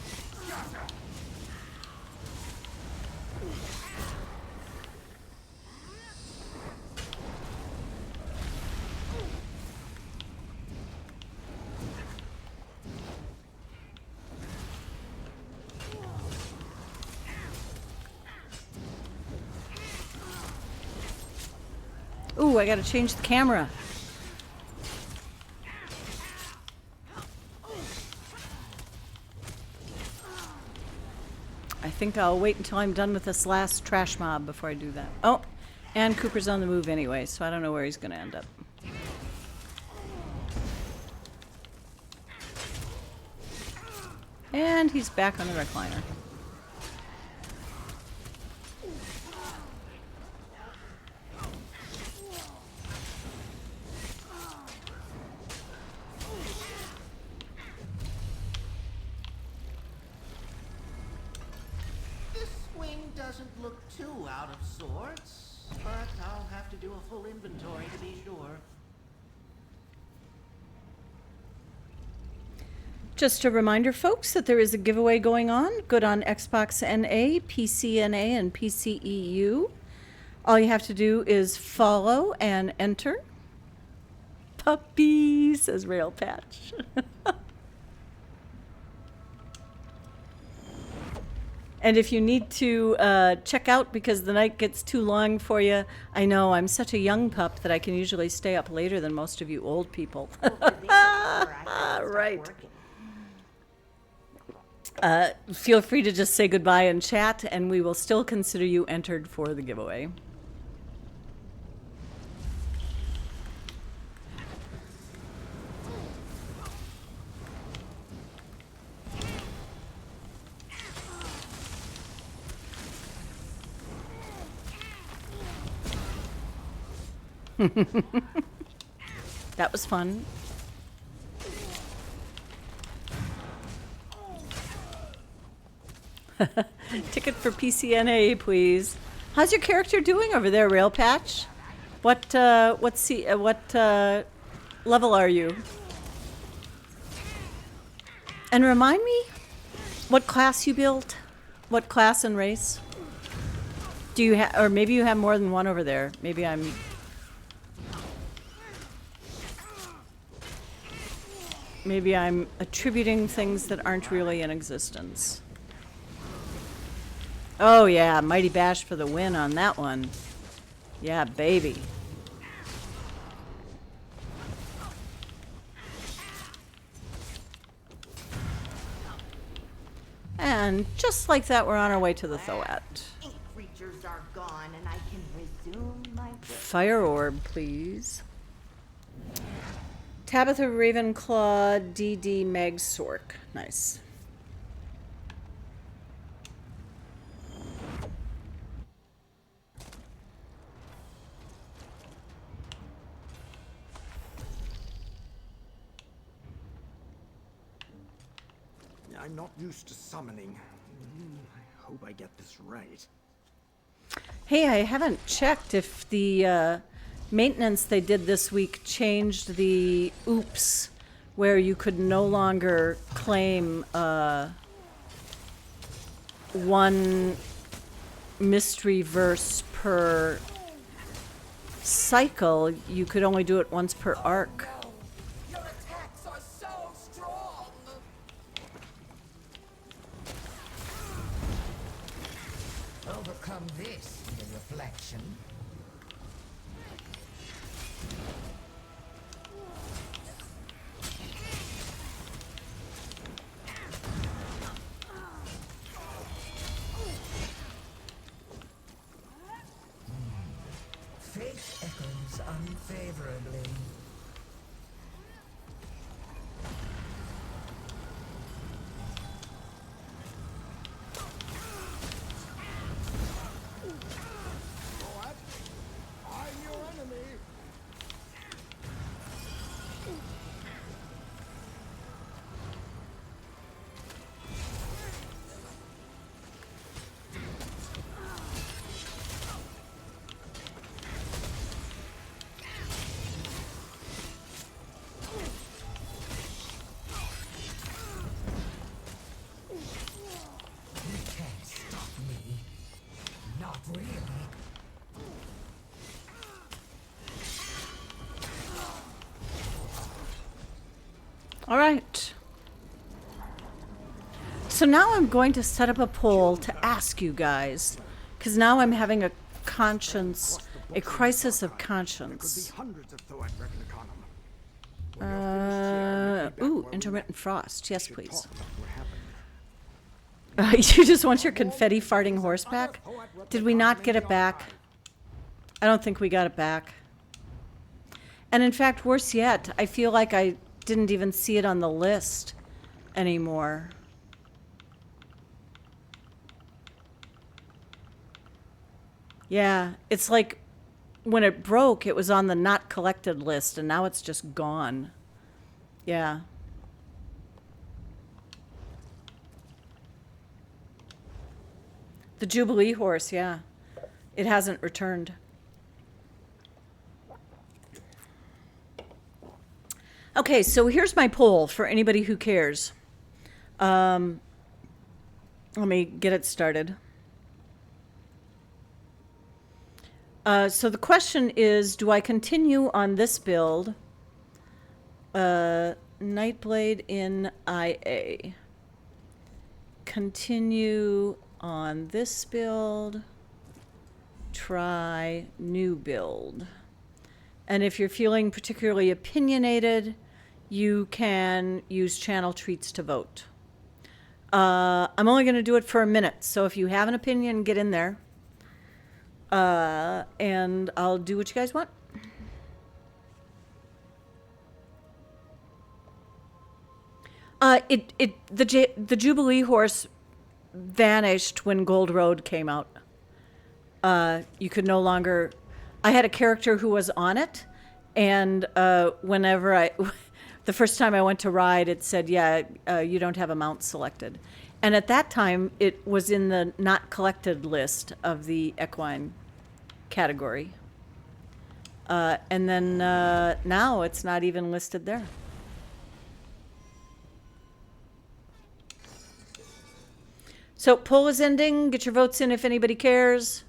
Ooh, I gotta change the camera. I think I'll wait until I'm done with this last trash mob before I do that. Oh, and Cooper's on the move anyway, so I don't know where he's gonna end up. And he's back on the recliner. This swing doesn't look too out of sorts, but I'll have to do a full inventory to be sure. Just a reminder, folks, that there is a giveaway going on. Good on Xbox NA, PC NA, and PCEU. All you have to do is follow and enter. Puppy, says Rail Patch. And if you need to check out because the night gets too long for you, I know I'm such a young pup that I can usually stay up later than most of you old people. Right. Feel free to just say goodbye and chat, and we will still consider you entered for the giveaway. That was fun. Ticket for PCNA, please. How's your character doing over there, Rail Patch? What level are you? And remind me what class you built? What class and race? Do you have, or maybe you have more than one over there. Maybe I'm attributing things that aren't really in existence. Oh yeah, Mighty Bash for the win on that one. Yeah, baby. And just like that, we're on our way to the Thoat. Creatures are gone, and I can resume my work. Fire orb, please. Tabitha Ravenclaw, DD Meg Sork. Nice. I'm not used to summoning. I hope I get this right. Hey, I haven't checked if the maintenance they did this week changed the oops, where you could no longer claim one mystery verse per cycle. You could only do it once per arc. Your attacks are so strong. Overcome this, the reflection. Fate echoes unfavorably. What? I'm your enemy. You can't stop me. Not really. All right. So now I'm going to set up a poll to ask you guys, because now I'm having a conscience, a crisis of conscience. Hundreds of Thoat reckon upon 'em. Ooh, intermittent frost. Yes, please. Talk about what happened. You just want your confetti farting horse back? Did we not get it back? I don't think we got it back. And in fact, worse yet, I feel like I didn't even see it on the list anymore. Yeah, it's like when it broke, it was on the not collected list, and now it's just gone. Yeah. The Jubilee horse, yeah. It hasn't returned. Okay, so here's my poll for anybody who cares. Let me get it started. So the question is, do I continue on this build? Nightblade in IA. Continue on this build. Try new build. And if you're feeling particularly opinionated, you can use channel treats to vote. I'm only going to do it for a minute, so if you have an opinion, get in there. And I'll do what you guys want. The Jubilee horse vanished when Gold Road came out. You could no longer I had a character who was on it, and whenever the first time I went to ride, it said, yeah, you don't have a mount selected. And at that time, it was in the not collected list of the equine category. And then now it's not even listed there. So poll is ending. Get your votes in if anybody cares.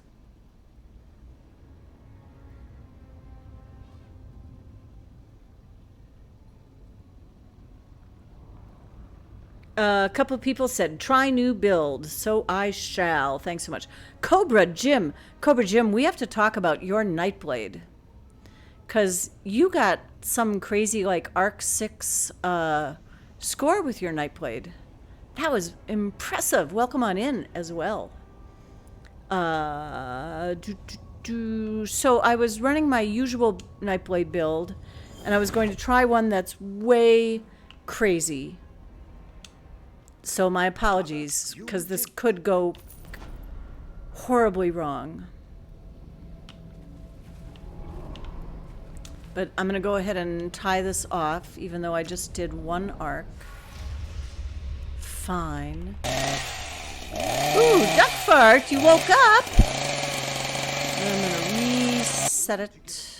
A couple of people said, try new build. So I shall. Thanks so much. Cobra Jim, we have to talk about your Nightblade. Because you got some crazy like Arc 6 score with your Nightblade. That was impressive. Welcome on in as well. So I was running my usual Nightblade build, and I was going to try one that's way crazy. So my apologies, because this could go horribly wrong. But I'm going to go ahead and tie this off, even though I just did one arc. Fine. Ooh, duck fart, you woke up! And I'm going to reset it.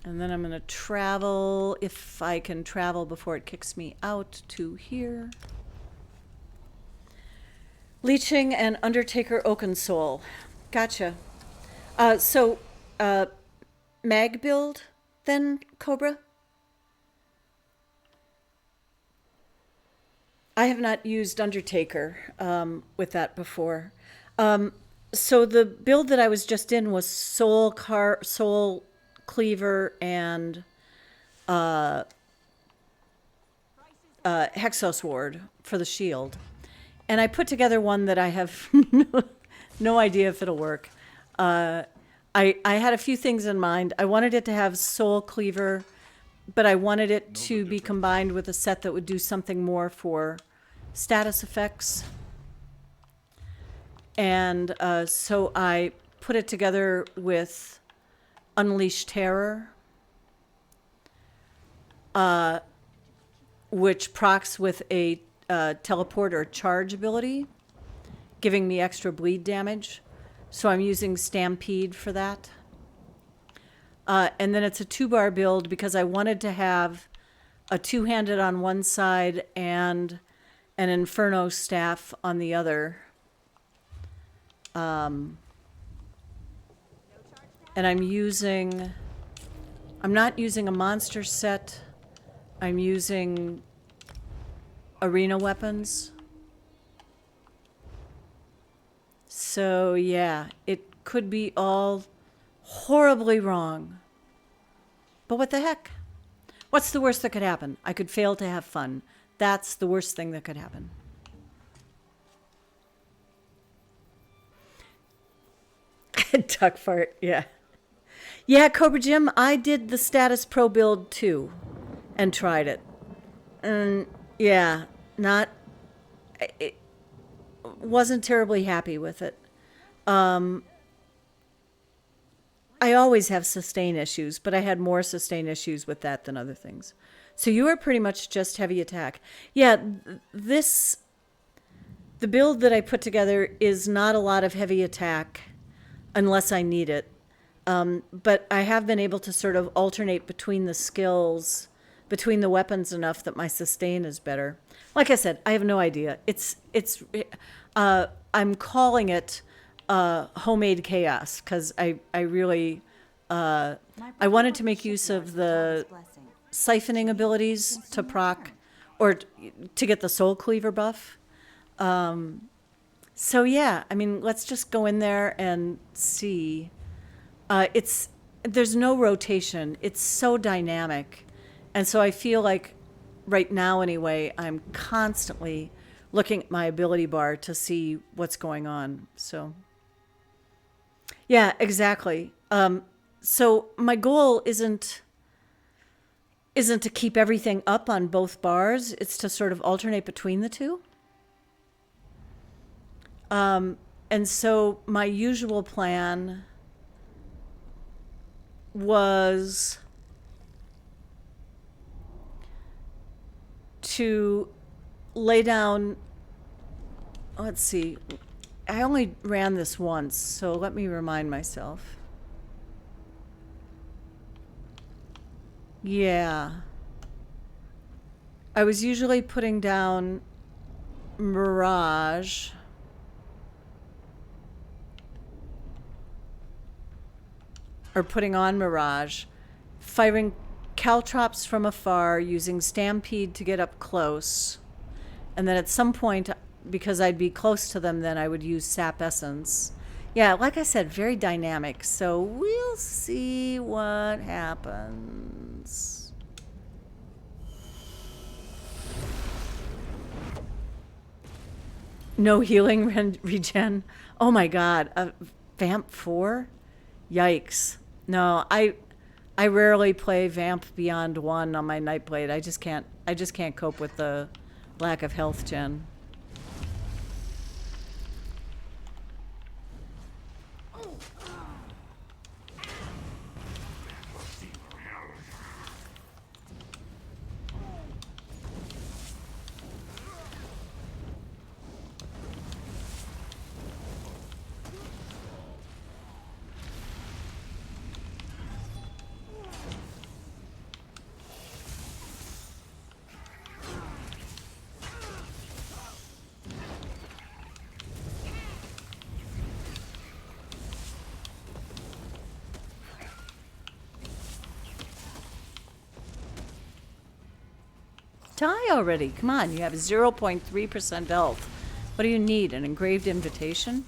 And then I'm going to travel, if I can travel before it kicks me out, to here. Leeching and Undertaker Oakensoul. Gotcha. Mag build then, Cobra? I have not used Undertaker with that before. So the build that I was just in was Soul Cleaver and Hexosword for the shield. And I put together one that I have no idea if it'll work. I had a few things in mind. I wanted it to have Soul Cleaver, but I wanted it to be combined with a set that would do something more for status effects. And so I put it together with Unleash Terror, which procs with a teleport or charge ability, giving me extra bleed damage. So I'm using Stampede for that. And then it's a 2-bar build because I wanted to have a 2-handed on one side and an Inferno staff on the other. And I'm not using a monster set. I'm using arena weapons. So yeah, it could be all horribly wrong. But what the heck? What's the worst that could happen? I could fail to have fun. That's the worst thing that could happen. Duck fart, yeah. Yeah, Cobra Jim, I did the Status Pro build too and tried it. And yeah, wasn't terribly happy with it. I always have sustain issues, but I had more sustain issues with that than other things. So you are pretty much just heavy attack. Yeah, the build that I put together is not a lot of heavy attack unless I need it. But I have been able to sort of alternate between the skills, between the weapons enough that my sustain is better. Like I said, I have no idea. I'm calling it homemade chaos because I really I wanted to make use of the siphoning abilities to proc or to get the Soul Cleaver buff. So yeah, I mean, let's just go in there and see. There's no rotation. It's so dynamic. And so I feel like right now anyway, I'm constantly looking at my ability bar to see what's going on. So yeah, exactly. So my goal isn't to keep everything up on both bars. It's to sort of alternate between the two. And so my usual plan was to lay down, let's see, I only ran this once, so let me remind myself. Yeah. I was usually putting down Mirage. Or putting on Mirage. Firing caltrops from afar, using Stampede to get up close. And then at some point, because I'd be close to them, then I would use Sap Essence. Yeah, like I said, very dynamic. So we'll see what happens. No healing regen. Oh my god. Vamp 4? Yikes. No, I rarely play Vamp beyond 1 on my Nightblade. I just can't cope with the lack of health gen. Die already. Come on, you have 0.3% health. What do you need? An engraved invitation?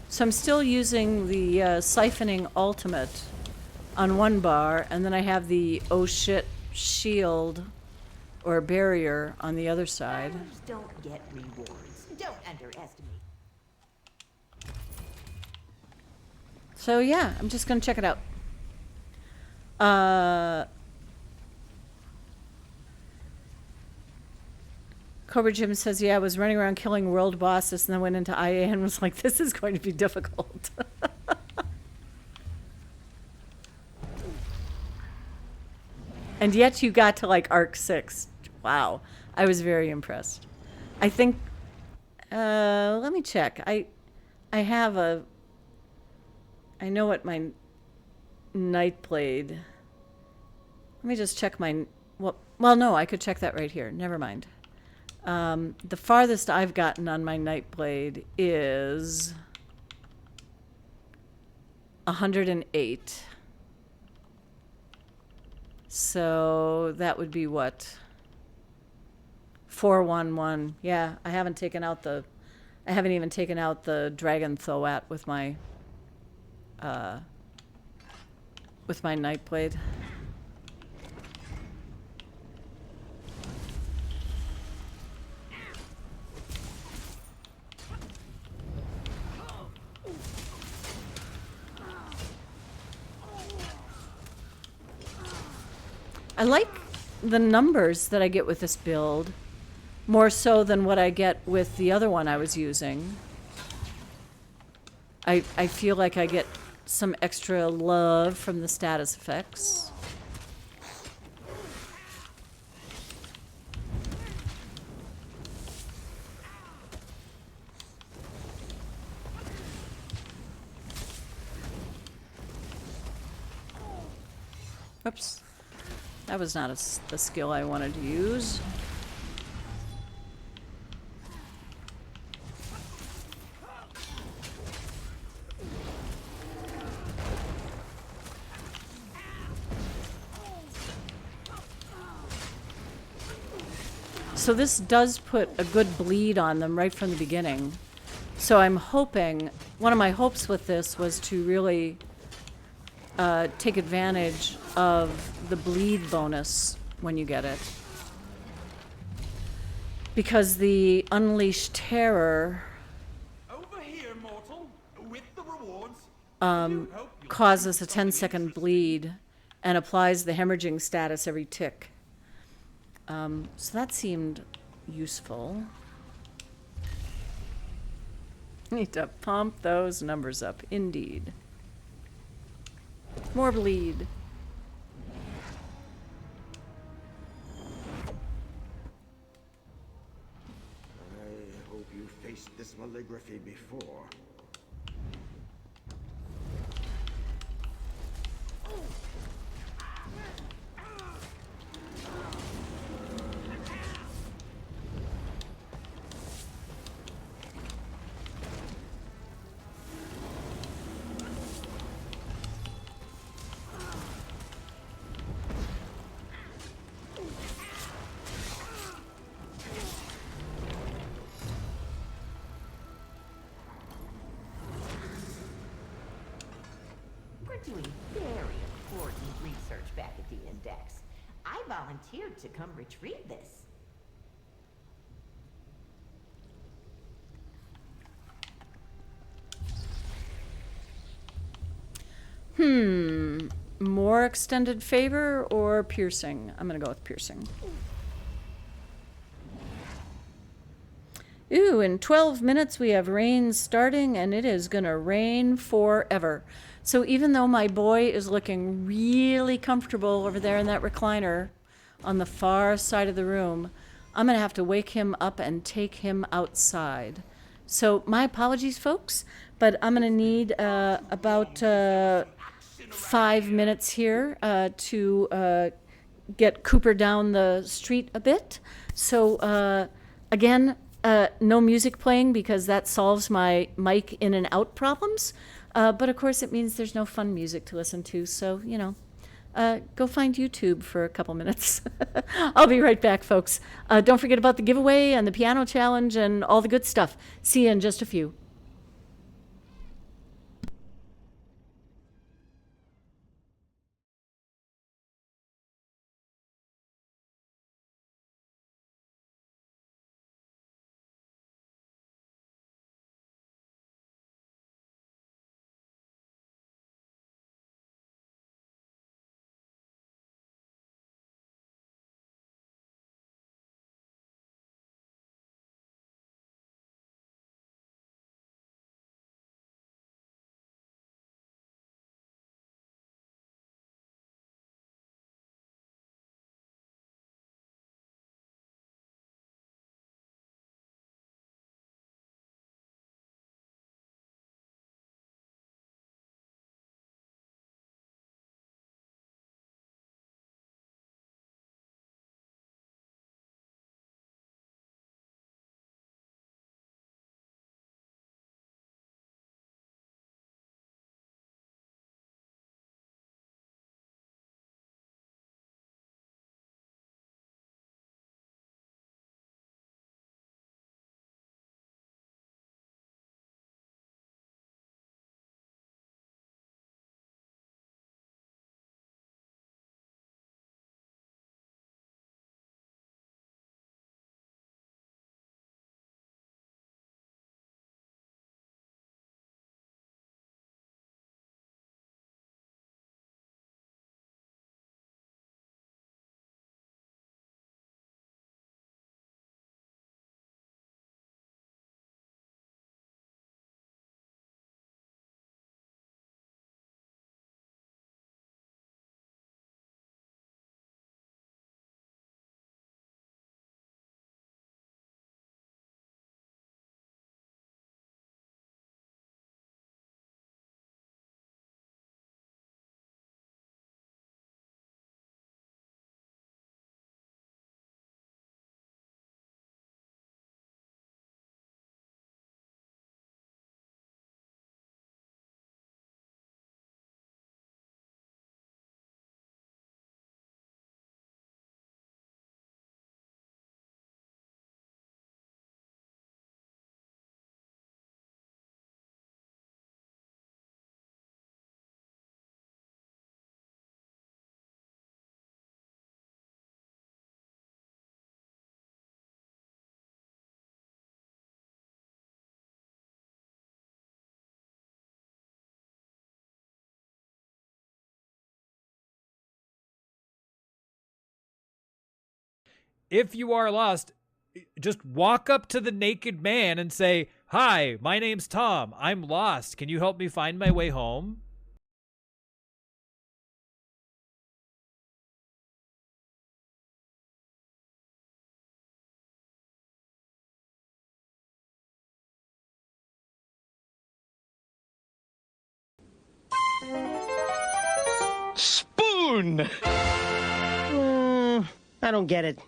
So I'm still using the siphoning ultimate on one bar, and then I have the oh shit shield or barrier on the other side. Others don't get rewards. Don't underestimate. So yeah, I'm just gonna check it out. Cobra Jim says, yeah, I was running around killing world bosses and then went into IA and was like, this is going to be difficult. And yet you got to like Arc 6. Wow. I was very impressed. I think, let me check. I have a, I know what my Nightblade, let me just check my, well, no, I could check that right here. Never mind. The farthest I've gotten on my Nightblade is 108. So that would be what? 411. Yeah, I haven't even taken out the Dragon Thoat with my Nightblade. I like the numbers that I get with this build more so than what I get with the other one I was using. I feel like I get some extra love from the status effects. Oops. That was not the skill I wanted to use. So this does put a good bleed on them right from the beginning. So I'm hoping, one of my hopes with this was to really take advantage of the bleed bonus when you get it. because the Unleashed Terror Over here, mortal, with the rewards. causes a 10-second bleed and applies the hemorrhaging status every tick. So that seemed useful. Need to pump those numbers up, indeed. More bleed. I hope you faced this calligraphy before. We're doing very important research back at the Index. I volunteered to come retrieve this. More extended favor or piercing? I'm gonna go with piercing. Ooh, in 12 minutes we have rain starting, and it is gonna rain forever. So even though my boy is looking really comfortable over there in that recliner on the far side of the room, I'm gonna have to wake him up and take him outside. So my apologies, folks, but I'm gonna need about 5 minutes here to get Cooper down the street a bit. So again, no music playing because that solves my mic in and out problems. But of course it means there's no fun music to listen to. So, you know, go find YouTube for a couple minutes. I'll be right back, folks. Don't forget about the giveaway and the piano challenge and all the good stuff. See you in just a few. if you are lost, just walk up to the naked man and say, "Hi, my name's Tom. I'm lost. Can you help me find my way home?" Spoon! I don't get it.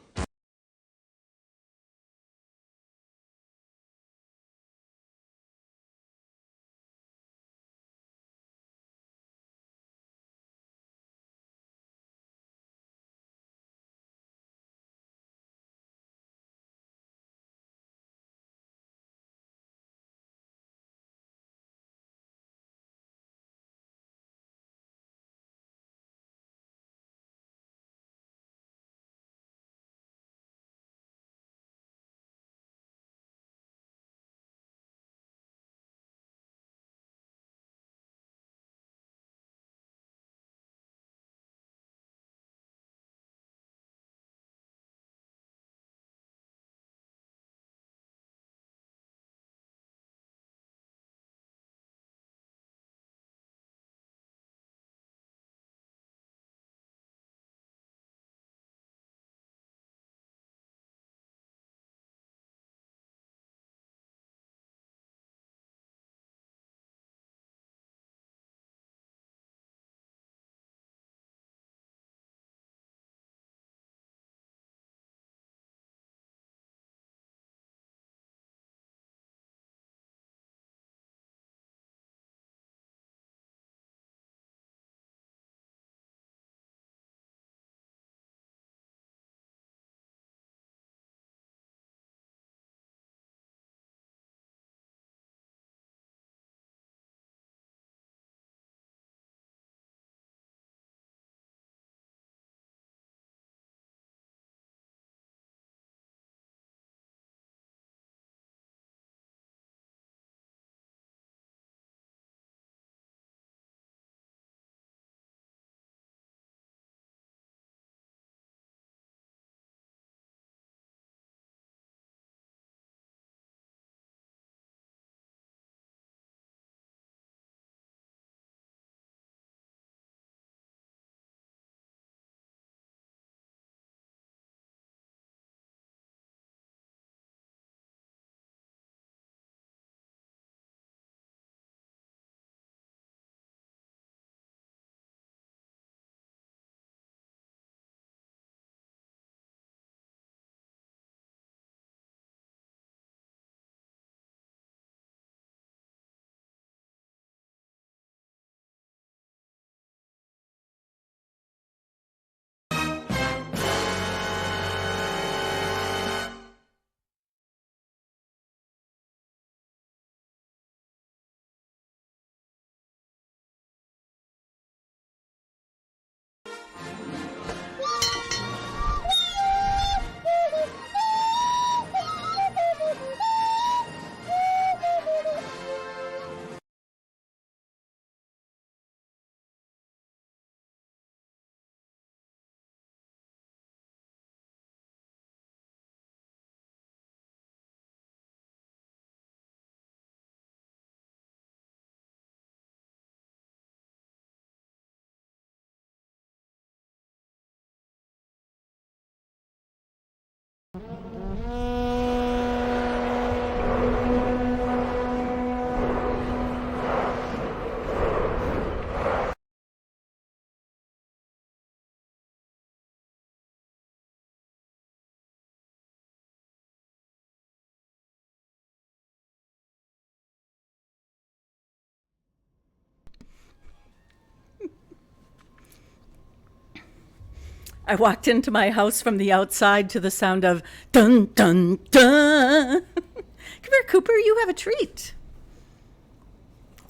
I walked into my house from the outside to the sound of dun, dun, dun. Come here, Cooper, you have a treat.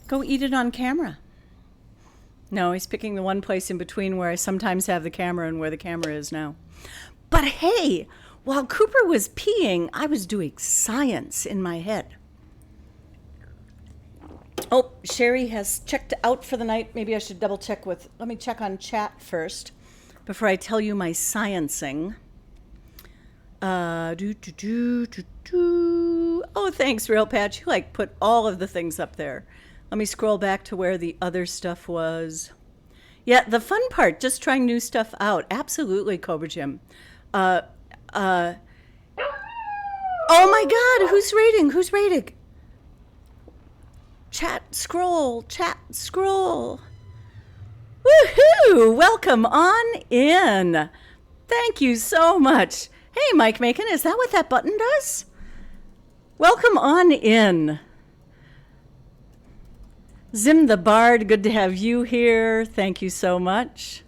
Go eat it on camera. No, he's picking the one place in between where I sometimes have the camera and where the camera is now. But hey, while Cooper was peeing, I was doing science in my head. Oh, Sherry has checked out for the night. Maybe I should double check let me check on chat first before I tell you my sciencing. Oh, thanks, Real Patch. You like put all of the things up there. Let me scroll back to where the other stuff was. Yeah, the fun part, just trying new stuff out. Absolutely, Cobra Jim. Oh my God, who's raiding? Who's raiding? Chat, scroll. Woohoo! Welcome on in. Thank you so much. Hey, Mike Macon, is that what that button does? Welcome on in. Zim the Bard, good to have you here. Thank you so much.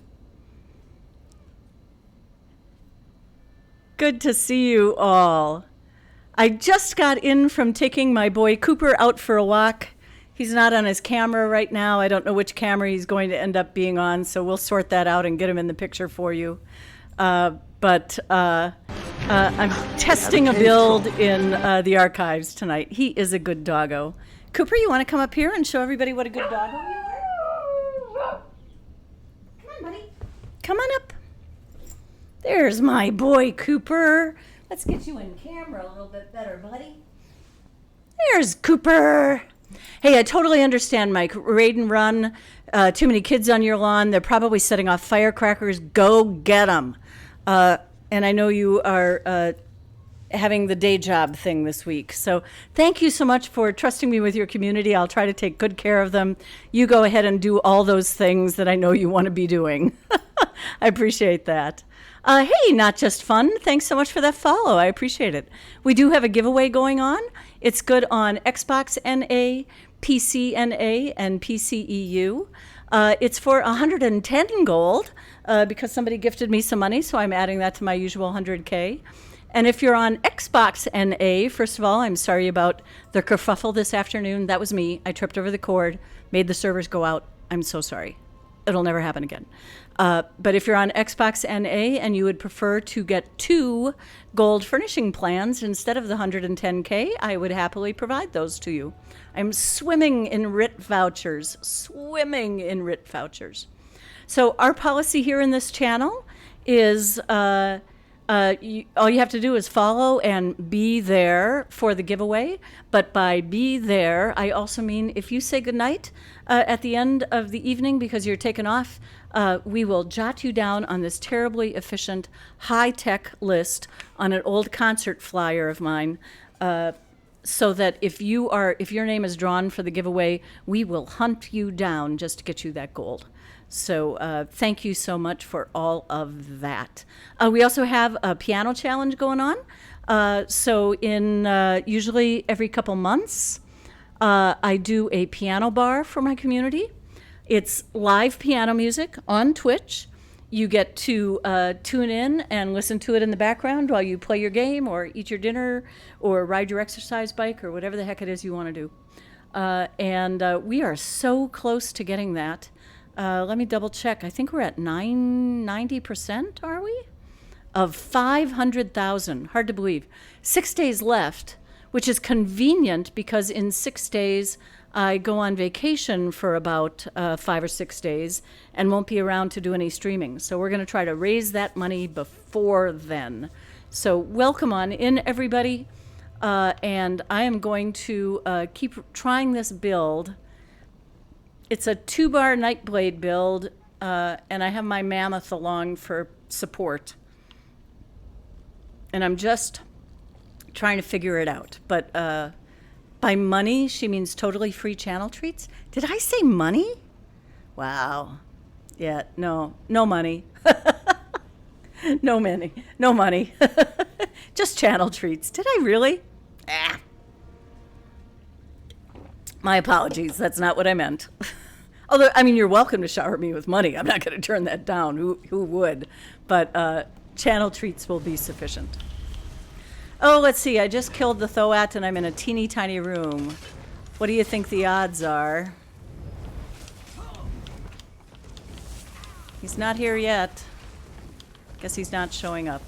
Good to see you all. I just got in from taking my boy Cooper out for a walk. He's not on his camera right now. I don't know which camera he's going to end up being on, so we'll sort that out and get him in the picture for you. But I'm testing a build in the archives tonight. He is a good doggo. Cooper, you want to come up here and show everybody what a good doggo you are? Come on, buddy. Come on up. There's my boy, Cooper. Let's get you in camera a little bit better, buddy. There's Cooper. Hey, I totally understand, Mike. Raid and run. Too many kids on your lawn. They're probably setting off firecrackers. Go get them. And I know you are having the day job thing this week. So thank you so much for trusting me with your community. I'll try to take good care of them. You go ahead and do all those things that I know you want to be doing. I appreciate that. Hey, Not Just Fun. Thanks so much for that follow. I appreciate it. We do have a giveaway going on. It's good on Xbox NA, PC NA, and PCEU. It's for 110 gold because somebody gifted me some money, so I'm adding that to my usual 100K. And if you're on Xbox NA, first of all, I'm sorry about the kerfuffle this afternoon. That was me. I tripped over the cord, made the servers go out. I'm so sorry. It'll never happen again. But if you're on Xbox NA and you would prefer to get 2 gold furnishing plans instead of the 110K, I would happily provide those to you. I'm swimming in RIT vouchers. So our policy here in this channel is all you have to do is follow and be there for the giveaway. But by be there, I also mean if you say goodnight at the end of the evening because you're taken off, we will jot you down on this terribly efficient high-tech list on an old concert flyer of mine so that if your name is drawn for the giveaway, we will hunt you down just to get you that gold. So thank you so much for all of that. We also have a piano challenge going on. So in usually every couple months, I do a piano bar for my community. It's live piano music on Twitch. You get to tune in and listen to it in the background while you play your game or eat your dinner or ride your exercise bike or whatever the heck it is you want to do. And we are so close to getting that. Let me double check. I think we're at 90%, are we? Of 500,000. Hard to believe. 6 days left, which is convenient because in 6 days I go on vacation for about 5 or 6 days and won't be around to do any streaming. So we're going to try to raise that money before then. So welcome on in, everybody. And I am going to keep trying this build. It's a 2-bar Nightblade build, and I have my mammoth along for support. And I'm just trying to figure it out. But by money, she means totally free channel treats. Did I say money? Wow. Yeah, no money. No money. Just channel treats. Did I really? My apologies. That's not what I meant. Although, I mean, you're welcome to shower me with money. I'm not going to turn that down. Who would? But channel treats will be sufficient. Oh, let's see. I just killed the Thoat, and I'm in a teeny tiny room. What do you think the odds are? He's not here yet. Guess he's not showing up.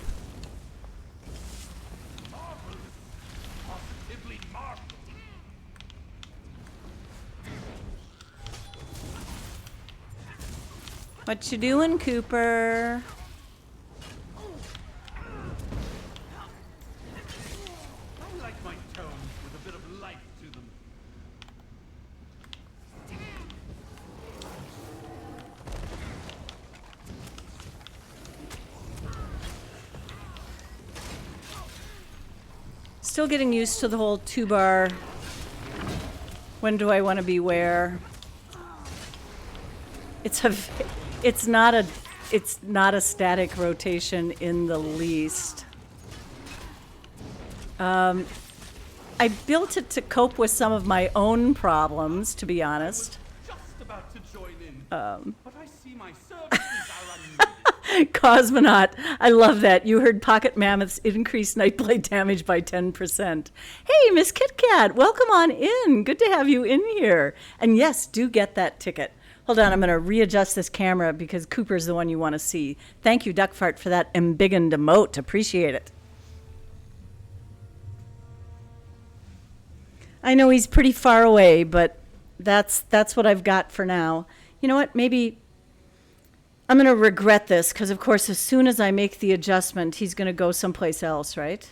What you doing, Cooper? Still getting used to the whole 2-bar. When do I want to be where? It's not a static rotation in the least. I built it to cope with some of my own problems, to be honest. Just about to join in, but I see my services are unneeded. Cosmonaut, I love that. You heard Pocket Mammoths increase Nightblade damage by 10%. Hey, Miss Kit Kat, welcome on in. Good to have you in here. And yes, do get that ticket. Hold on, I'm going to readjust this camera because Cooper's the one you want to see. Thank you, Duckfart, for that embiggened emote. Appreciate it. I know he's pretty far away, but that's what I've got for now. You know what? Maybe I'm going to regret this because, of course, as soon as I make the adjustment, he's going to go someplace else, right?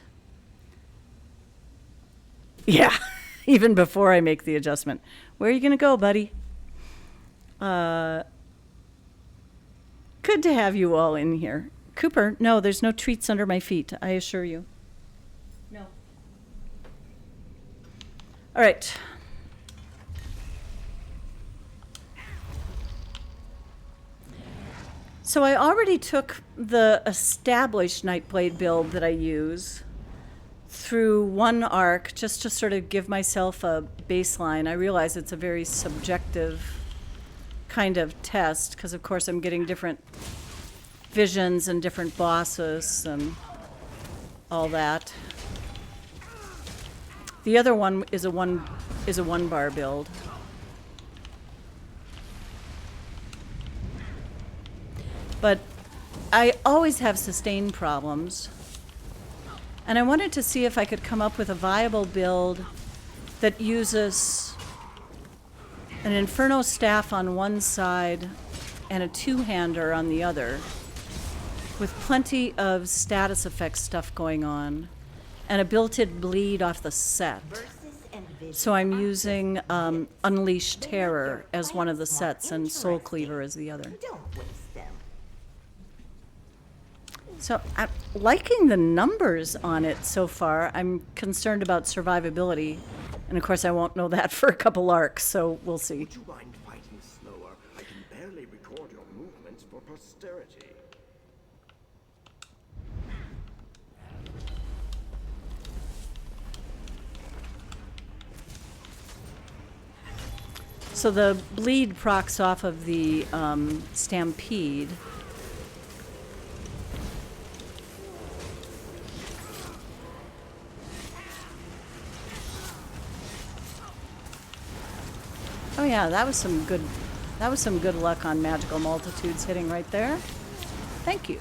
Yeah, even before I make the adjustment. Where are you going to go, buddy? Good to have you all in here. Cooper, no, there's no treats under my feet, I assure you. No. All right. So I already took the established Nightblade build that I use through one arc just to sort of give myself a baseline. I realize it's a very subjective kind of test because, of course, I'm getting different visions and different bosses and all that. The other one is a one-bar build. But I always have sustain problems. And I wanted to see if I could come up with a viable build that uses an Inferno staff on one side and a two-hander on the other, with plenty of status effect stuff going on, and a built-in bleed off the set. So I'm using Unleash Terror as one of the sets and Soul Cleaver as the other. So I'm liking the numbers on it so far. I'm concerned about survivability. And of course I won't know that for a couple arcs, so we'll see. Would you mind fighting slower? I can barely record your movements for posterity. So the bleed procs off of the Stampede. Oh yeah, that was some good luck on Magical Multitudes hitting right there. Thank you.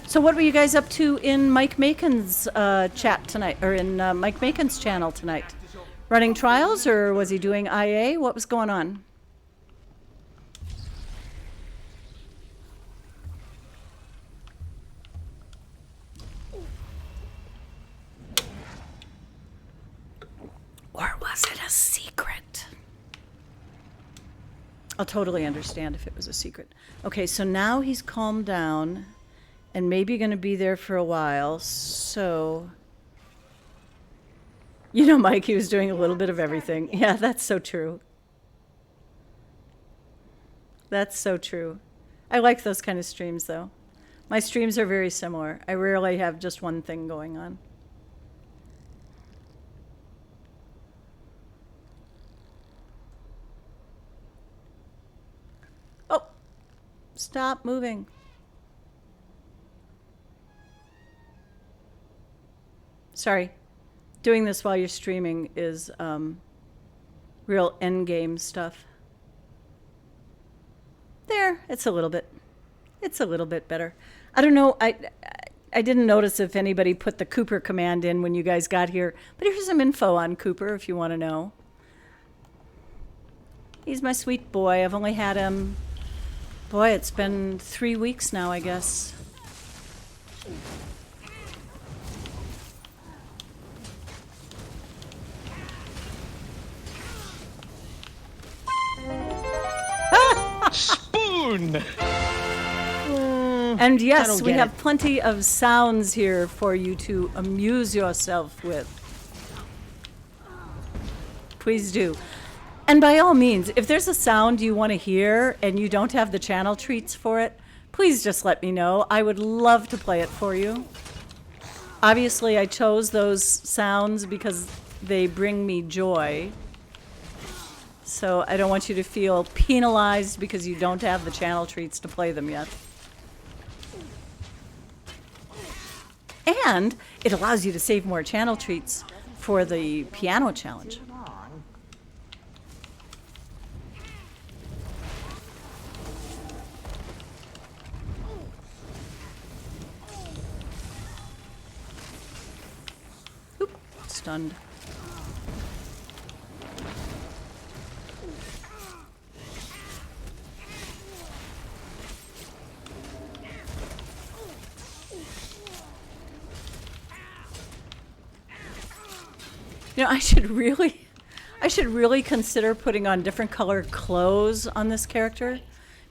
So what were you guys up to in Mike Macon's chat tonight, or in Mike Macon's channel tonight? Running trials, or was he doing IA? What was going on? Or was it a secret? I'll totally understand if it was a secret. Okay, so now he's calmed down and maybe going to be there for a while. So, you know, Mike, he was doing a little bit of everything. Yeah, that's so true. That's so true. I like those kind of streams, though. My streams are very similar. I rarely have just one thing going on. Oh, stop moving. Sorry. Doing this while you're streaming is real endgame stuff. There, it's a little bit better. I don't know, I didn't notice if anybody put the Cooper command in when you guys got here, but here's some info on Cooper if you want to know. He's my sweet boy. I've only had him, boy, it's been 3 weeks now, I guess. Spoon! And I yes, don't we get have it. plenty of sounds here for you to amuse yourself with. Please do. And by all means, if there's a sound you want to hear and you don't have the channel treats for it, please just let me know. I would love to play it for you. Obviously, I chose those sounds because they bring me joy. So I don't want you to feel penalized because you don't have the channel treats to play them yet. And it allows you to save more channel treats for the piano challenge. Oop, stunned. You know, I should really consider putting on different color clothes on this character,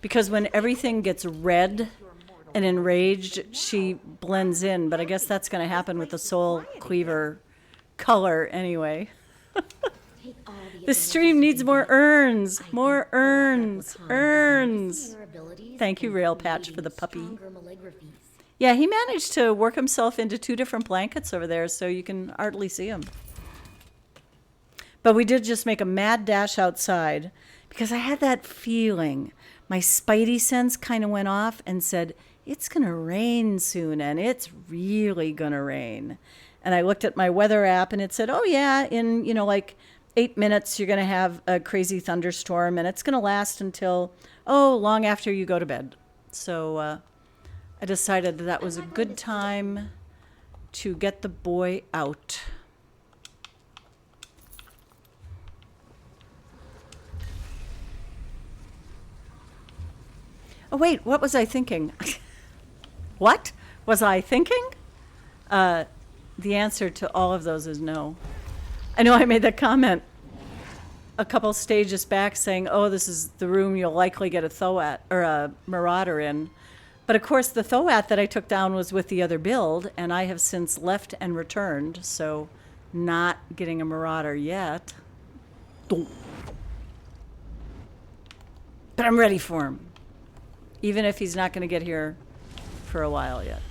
because when everything gets red and enraged, she blends in, but I guess that's going to happen with the Soul Cleaver color anyway. The stream needs more urns. More urns. Urns. Thank you, Rail Patch, for the puppy. Yeah, he managed to work himself into 2 different blankets over there, so you can hardly see him. But we did just make a mad dash outside because I had that feeling. My spidey sense kind of went off and said, it's going to rain soon, and it's really going to rain. And I looked at my weather app, and it said, oh, yeah, in, like 8 minutes, you're going to have a crazy thunderstorm, and it's going to last until, long after you go to bed. So I decided that was a good time to get the boy out. Oh, wait, what was I thinking? What was I thinking? The answer to all of those is no. I know I made that comment a couple stages back saying, oh, this is the room you'll likely get a Thoat or a Marauder in. But of course, the Thoat that I took down was with the other build, and I have since left and returned, so not getting a Marauder yet. But I'm ready for him. Even if he's not going to get here for a while yet.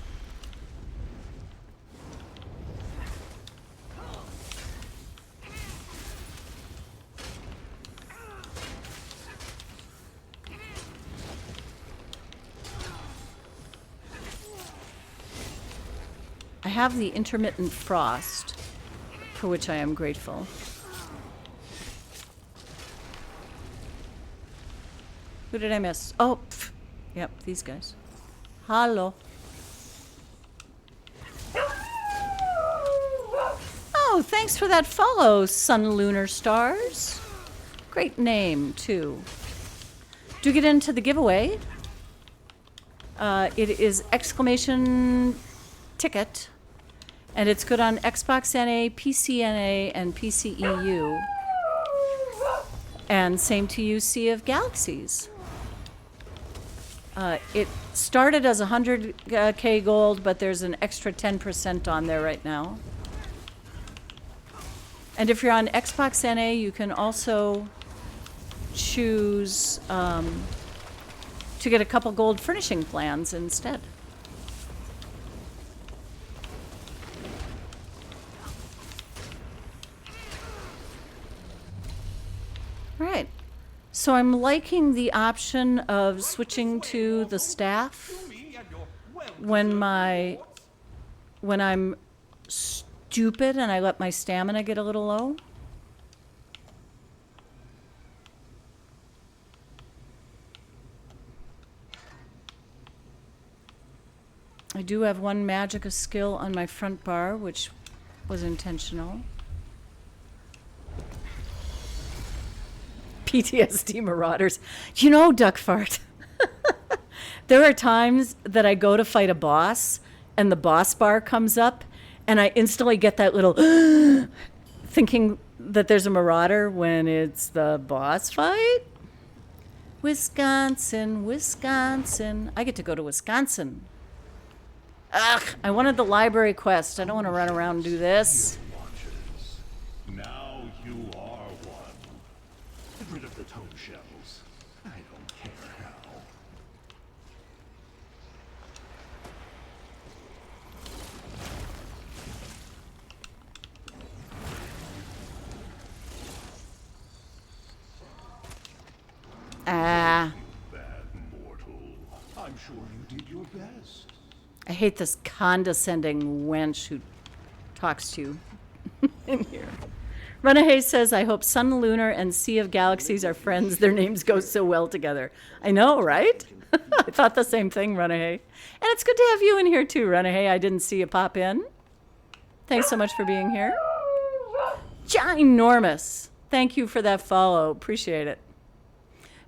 I have the intermittent frost, for which I am grateful. Who did I miss? Oh, pff. Yep, these guys. Hello. Oh, thanks for that follow, Sun Lunar Stars. Great name, too. Do get into the giveaway. It is exclamation ticket, and it's good on Xbox NA, PC NA, and PCEU. And same to you, Sea of Galaxies. It started as 100K gold, but there's an extra 10% on there right now. And if you're on Xbox NA, you can also choose to get a couple gold furnishing plans instead. Right. So I'm liking the option of switching to the staff when I'm stupid and I let my stamina get a little low. I do have one Magicka skill on my front bar, which was intentional. PTSD Marauders. You know, Duckfart, there are times that I go to fight a boss and the boss bar comes up and I instantly get that little thinking that there's a Marauder when it's the boss fight. Wisconsin, Wisconsin. I get to go to Wisconsin. Ugh, I wanted the library quest. I don't want to run around and do this. Now you are one. Get rid of the tone shells. I don't care how. Ah. Bad mortal. I'm sure you did your best. I hate this condescending wench who talks to you in here. Runaway says, I hope Sun Lunar and Sea of Galaxies are friends. Their names go so well together. I know, right? I thought the same thing, Runaway. And it's good to have you in here too, Runaway. I didn't see you pop in. Thanks so much for being here. Ginormous. Thank you for that follow. Appreciate it.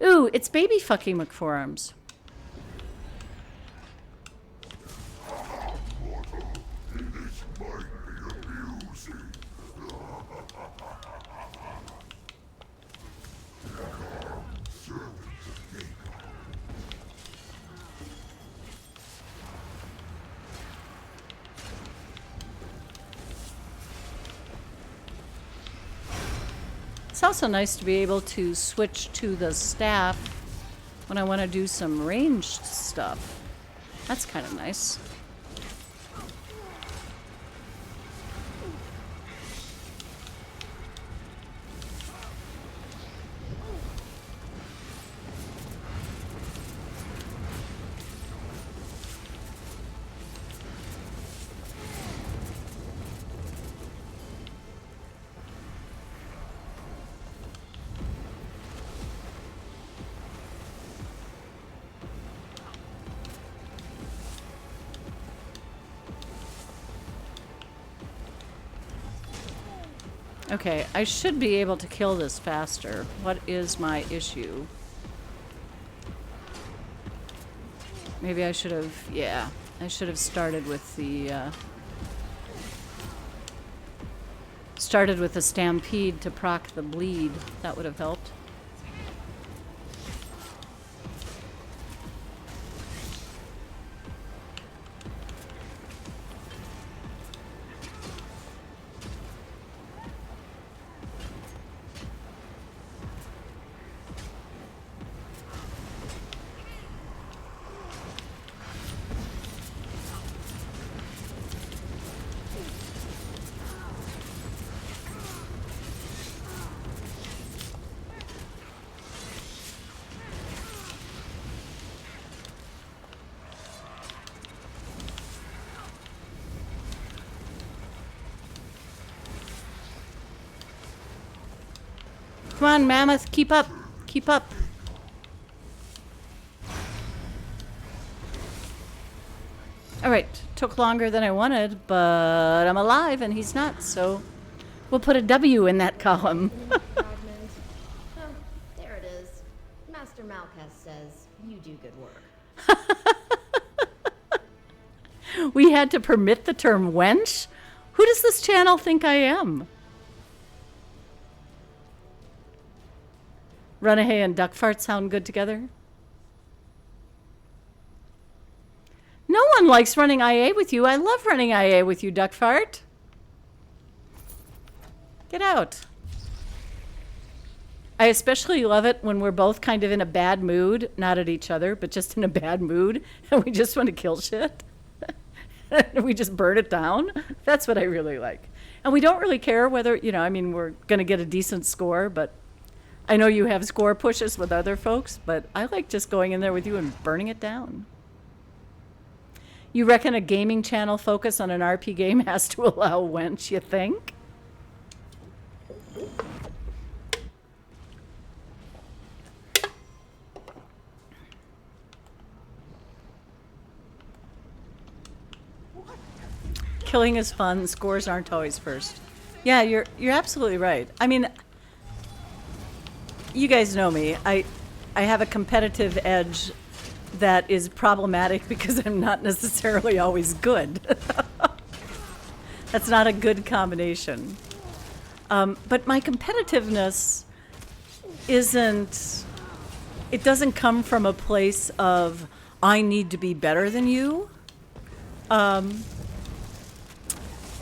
Ooh, it's baby fucking McForums. It's also nice to be able to switch to the staff when I want to do some ranged stuff. That's kind of nice. Okay, I should be able to kill this faster. What is my issue? Maybe I should have, yeah, I should have started with the stampede to proc the bleed. That would have helped. Come on, Mammoth, keep up. Keep up. Alright, took longer than I wanted, but I'm alive and he's not, so we'll put a W in that column. Oh, there it is. Master Malchus says you do good work. We had to permit the term wench? Who does this channel think I am? Runaway and Duckfart sound good together? No one likes running IA with you. I love running IA with you, Duckfart. Get out. I especially love it when we're both kind of in a bad mood, not at each other, but just in a bad mood, and we just want to kill shit. We just burn it down. That's what I really like. And we don't really care whether, you know, I mean, we're going to get a decent score, but I know you have score pushes with other folks, but I like just going in there with you and burning it down. You reckon a gaming channel focus on an RP game has to allow wench, you think? Killing is fun, scores aren't always first. Yeah, you're absolutely right. I mean, you guys know me. I have a competitive edge that is problematic because I'm not necessarily always good. That's not a good combination. But my competitiveness isn't it doesn't come from a place of, I need to be better than you.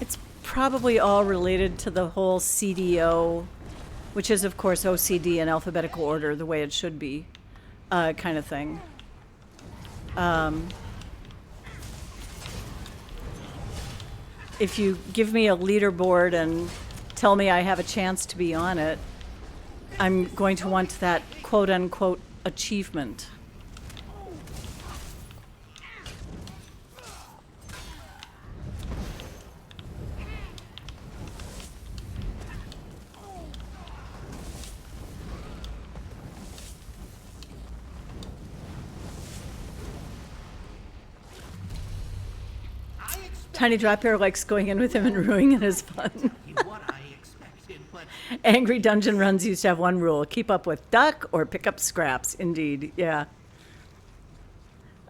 It's probably all related to the whole CDO, which is, of course, OCD in alphabetical order, the way it should be, kind of thing. If you give me a leaderboard and tell me I have a chance to be on it, I'm going to want that quote-unquote achievement. Tiny Drop Bear likes going in with him and ruining his fun. Angry Dungeon Runs used to have one rule: keep up with duck or pick up scraps. Indeed, yeah.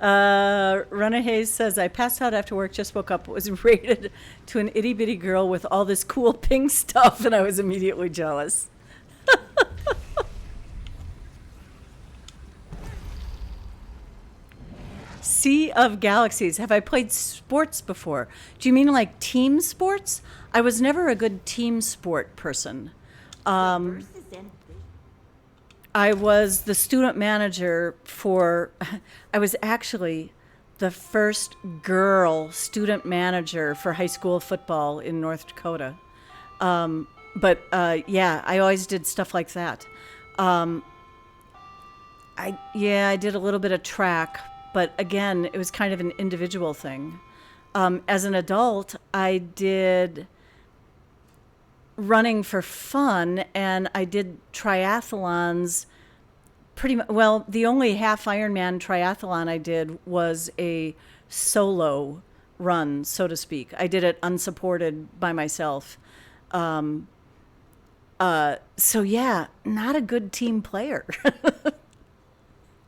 Rana Hayes says, I passed out after work, just woke up, was rated to an itty bitty girl with all this cool pink stuff, and I was immediately jealous. Sea of Galaxies. Have I played sports before? Do you mean like team sports? I was never a good team sport person. I was the student manager for, I was actually the first girl student manager for high school football in North Dakota. Yeah, I always did stuff like that. I did a little bit of track, but again, it was kind of an individual thing. As an adult, I did running for fun, and I did triathlons pretty much. Well, the only half Ironman triathlon I did was a solo run, so to speak. I did it unsupported by myself. So yeah, not a good team player.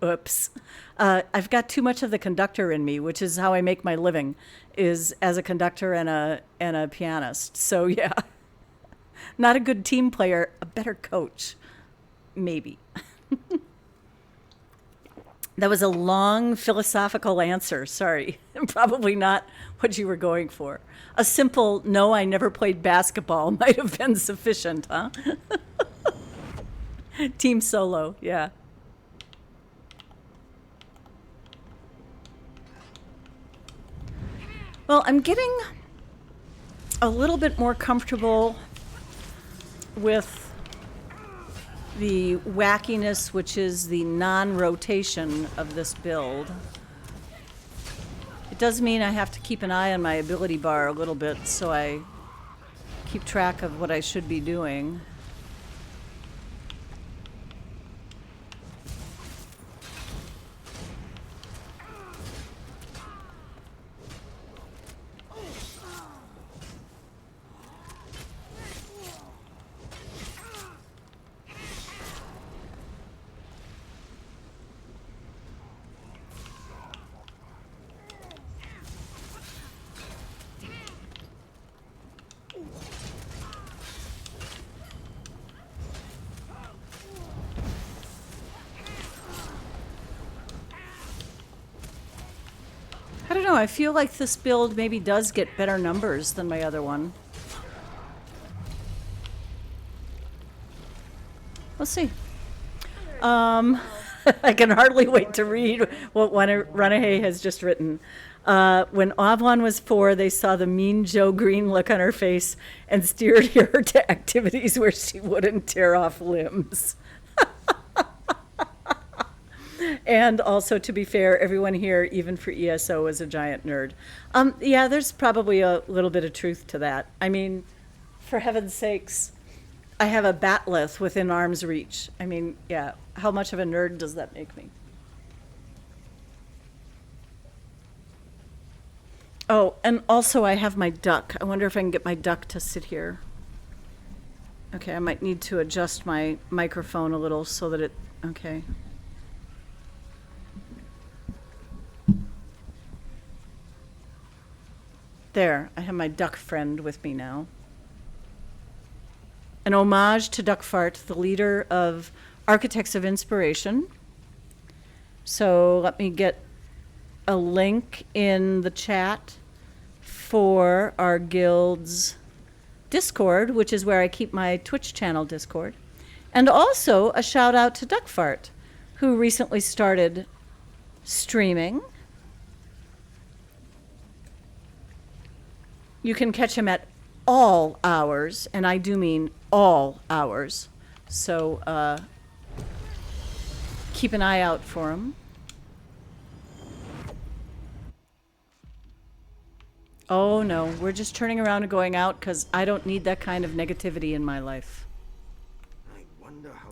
Oops. I've got too much of the conductor in me, which is how I make my living, is as a conductor and a pianist. So yeah, not a good team player, a better coach, maybe. That was a long philosophical answer. Sorry, probably not what you were going for. A simple, no, I never played basketball might have been sufficient, huh? Team solo, yeah. Well, I'm getting a little bit more comfortable with the wackiness, which is the non-rotation of this build. It does mean I have to keep an eye on my ability bar a little bit so I keep track of what I should be doing. I don't know, I feel like this build maybe does get better numbers than my other one. We'll see. I can hardly wait to read what Runahay has just written. When Aubwon was 4, they saw the mean Joe Green look on her face and steered her to activities where she wouldn't tear off limbs. And also, to be fair, everyone here, even for ESO, is a giant nerd. Yeah, there's probably a little bit of truth to that. I mean, for heaven's sakes, I have a batleth within arm's reach. I mean, yeah, how much of a nerd does that make me? Oh, and also I have my duck. I wonder if I can get my duck to sit here. Okay, I might need to adjust my microphone a little so that it, okay. There, I have my duck friend with me now. An homage to Duck Fart, the leader of Architects of Inspiration, So let me get a link in the chat for our guild's Discord, which is where I keep my Twitch channel Discord. And also a shout out to Duckfart, who recently started streaming. You can catch him at all hours, and I do mean all hours. So keep an eye out for him. Oh no, we're just turning around and going out because I don't need that kind of negativity in my life.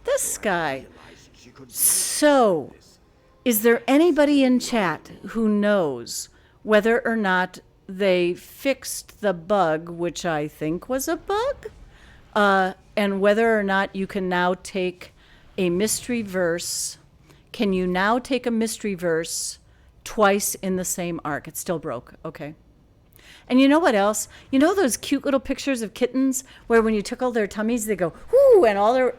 This guy. So, is there anybody in chat who knows whether or not they fixed the bug, which I think was a bug, and whether or not you can now take a mystery verse? Can you now take a mystery verse twice in the same arc? It still broke. Okay. And you know what else? You know those cute little pictures of kittens where when you tickle their tummies, they go, whoo, and all their...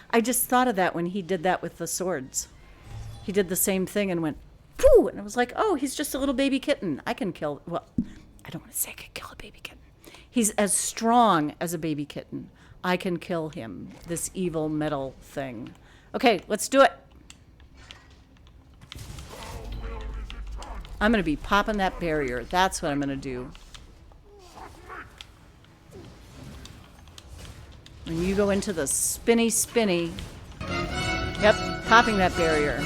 I just thought of that when he did that with the swords. He did the same thing and went, pooh, and I was like, oh, he's just a little baby kitten. I can kill... Well, I don't want to say I can kill a baby kitten. He's as strong as a baby kitten. I can kill him, this evil metal thing. Okay, let's do it. I'm going to be popping that barrier. That's what I'm going to do. And you go into the spinny. Yep, popping that barrier.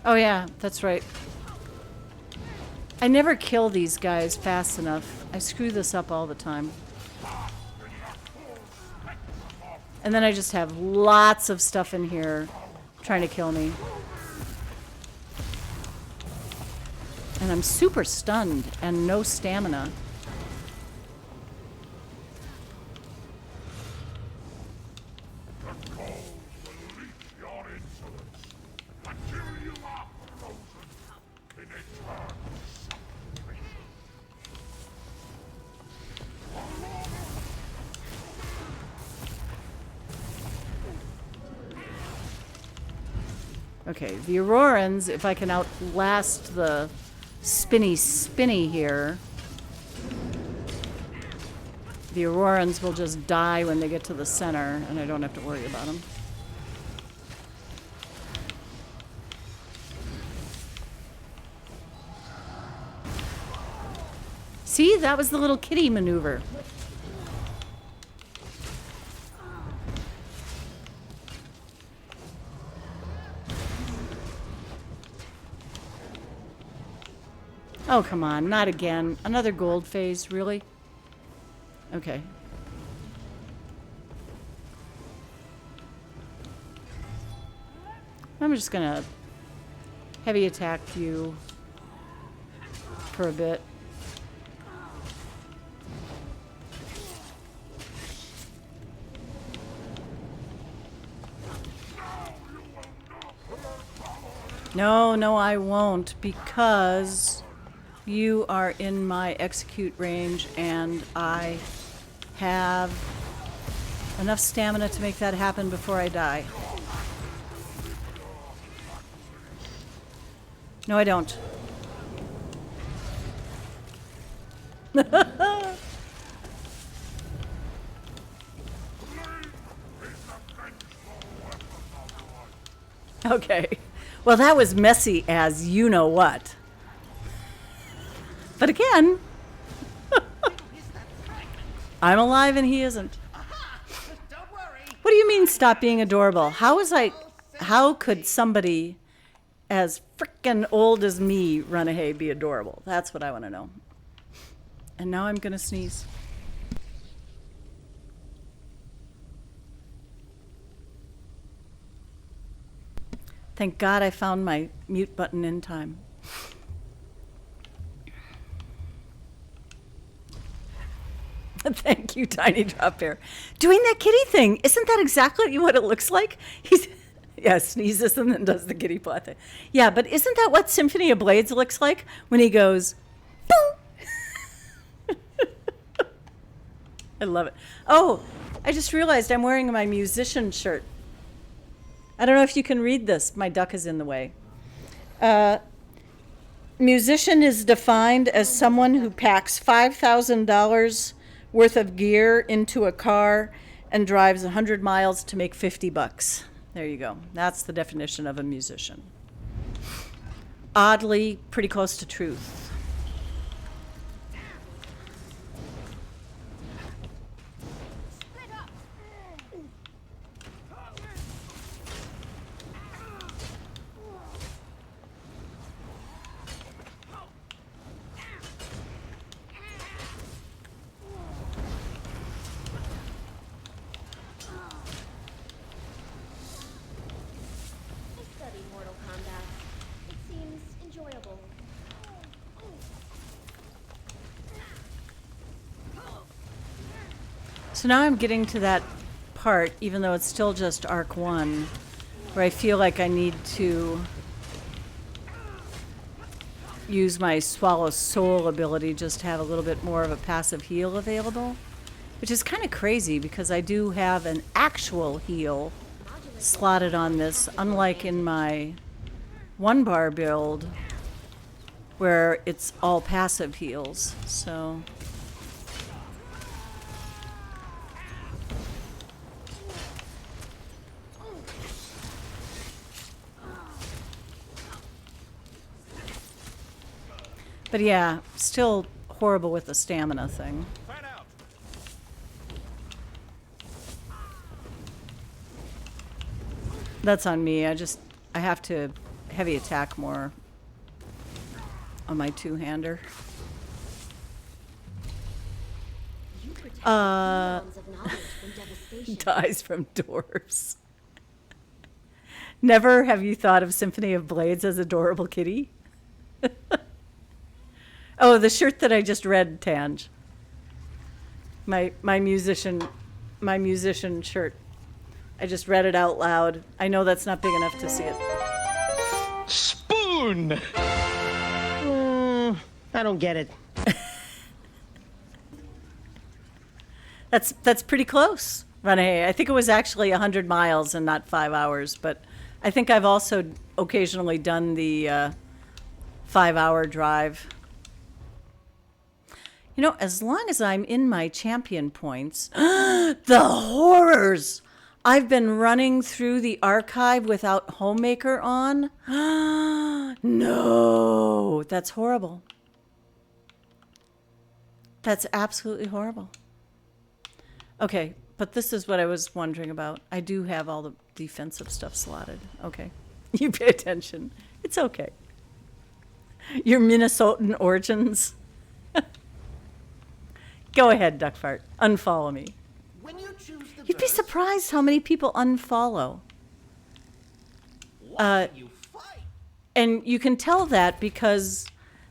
Oh yeah, that's right. I never kill these guys fast enough. I screw this up all the time. And then I just have lots of stuff in here trying to kill me. And I'm super stunned and no stamina. Okay, the Aurorans, if I can outlast the spinny here, the Aurorans will just die when they get to the center, and I don't have to worry about them. See, that was the little kitty maneuver. Oh, come on, not again. Another gold phase, really? Okay. I'm just gonna heavy attack you for a bit. No, I won't, because you are in my execute range and I have enough stamina to make that happen before I die. No, I don't. Okay. Well, that was messy as you know what. But again, I'm alive and he isn't. What do you mean stop being adorable? How could somebody as frickin' old as me, Runaway, be adorable? That's what I want to know. And now I'm gonna sneeze. Thank God I found my mute button in time. Thank you, Tiny Drop Bear. Doing that kitty thing. Isn't that exactly what it looks like? He's, yeah, sneezes and then does the kitty paw thing. Yeah, but isn't that what Symphony of Blades looks like when he goes, boom? I love it. Oh, I just realized I'm wearing my musician shirt. I don't know if you can read this. My duck is in the way. Musician is defined as someone who packs $5,000 worth of gear into a car and drives 100 miles to make $50. There you go. That's the definition of a musician. Oddly, pretty close to truth. So now I'm getting to that part, even though it's still just Arc 1, where I feel like I need to use my Swallow Soul ability just to have a little bit more of a passive heal available, which is kind of crazy because I do have an actual heal slotted on this, unlike in my 1-bar build where it's all passive heals. So but yeah, still horrible with the stamina thing. That's on me. I have to heavy attack more on my two-hander. Dies from dwarves. Never have you thought of Symphony of Blades as adorable kitty? Oh, the shirt that I just read, Tanj. My musician shirt. I just read it out loud. I know that's not big enough to see it. Spoon! I don't get it. That's pretty close, Renee. I think it was actually 100 miles and not 5 hours, but I think I've also occasionally done the 5-hour drive. You know, as long as I'm in my champion points, the horrors! I've been running through the archive without Homemaker on. No, that's horrible. That's absolutely horrible. Okay, but this is what I was wondering about. I do have all the defensive stuff slotted. Okay, you pay attention. It's okay. Your Minnesotan origins. Go ahead, Duckfart. Unfollow me. When you choose the You'd be surprised how many people unfollow. And you can tell that because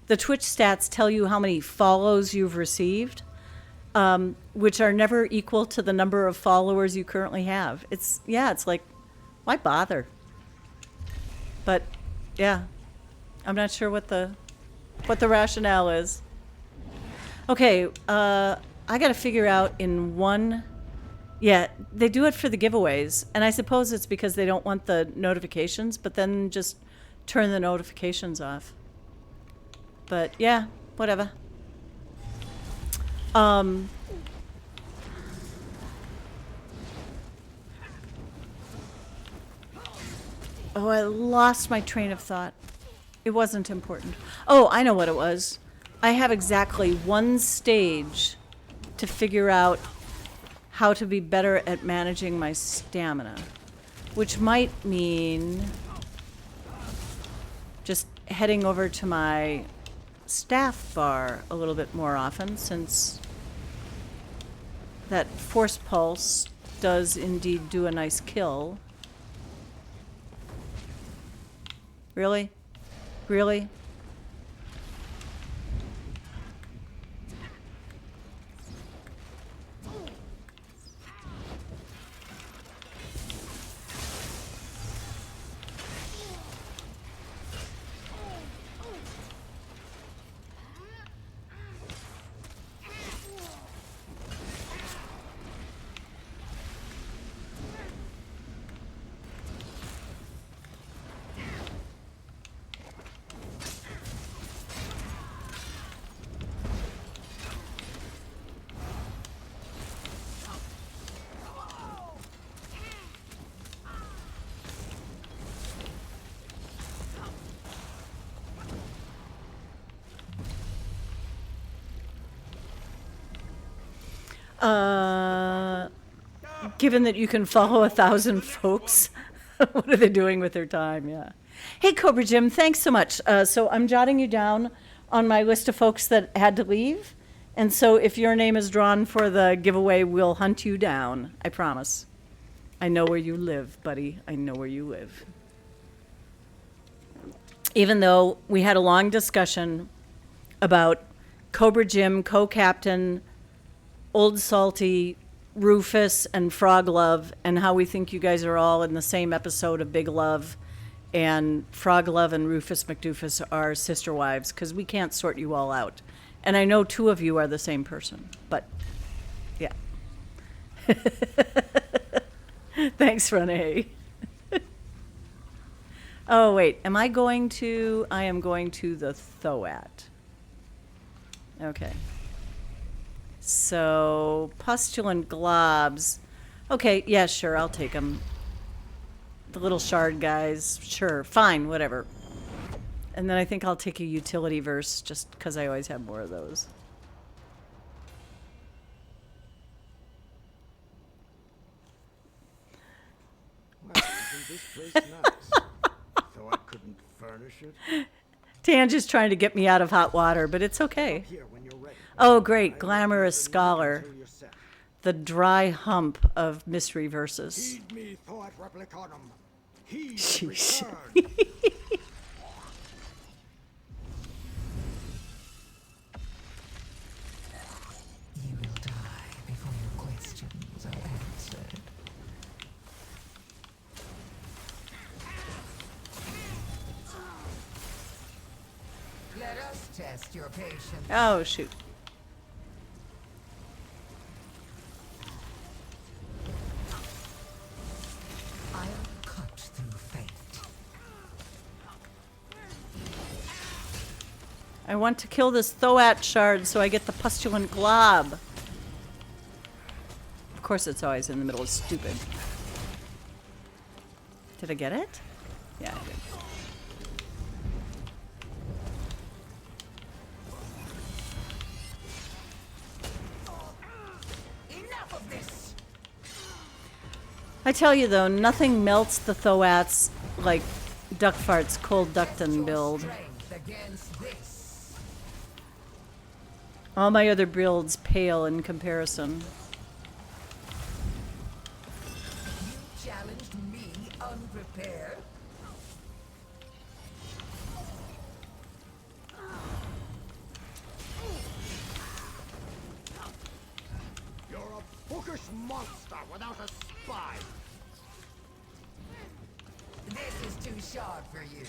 the Twitch stats tell you how many follows you've received, which are never equal to the number of followers you currently have. It's like, why bother? But yeah, I'm not sure what the rationale is. Okay, I got to figure out in one. Yeah, they do it for the giveaways, and I suppose it's because they don't want the notifications, but then just turn the notifications off. But yeah, whatever. Oh, I lost my train of thought. It wasn't important. Oh, I know what it was. I have exactly one stage to figure out how to be better at managing my stamina, which might mean just heading over to my staff bar a little bit more often, since that force pulse does indeed do a nice kill. Really? Really? Given that you can follow 1,000 folks, what are they doing with their time? Yeah. Hey, Cobra Jim, thanks so much. So I'm jotting you down on my list of folks that had to leave. And so if your name is drawn for the giveaway, we'll hunt you down. I promise. I know where you live, buddy. I know where you live. Even though we had a long discussion about Cobra Jim, co-captain, Old Salty, Rufus, and Frog Love, and how we think you guys are all in the same episode of Big Love, and Frog Love and Rufus McDoofus are sister wives, because we can't sort you all out. And I know 2 of you are the same person, but yeah. Thanks, Renee. Oh, wait, am I going to, I am going to the Thoat. Okay. So, pustulant globs. Okay, yeah, sure, I'll take them. The little shard guys, sure, fine, whatever. And then I think I'll take a utility verse, just because I always have more of those. Well, isn't this place nice? So I couldn't furnish it. Tan's just trying to get me out of hot water, but it's okay. Oh, great, glamorous scholar. The dry hump of mystery verses. Heed me, Thoat Replicanum. Heed Sheesh. return. You will die before your questions are answered. Let us test your patience. Oh, shoot. I'll cut through fate. I want to kill this Thoat shard so I get the pustulant glob. Of course it's always in the middle. It's stupid. Did I get it? Yeah, I did. Enough of this. I tell you though, nothing melts the Thoats like Duck Fart's cold ductin build. Strength against this. All my other builds pale in comparison. You challenged me unprepared. You're a bookish monster without a spine. This is too sharp for you.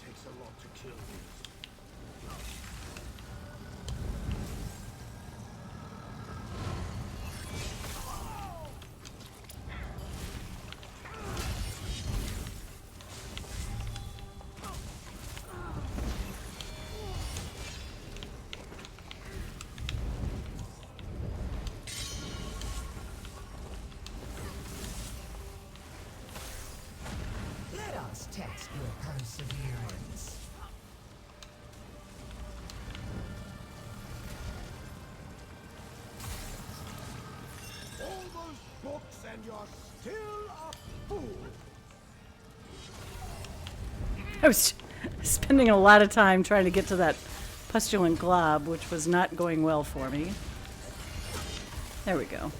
Takes a lot to kill these. Let us test your perseverance. All those books and you're still a fool. I was spending a lot of time trying to get to that pustulant glob, which was not going well for me. There we go.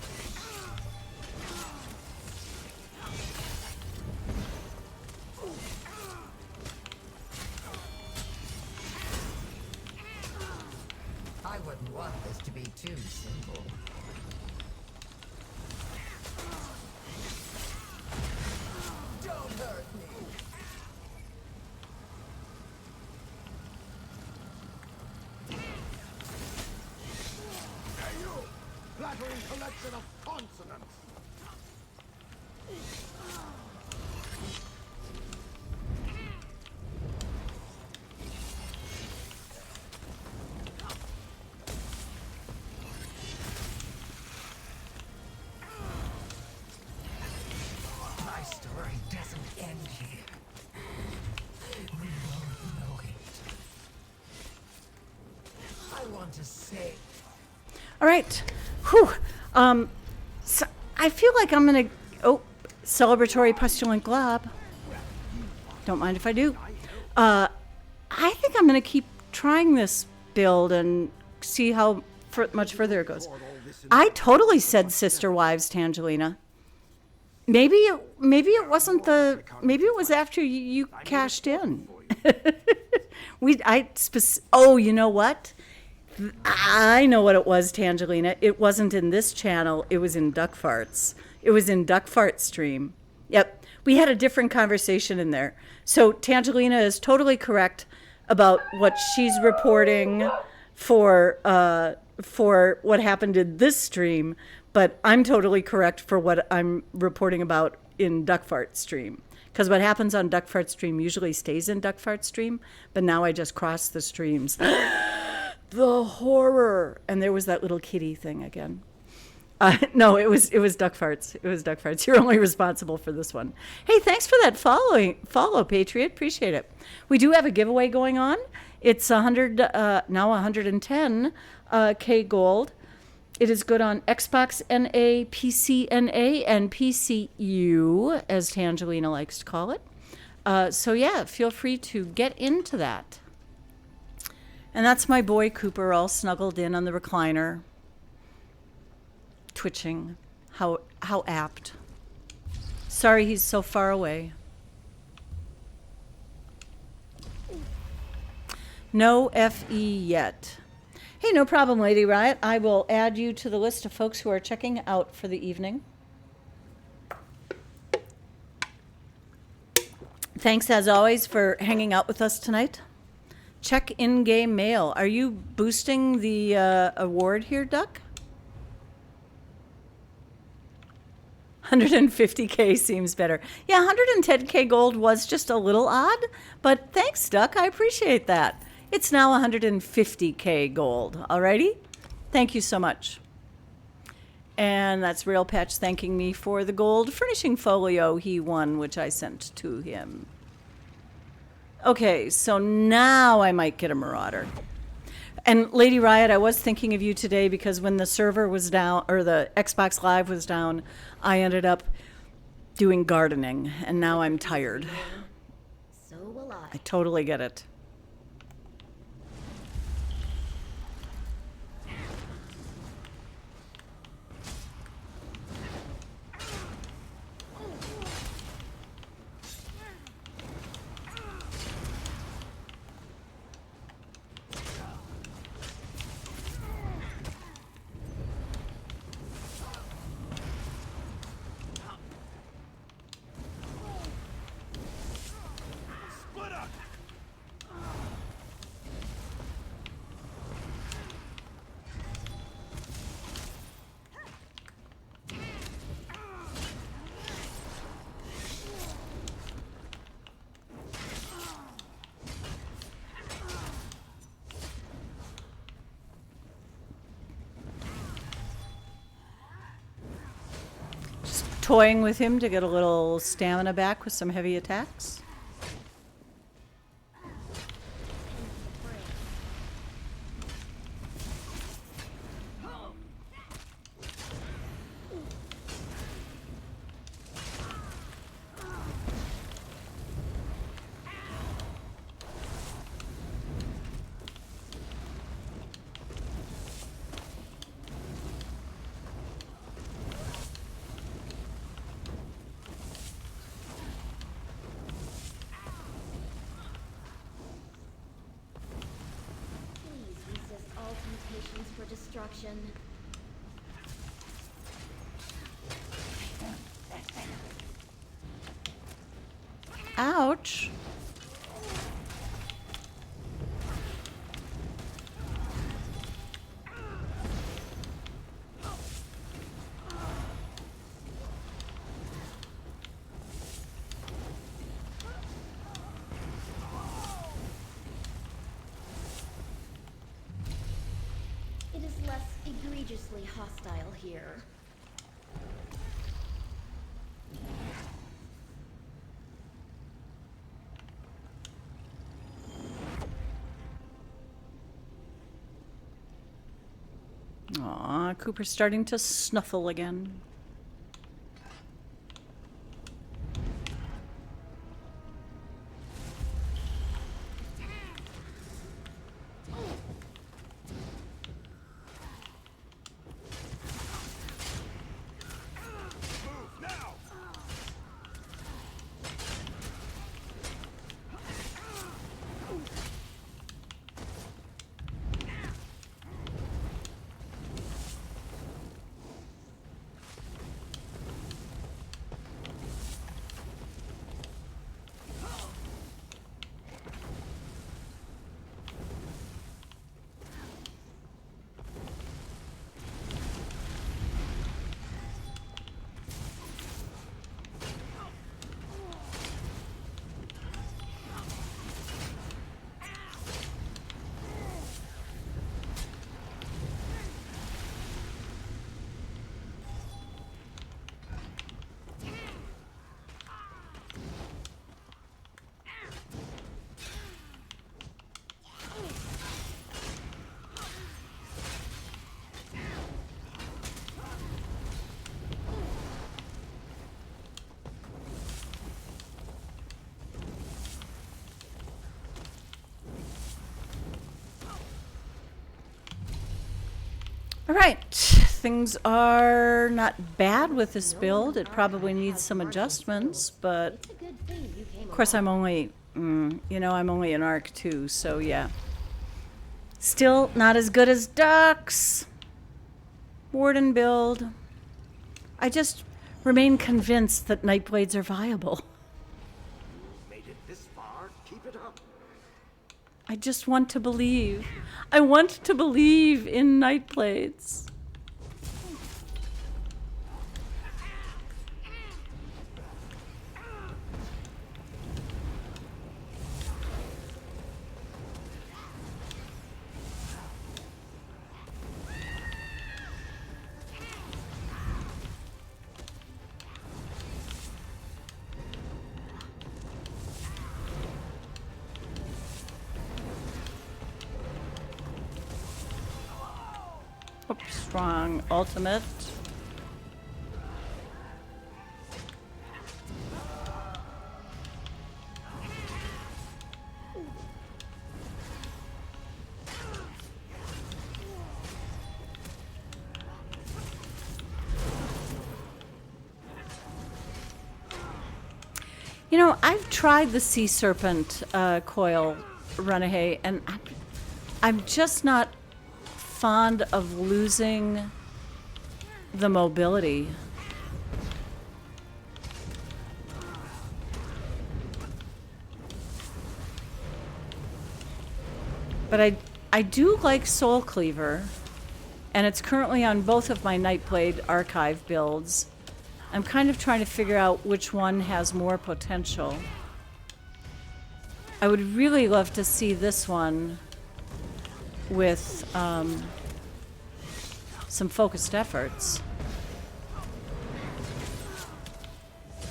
I wouldn't want this to be too simple. Don't hurt me. Hey you! Flattering collection of consonants. want to say. All right. Whew. So I feel like I'm going to... Oh, celebratory pustulant glob. Don't mind if I do. I think I'm going to keep trying this build and see how much further it goes. I totally said sister wives, Tangelina. Maybe it wasn't the... Maybe it was after you cashed in. Oh, you know what? I know what it was, Tangelina. It wasn't in this channel. It was in Duck Farts. It was in Duck Fart stream. Yep. We had a different conversation in there. So Tangelina is totally correct about what she's reporting for what happened in this stream, but I'm totally correct for what I'm reporting about in Duck Fart stream. Because what happens on Duck Fart stream usually stays in Duck Fart stream, but now I just crossed the streams. The horror. And there was that little kitty thing again. No, it was Duck Farts. It was Duck Farts. You're only responsible for this one. Hey, thanks for that follow, Patriot. Appreciate it. We do have a giveaway going on. It's 100 now 110 K gold. It is good on Xbox NA, PC NA, and PCU, as Tangelina likes to call it. So yeah, feel free to get into that. And that's my boy Cooper all snuggled in on the recliner, twitching. How apt. Sorry he's so far away. No FE yet. Hey, no problem, Lady Riot. I will add you to the list of folks who are checking out for the evening. Thanks, as always, for hanging out with us tonight. Check in-game mail. Are you boosting the award here, Duck? 150K seems better. Yeah, 110K gold was just a little odd, but thanks, Duck. I appreciate that. It's now 150K gold. Alrighty? Thank you so much. And that's Real Patch thanking me for the gold furnishing folio he won, which I sent to him. Okay, so now I might get a Marauder. And Lady Riot, I was thinking of you today because when the server was down, or the Xbox Live was down, I ended up doing gardening, and now I'm tired. So will I. I totally get it. Toying with him to get a little stamina back with some heavy attacks. Destruction. Ouch. It is less egregiously hostile here. Aw, Cooper's starting to snuffle again. All right, things are not bad with this build. It probably needs some adjustments, but of course I'm only, I'm only an Arc 2, so yeah. Still not as good as Ducks. Warden build. I just remain convinced that Nightblades are viable. Made it this far. Keep it up. I just want to believe. I want to believe in Nightblades. Strong ultimate. You know, I've tried the Sea Serpent coil, Runaway, and I'm just not fond of losing the mobility. But I do like Soul Cleaver, and it's currently on both of my Nightblade archive builds. I'm kind of trying to figure out which one has more potential. I would really love to see this one with some focused efforts.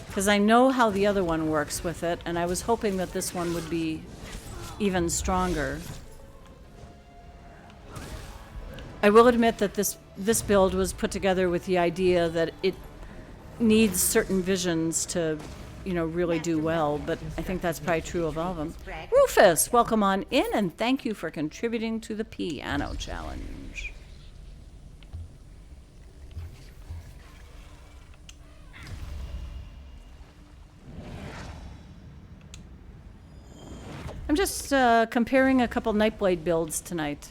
Because I know how the other one works with it, and I was hoping that this one would be even stronger. I will admit that this build was put together with the idea that it needs certain visions to, really do well, but I think that's probably true of all of them. Rufus, welcome on in, and thank you for contributing to the piano challenge. I'm just comparing a couple Nightblade builds tonight.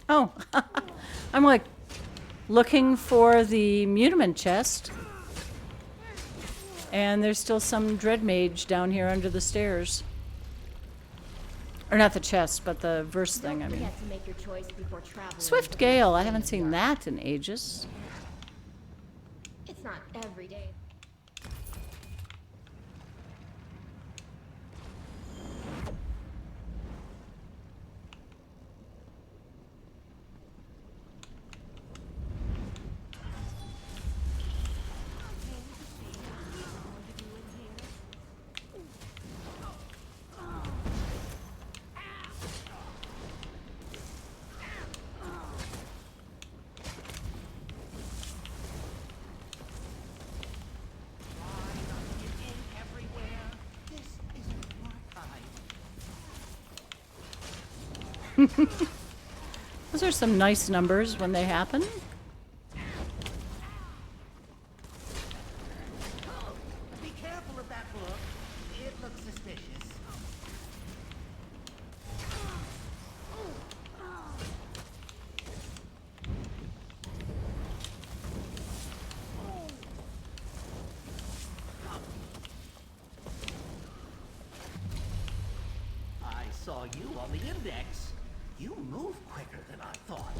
Oh, I'm like looking for the Mutament chest. And there's still some Dread Mage down here under the stairs. Or not the chest, but the verse thing, I mean. Forget to make your choice before traveling Swift to the Gale, next I haven't seen graveyard. that in ages. It's not every day. Those are some nice numbers when they happen. Be careful of that book. It looks suspicious. I saw you on the index. You move quicker than I thought.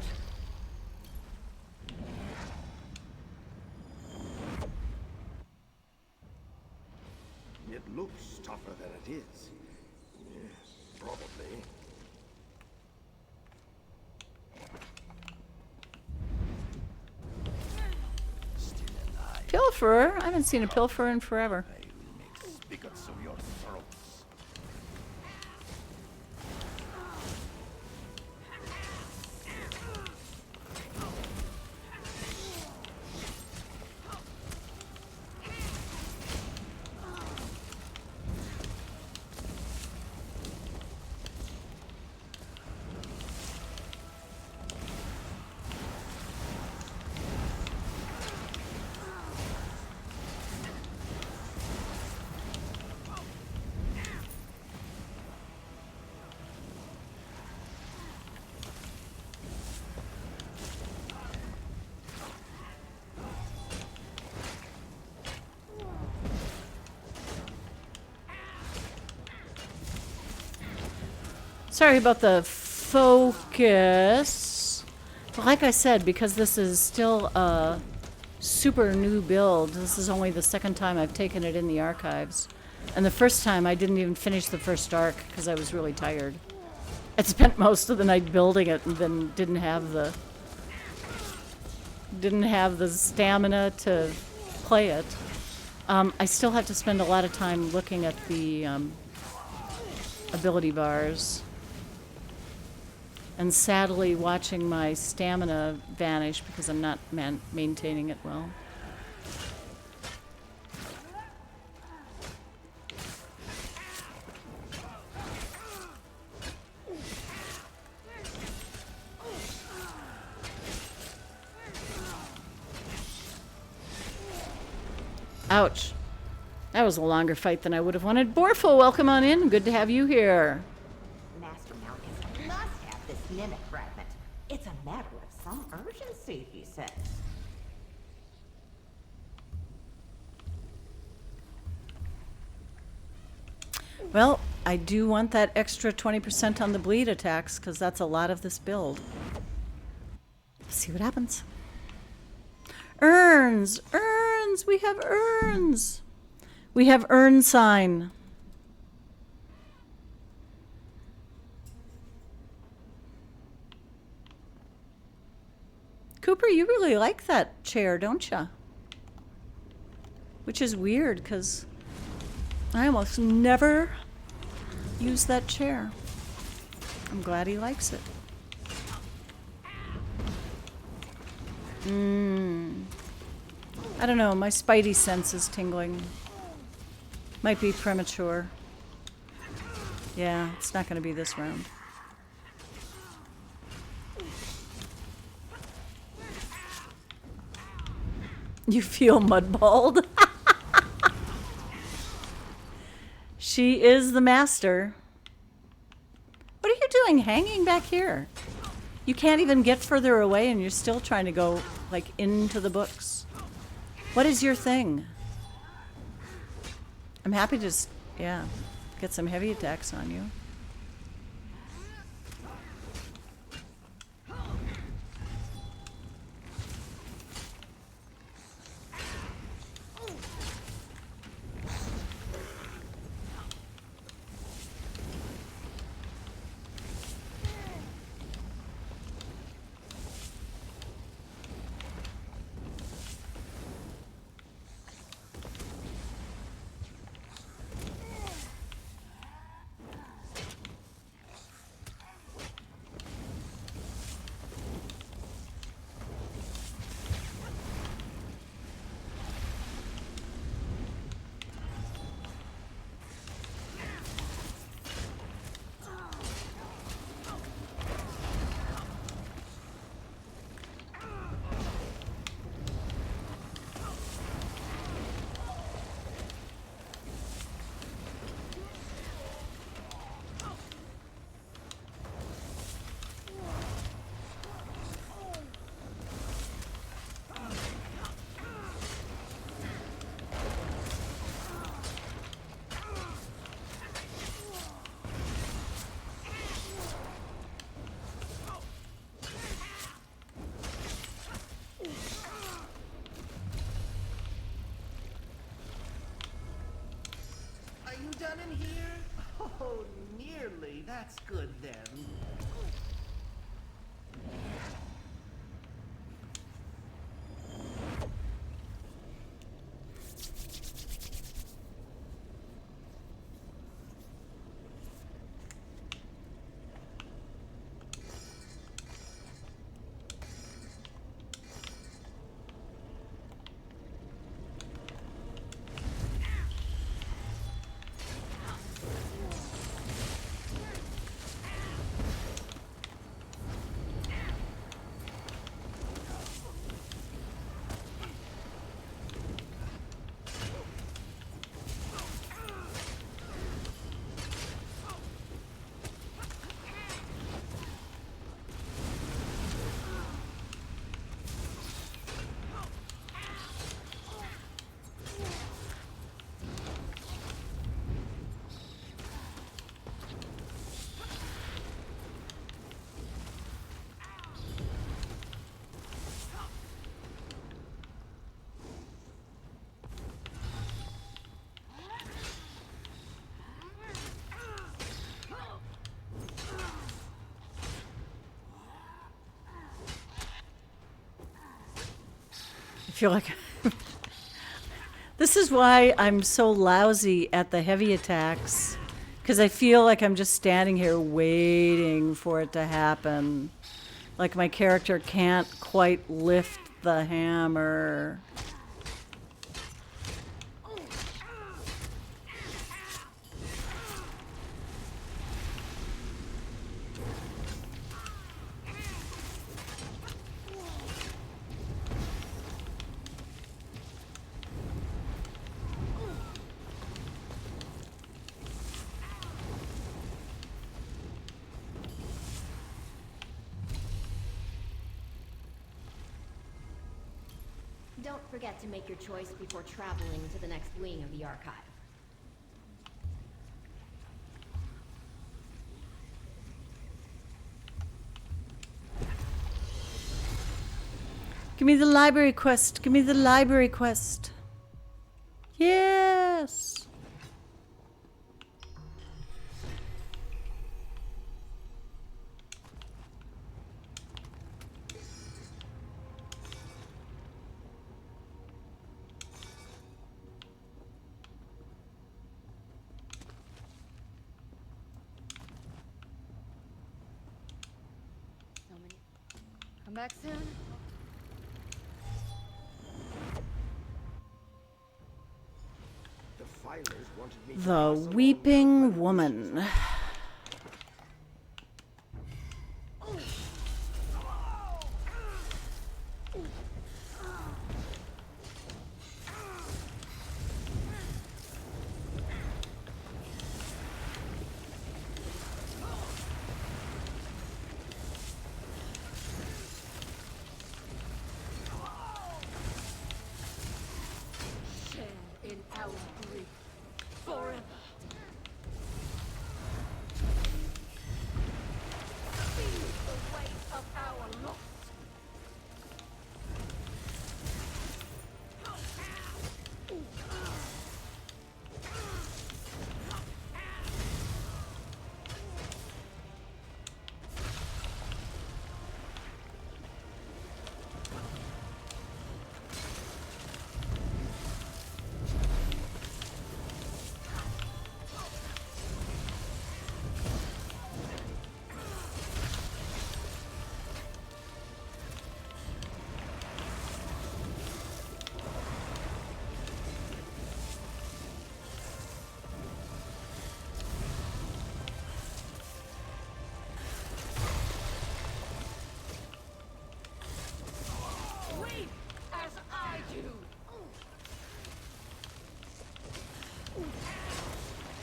It looks tougher than it is. Yes, probably. Pilferer? I haven't seen a pilferer in forever. Spigots of your throats. Sorry about the focus. But like I said, because this is still a super new build, this is only the second time I've taken it in the archives. And the first time I didn't even finish the first arc because I was really tired. I spent most of the night building it and then didn't have the stamina to play it. I still have to spend a lot of time looking at the ability bars. And sadly watching my stamina vanish because I'm not maintaining it well. Ouch. That was a longer fight than I would have wanted. Borful, welcome on in. Good to have you here. Master Malchus must have this mimic fragment. It's a matter of some urgency, he says. Well, I do want that extra 20% on the bleed attacks because that's a lot of this build. Let's see what happens. Urns! Urns! We have urns! We have urn sign. Cooper, you really like that chair, don't you? Which is weird because I almost never use that chair. I'm glad he likes it. I don't know, my spidey sense is tingling. Might be premature. Yeah, it's not going to be this round. You feel mudballed? She is the master. What are you doing hanging back here? You can't even get further away and you're still trying to go, like, into the books. What is your thing? I'm happy to just, yeah, get some heavy attacks on you. Are you done in here? Oh, nearly. That's good then. I feel like this is why I'm so lousy at the heavy attacks, because I feel like I'm just standing here waiting for it to happen. Like my character can't quite lift the hammer. Don't forget to make your choice before traveling to the next wing of the archive. Give me the library quest. Give me the library quest. Yes. Come back soon. The filers wanted me to The pass along Weeping Woman.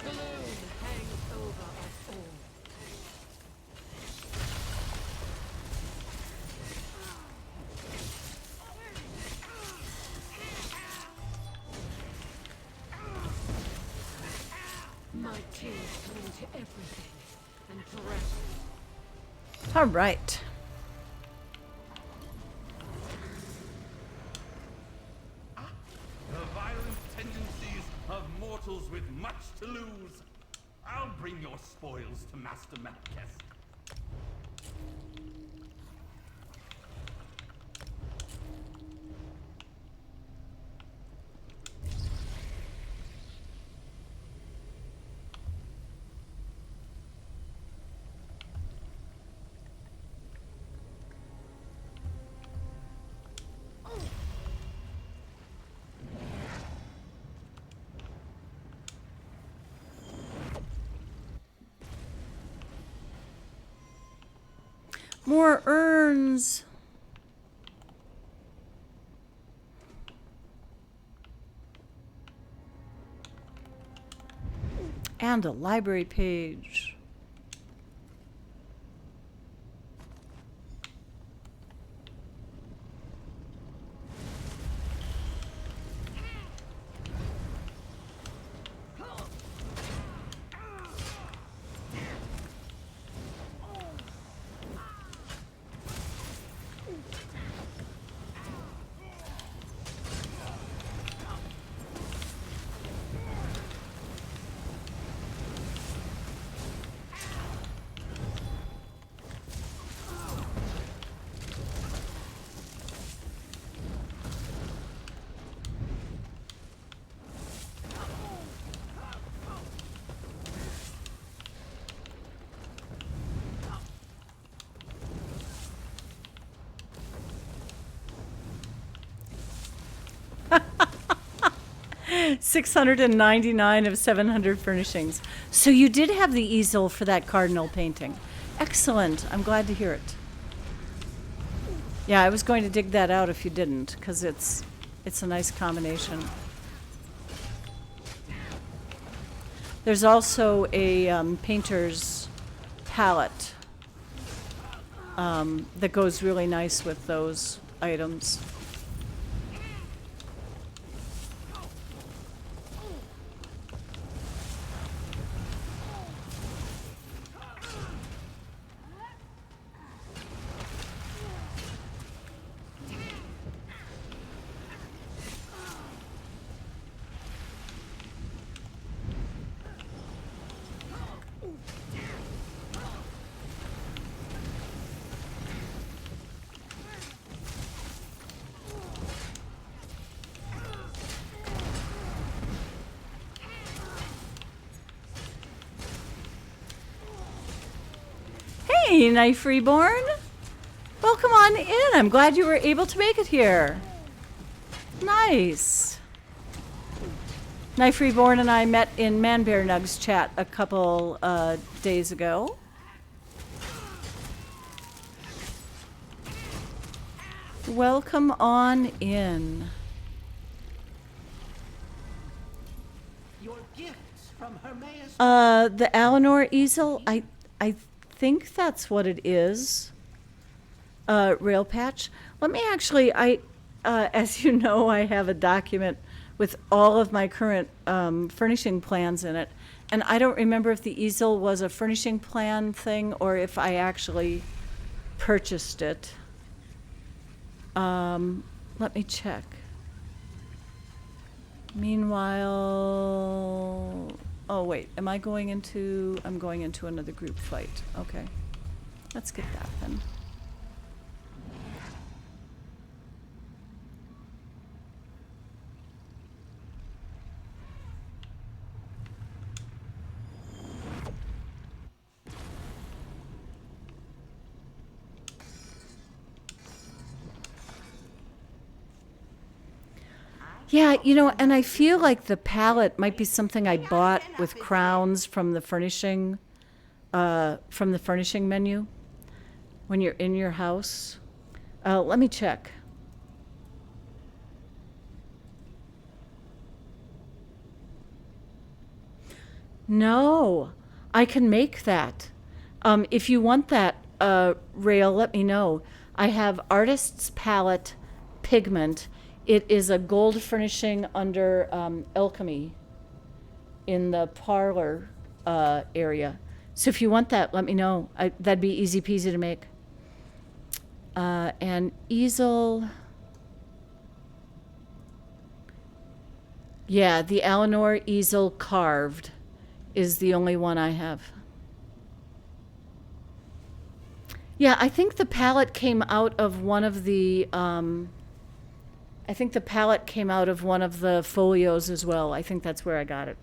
gloom hangs over us all. My tears turn into everything and drown. All right. The violent tendencies of mortals with much to lose. I'll bring your spoils to Master Malkest. More urns. And a library page. $699 of 700 furnishings. So you did have the easel for that cardinal painting. Excellent. I'm glad to hear it. Yeah, I was going to dig that out if you didn't, because it's a nice combination. There's also a painter's palette that goes really nice with those items. Hey, Knife Reborn. Welcome on in. I'm glad you were able to make it here. Nice. Knife Reborn and I met in Manbear Nugs chat a couple days ago. Welcome on in. Your gifts from Hermaeus. The Alinor easel, I think that's what it is. Rail patch. Let me actually, as you know, I have a document with all of my current furnishing plans in it. And I don't remember if the easel was a furnishing plan thing or if I actually purchased it. Let me check. Meanwhile, oh wait, am I going into, I'm going into another group fight. Okay, let's get that then. Yeah, you know, and I feel like the palette might be something I bought with crowns from the furnishing menu when you're in your house. Let me check. No, I can make that. If you want that, Rail, let me know. I have Artist's Palette Pigment. It is a gold furnishing under Alchemy in the parlor area. So if you want that, let me know. That'd be easy peasy to make. And easel. Yeah, the Eleanor easel carved is the only one I have. Yeah, I think the palette came out of one of the folios as well. I think that's where I got it.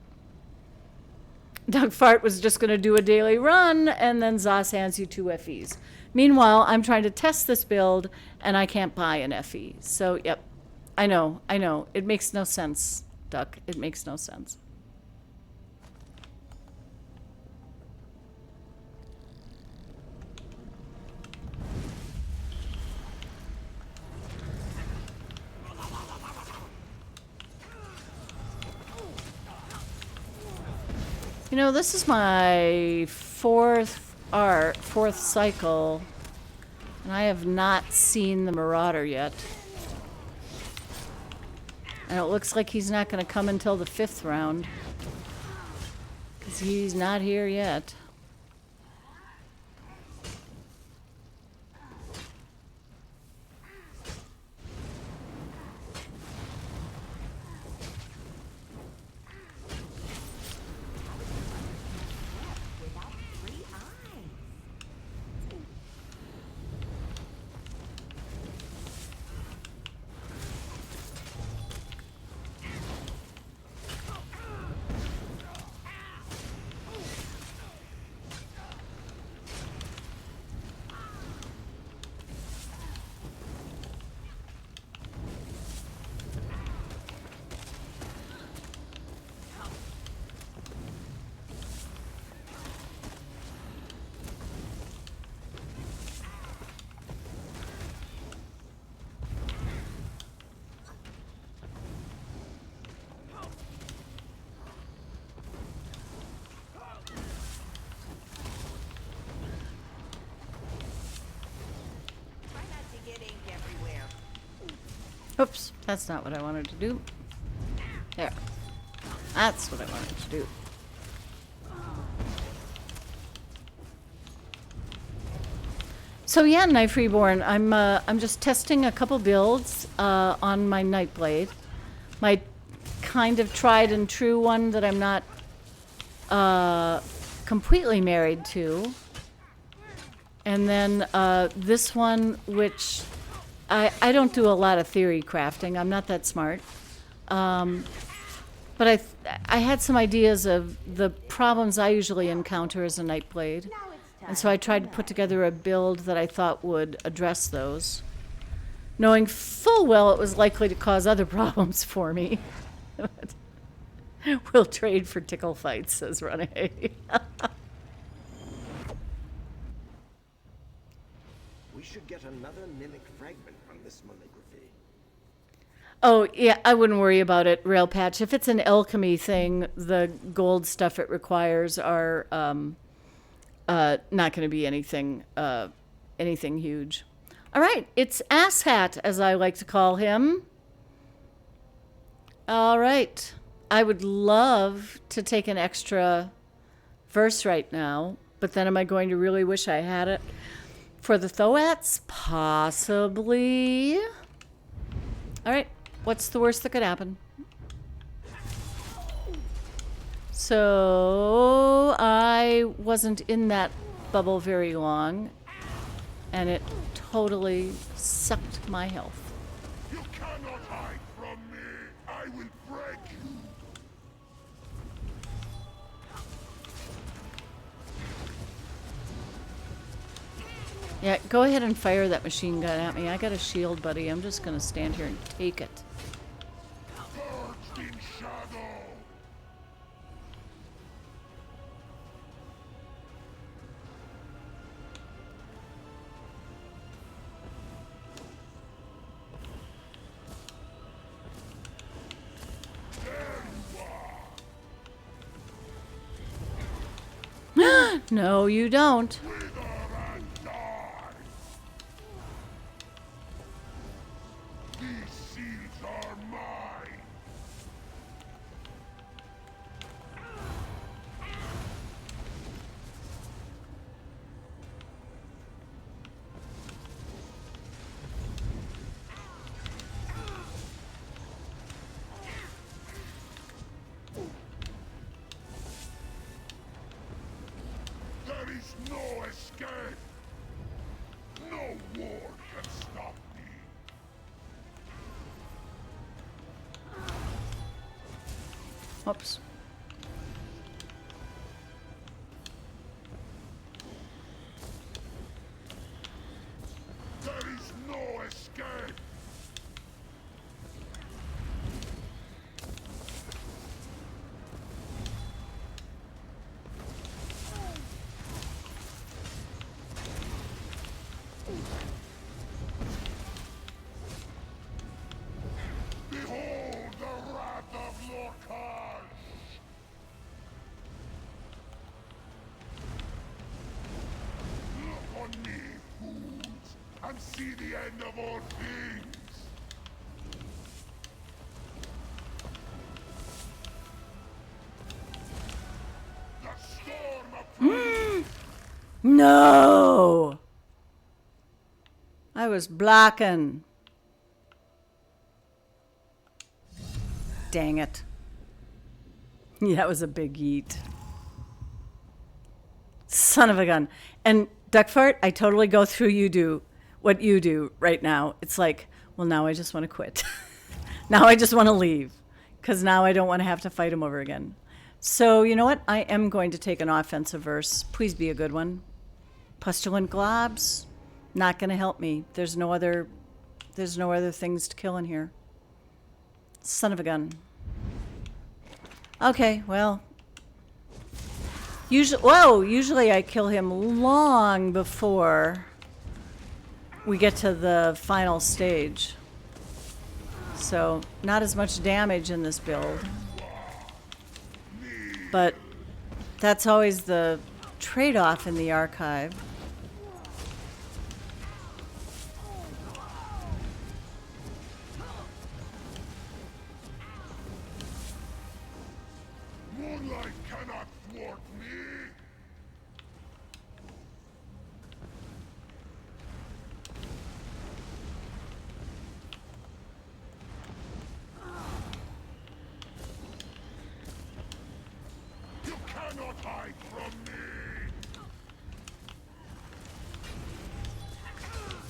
Doug Fart was just going to do a daily run, and then Zos hands you 2 FEs. Meanwhile, I'm trying to test this build, and I can't buy an FE. So, yep. I know. It makes no sense, Duck. It makes no sense. You know, this is my fourth cycle, and I have not seen the Marauder yet. And it looks like he's not going to come until the 5th round, because he's not here yet. Oops, that's not what I wanted to do. There. That's what I wanted to do. So yeah, Knife Reborn, I'm just testing a couple builds on my Nightblade. My kind of tried and true one that I'm not completely married to. And then this one, which I don't do a lot of theory crafting. I'm not that smart. But I had some ideas of the problems I usually encounter as a Nightblade. And so I tried to put together a build that I thought would address those, knowing full well it was likely to cause other problems for me. We'll trade for tickle fights, says Rene. We should get another mimic fragment from this calligraphy. Oh, yeah, I wouldn't worry about it, Rail Patch. If it's an alchemy thing, the gold stuff it requires are not going to be anything huge. All right, it's Asshat, as I like to call him. All right. I would love to take an extra verse right now, but then am I going to really wish I had it for the Thoats? Possibly. All right. What's the worst that could happen? So I wasn't in that bubble very long, and it totally sucked my health. You cannot hide from me. I will break you. Yeah, go ahead and fire that machine gun at me. I got a shield, buddy. I'm just going to stand here and take it. Purged in shadow. No, you don't. These seeds are mine. There is no escape. No war can stop me. Oops. There is no escape. Behold the wrath of Lorkhaj! Look on me, fools, and see the end of all things! The storm approaches! No! I was blocking. Dang it. Yeah, that was a big yeet. Son of a gun. And Duckfart, I totally go through what you do right now. It's like, well, now I just want to quit. Now I just want to leave. Because now I don't want to have to fight him over again. So, you know what? I am going to take an offensive verse. Please be a good one. Pustulent globs. Not going to help me. There's no other things to kill in here. Son of a gun. Okay, well. Usually I kill him long before we get to the final stage. So, not as much damage in this build. But that's always the trade-off in the archive. Moonlight cannot thwart me! You cannot hide from me!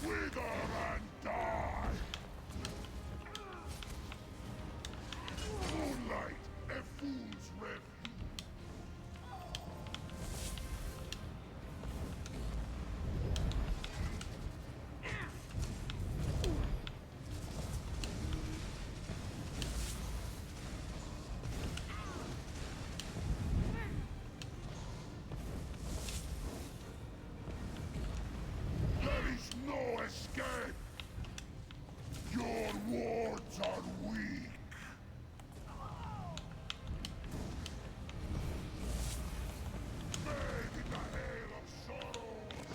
Wither and die! Moonlight, a fool's refuge! There is no escape! Your wards are weak! Bathe in the hail of sorrows!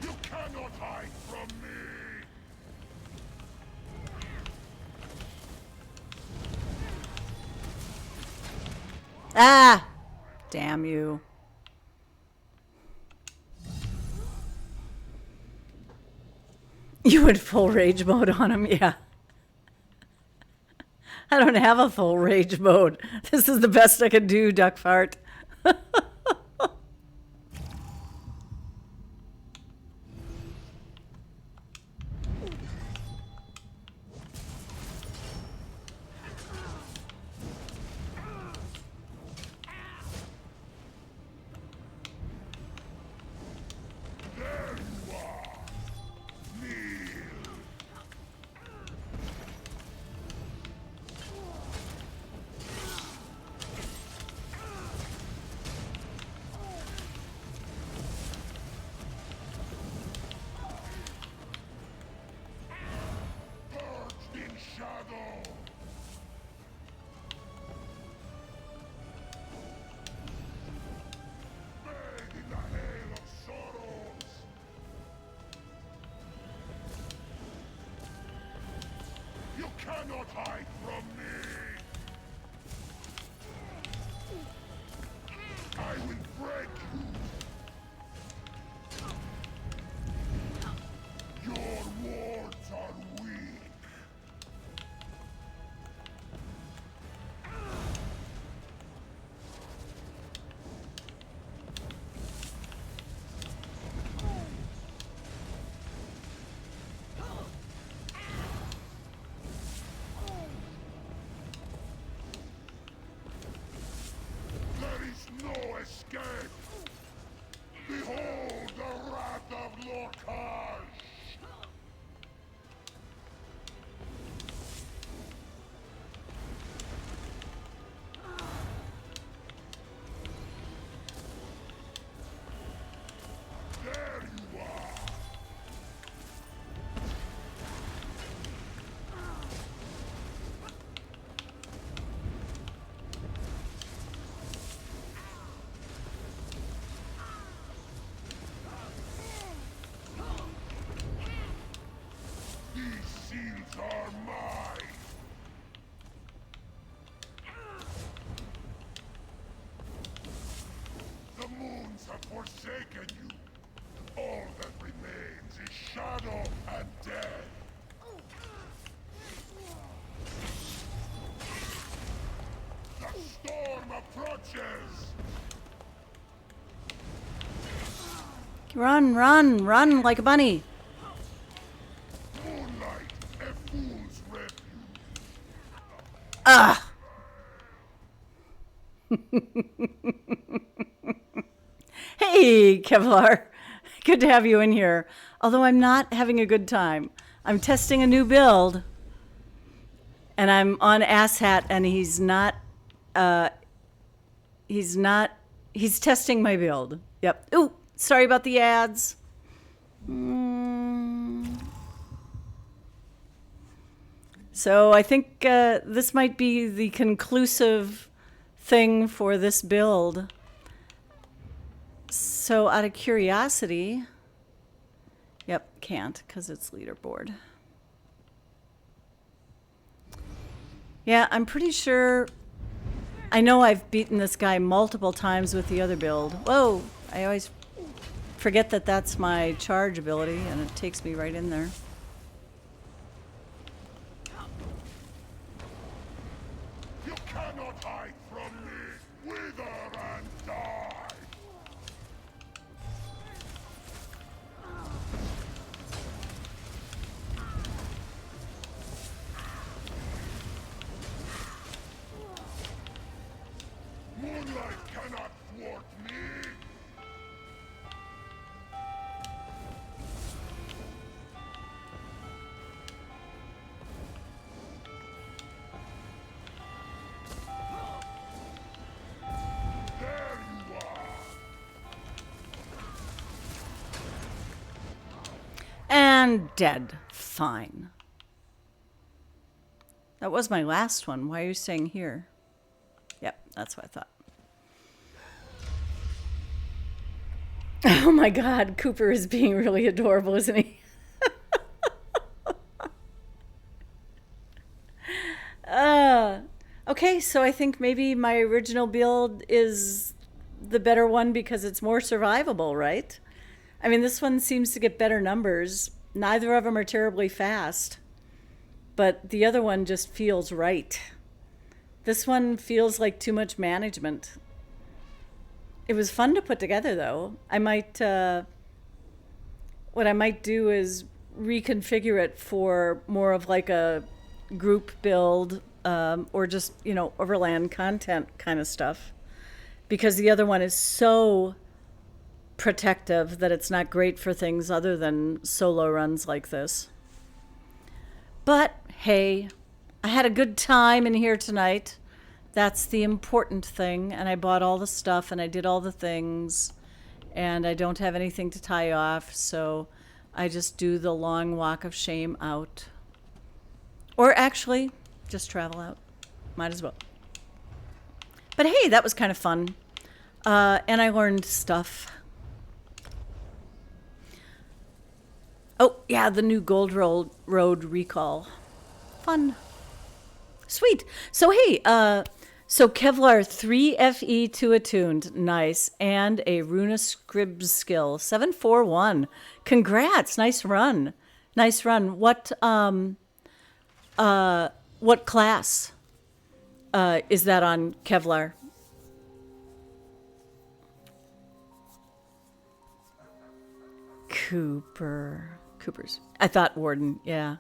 You cannot hide from me! Ah! Damn you. You went full rage mode on him, yeah. I don't have a full rage mode. This is the best I can do, Duckfart. There you are! Kneel! cannot hide from me. I will break you. Your wards are weak. There is no escape. Behold the wrath of Lorcash. There you are. These seals are mine. The moons have forsaken you. All that remains is shadow and death. The storm approaches. Run, run, run like a bunny. Moonlight, a fool's refuge. Ah! Hey, Kevlar. Good to have you in here. Although I'm not having a good time. I'm testing a new build. And I'm on Asshat, and he's testing my build. Yep. Ooh, sorry about the ads. So I think this might be the conclusive thing for this build. So out of curiosity, yep, can't because it's leaderboard. Yeah, I'm pretty sure, I know I've beaten this guy multiple times with the other build. Whoa, I always forget that that's my charge ability and it takes me right in there. You cannot hide from me. Wither and die. Moonlight cannot thwart me. There you are. And dead. Fine. That was my last one. Why are you staying here? Yep, that's what I thought. Oh my God, Cooper is being really adorable, isn't he? Okay, so I think maybe my original build is the better one because it's more survivable, right? I mean, this one seems to get better numbers. Neither of them are terribly fast, but the other one just feels right. This one feels like too much management. It was fun to put together, though. I might, what I might do is reconfigure it for more of like a group build, or just, you know, overland content kind of stuff. Because the other one is so protective that it's not great for things other than solo runs like this. But hey, I had a good time in here tonight. That's the important thing. And I bought all the stuff and I did all the things. And I don't have anything to tie off. So I just do the long walk of shame out. Or actually, just travel out. Might as well. But hey, that was kind of fun. And I learned stuff. Oh, yeah, the new Gold Road Recall. Fun. Sweet. So hey, so Kevlar 3 FE 2 attuned, nice, and a Runa Scrib skill 741. Congrats, nice run, nice run. What class is that on Kevlar? Cooper's. I thought Warden. Yeah.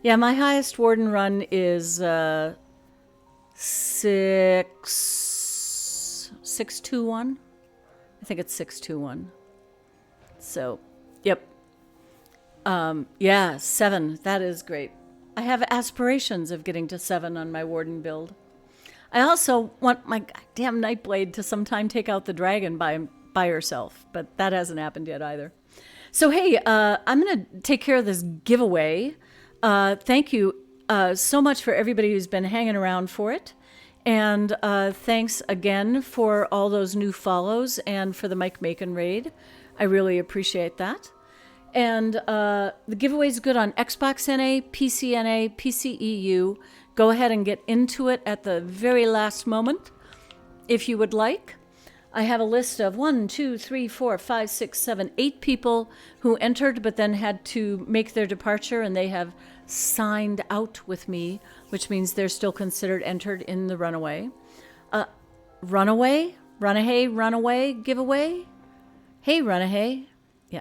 Yeah, my highest Warden run is 621. I think it's 621. So, yep. Yeah, 7. That is great. I have aspirations of getting to 7 on my Warden build. I also want my goddamn Nightblade to sometime take out the dragon by herself, but that hasn't happened yet either. So, hey, I'm going to take care of this giveaway. Thank you so much for everybody who's been hanging around for it. And thanks again for all those new follows and for the Mike Macon raid. I really appreciate that. And the giveaway is good on Xbox NA, PC NA, PCEU. Go ahead and get into it at the very last moment if you would like. I have a list of 8 people who entered but then had to make their departure, and they have signed out with me, which means they're still considered entered in the runaway. Runaway giveaway? Hey, Runaway. Yeah.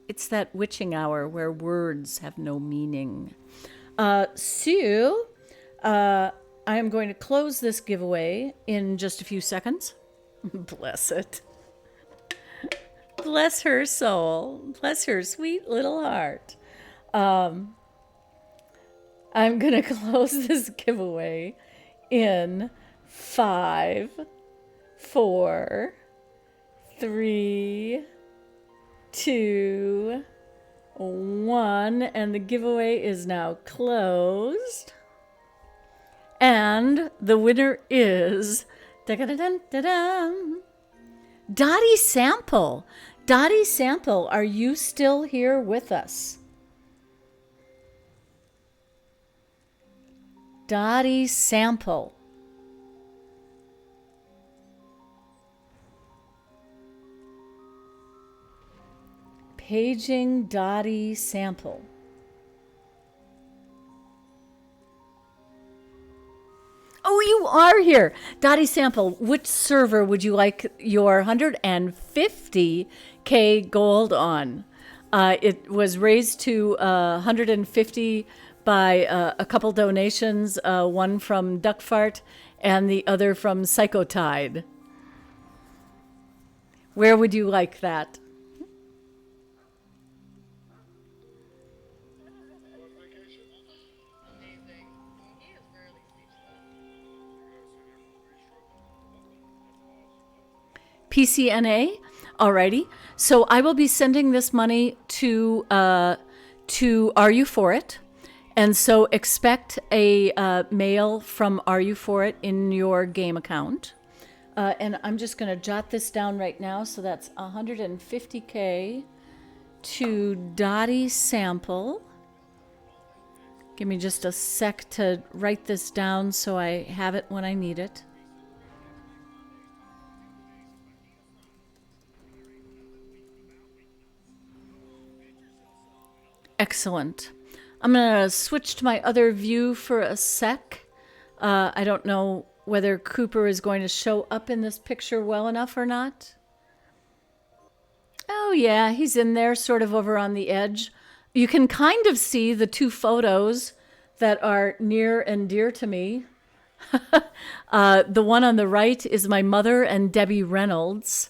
It's that witching hour where words have no meaning. So, I am going to close this giveaway in just a few seconds. Bless it. Bless her soul. Bless her sweet little heart. I'm going to close this giveaway in 5, 4, 3, 2, 1. And the giveaway is now closed. And the winner is Dottie Sample. Dottie Sample, are you still here with us? Dottie Sample. Paging Dottie Sample. Oh, you are here. Dottie Sample, which server would you like your 150K gold on? It was raised to 150 by a couple donations, one from Duckfart and the other from Psychotide. Where would you like that? PCNA? Alrighty. So I will be sending this money to Are You For It? And so expect a mail from Are You For It in your game account. And I'm just going to jot this down right now. So that's 150K to Dottie Sample. Give me just a sec to write this down so I have it when I need it. Excellent. I'm going to switch to my other view for a sec. I don't know whether Cooper is going to show up in this picture well enough or not. Oh, yeah, he's in there sort of over on the edge. You can kind of see the two photos that are near and dear to me. The one on the right is my mother and Debbie Reynolds.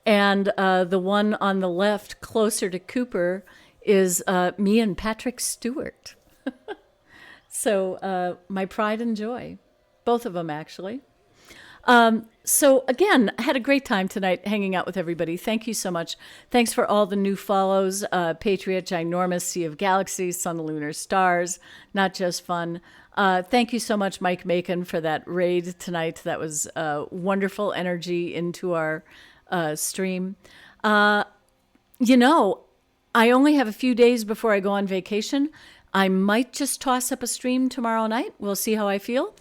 And the one on the left, closer to Cooper, is me and Patrick Stewart. So my pride and joy. Both of them, actually. So again, I had a great time tonight hanging out with everybody. Thank you so much. Thanks for all the new follows. Patriot, Ginormous, Sea of Galaxies, Sun, Lunar, Stars. Not just fun. Thank you so much, Mike Macon, for that raid tonight. That was wonderful energy into our stream. You know, I only have a few days before I go on vacation. I might just toss up a stream tomorrow night. We'll see how I feel.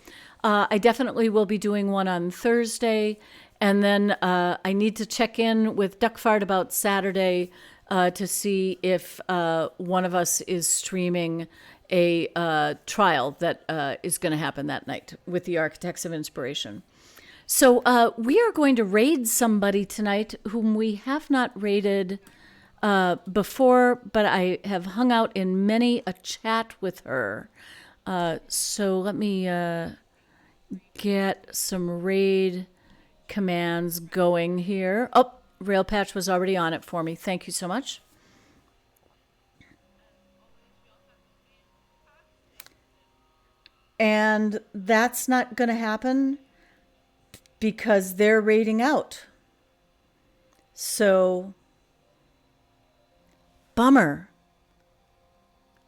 I definitely will be doing one on Thursday. And then I need to check in with Duckfart about Saturday to see if one of us is streaming a trial that is going to happen that night with the Architects of Inspiration. So we are going to raid somebody tonight whom we have not raided before, but I have hung out in many a chat with her. So let me get some raid commands going here. Oh, Railpatch was already on it for me. Thank you so much. And that's not going to happen because they're raiding out. So, bummer.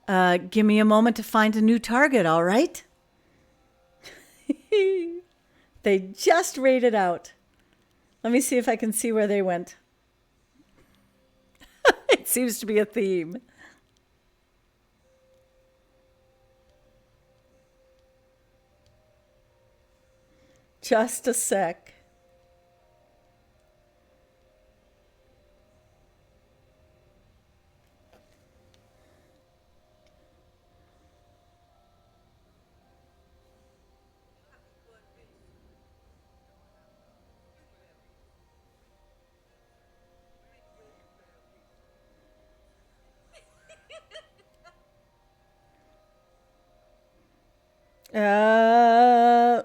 Give me a moment to find a new target, all right? They just raided out. Let me see if I can see where they went. It seems to be a theme. Just a sec.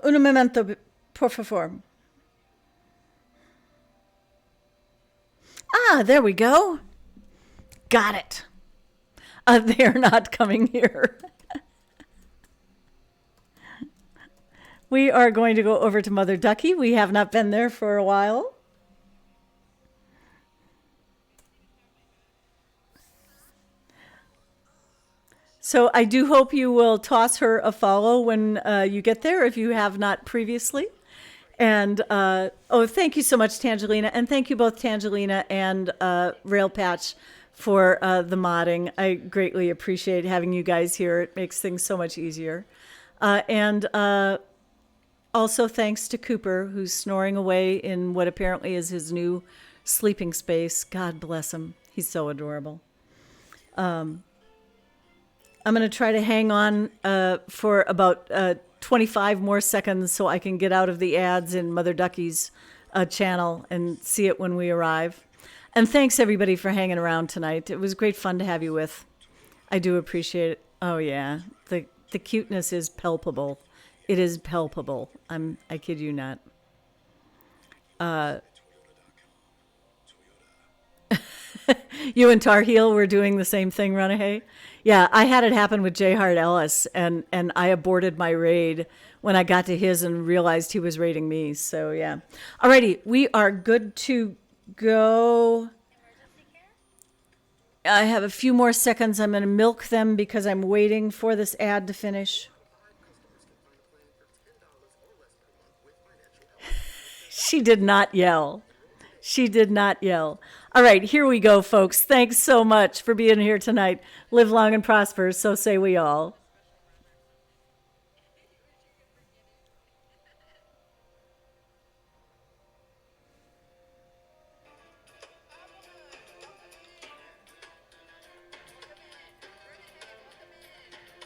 Un momento, por favor. Ah, there we go. Got it. They're not coming here. We are going to go over to Mother Ducky. We have not been there for a while. So I do hope you will toss her a follow when you get there, if you have not previously. And, oh, thank you so much, Tangelina. And thank you both, Tangelina and Railpatch, for the modding. I greatly appreciate having you guys here. It makes things so much easier. And also thanks to Cooper, who's snoring away in what apparently is his new sleeping space. God bless him. He's so adorable. I'm going to try to hang on for about 25 more seconds so I can get out of the ads in Mother Ducky's channel and see it when we arrive. And thanks, everybody, for hanging around tonight. It was great fun to have you with. I do appreciate it. Oh, yeah. The cuteness is palpable. It is palpable. I kid you not. You and Tar Heel were doing the same thing, Runaway? Yeah, I had it happen with J. Hart Ellis, and I aborted my raid when I got to his and realized he was raiding me. So, yeah. Alrighty, we are good to go. I have a few more seconds. I'm going to milk them because I'm waiting for this ad to finish. She did not yell. She did not yell. All right, here we go, folks. Thanks so much for being here tonight. Live long and prosper, so say we all.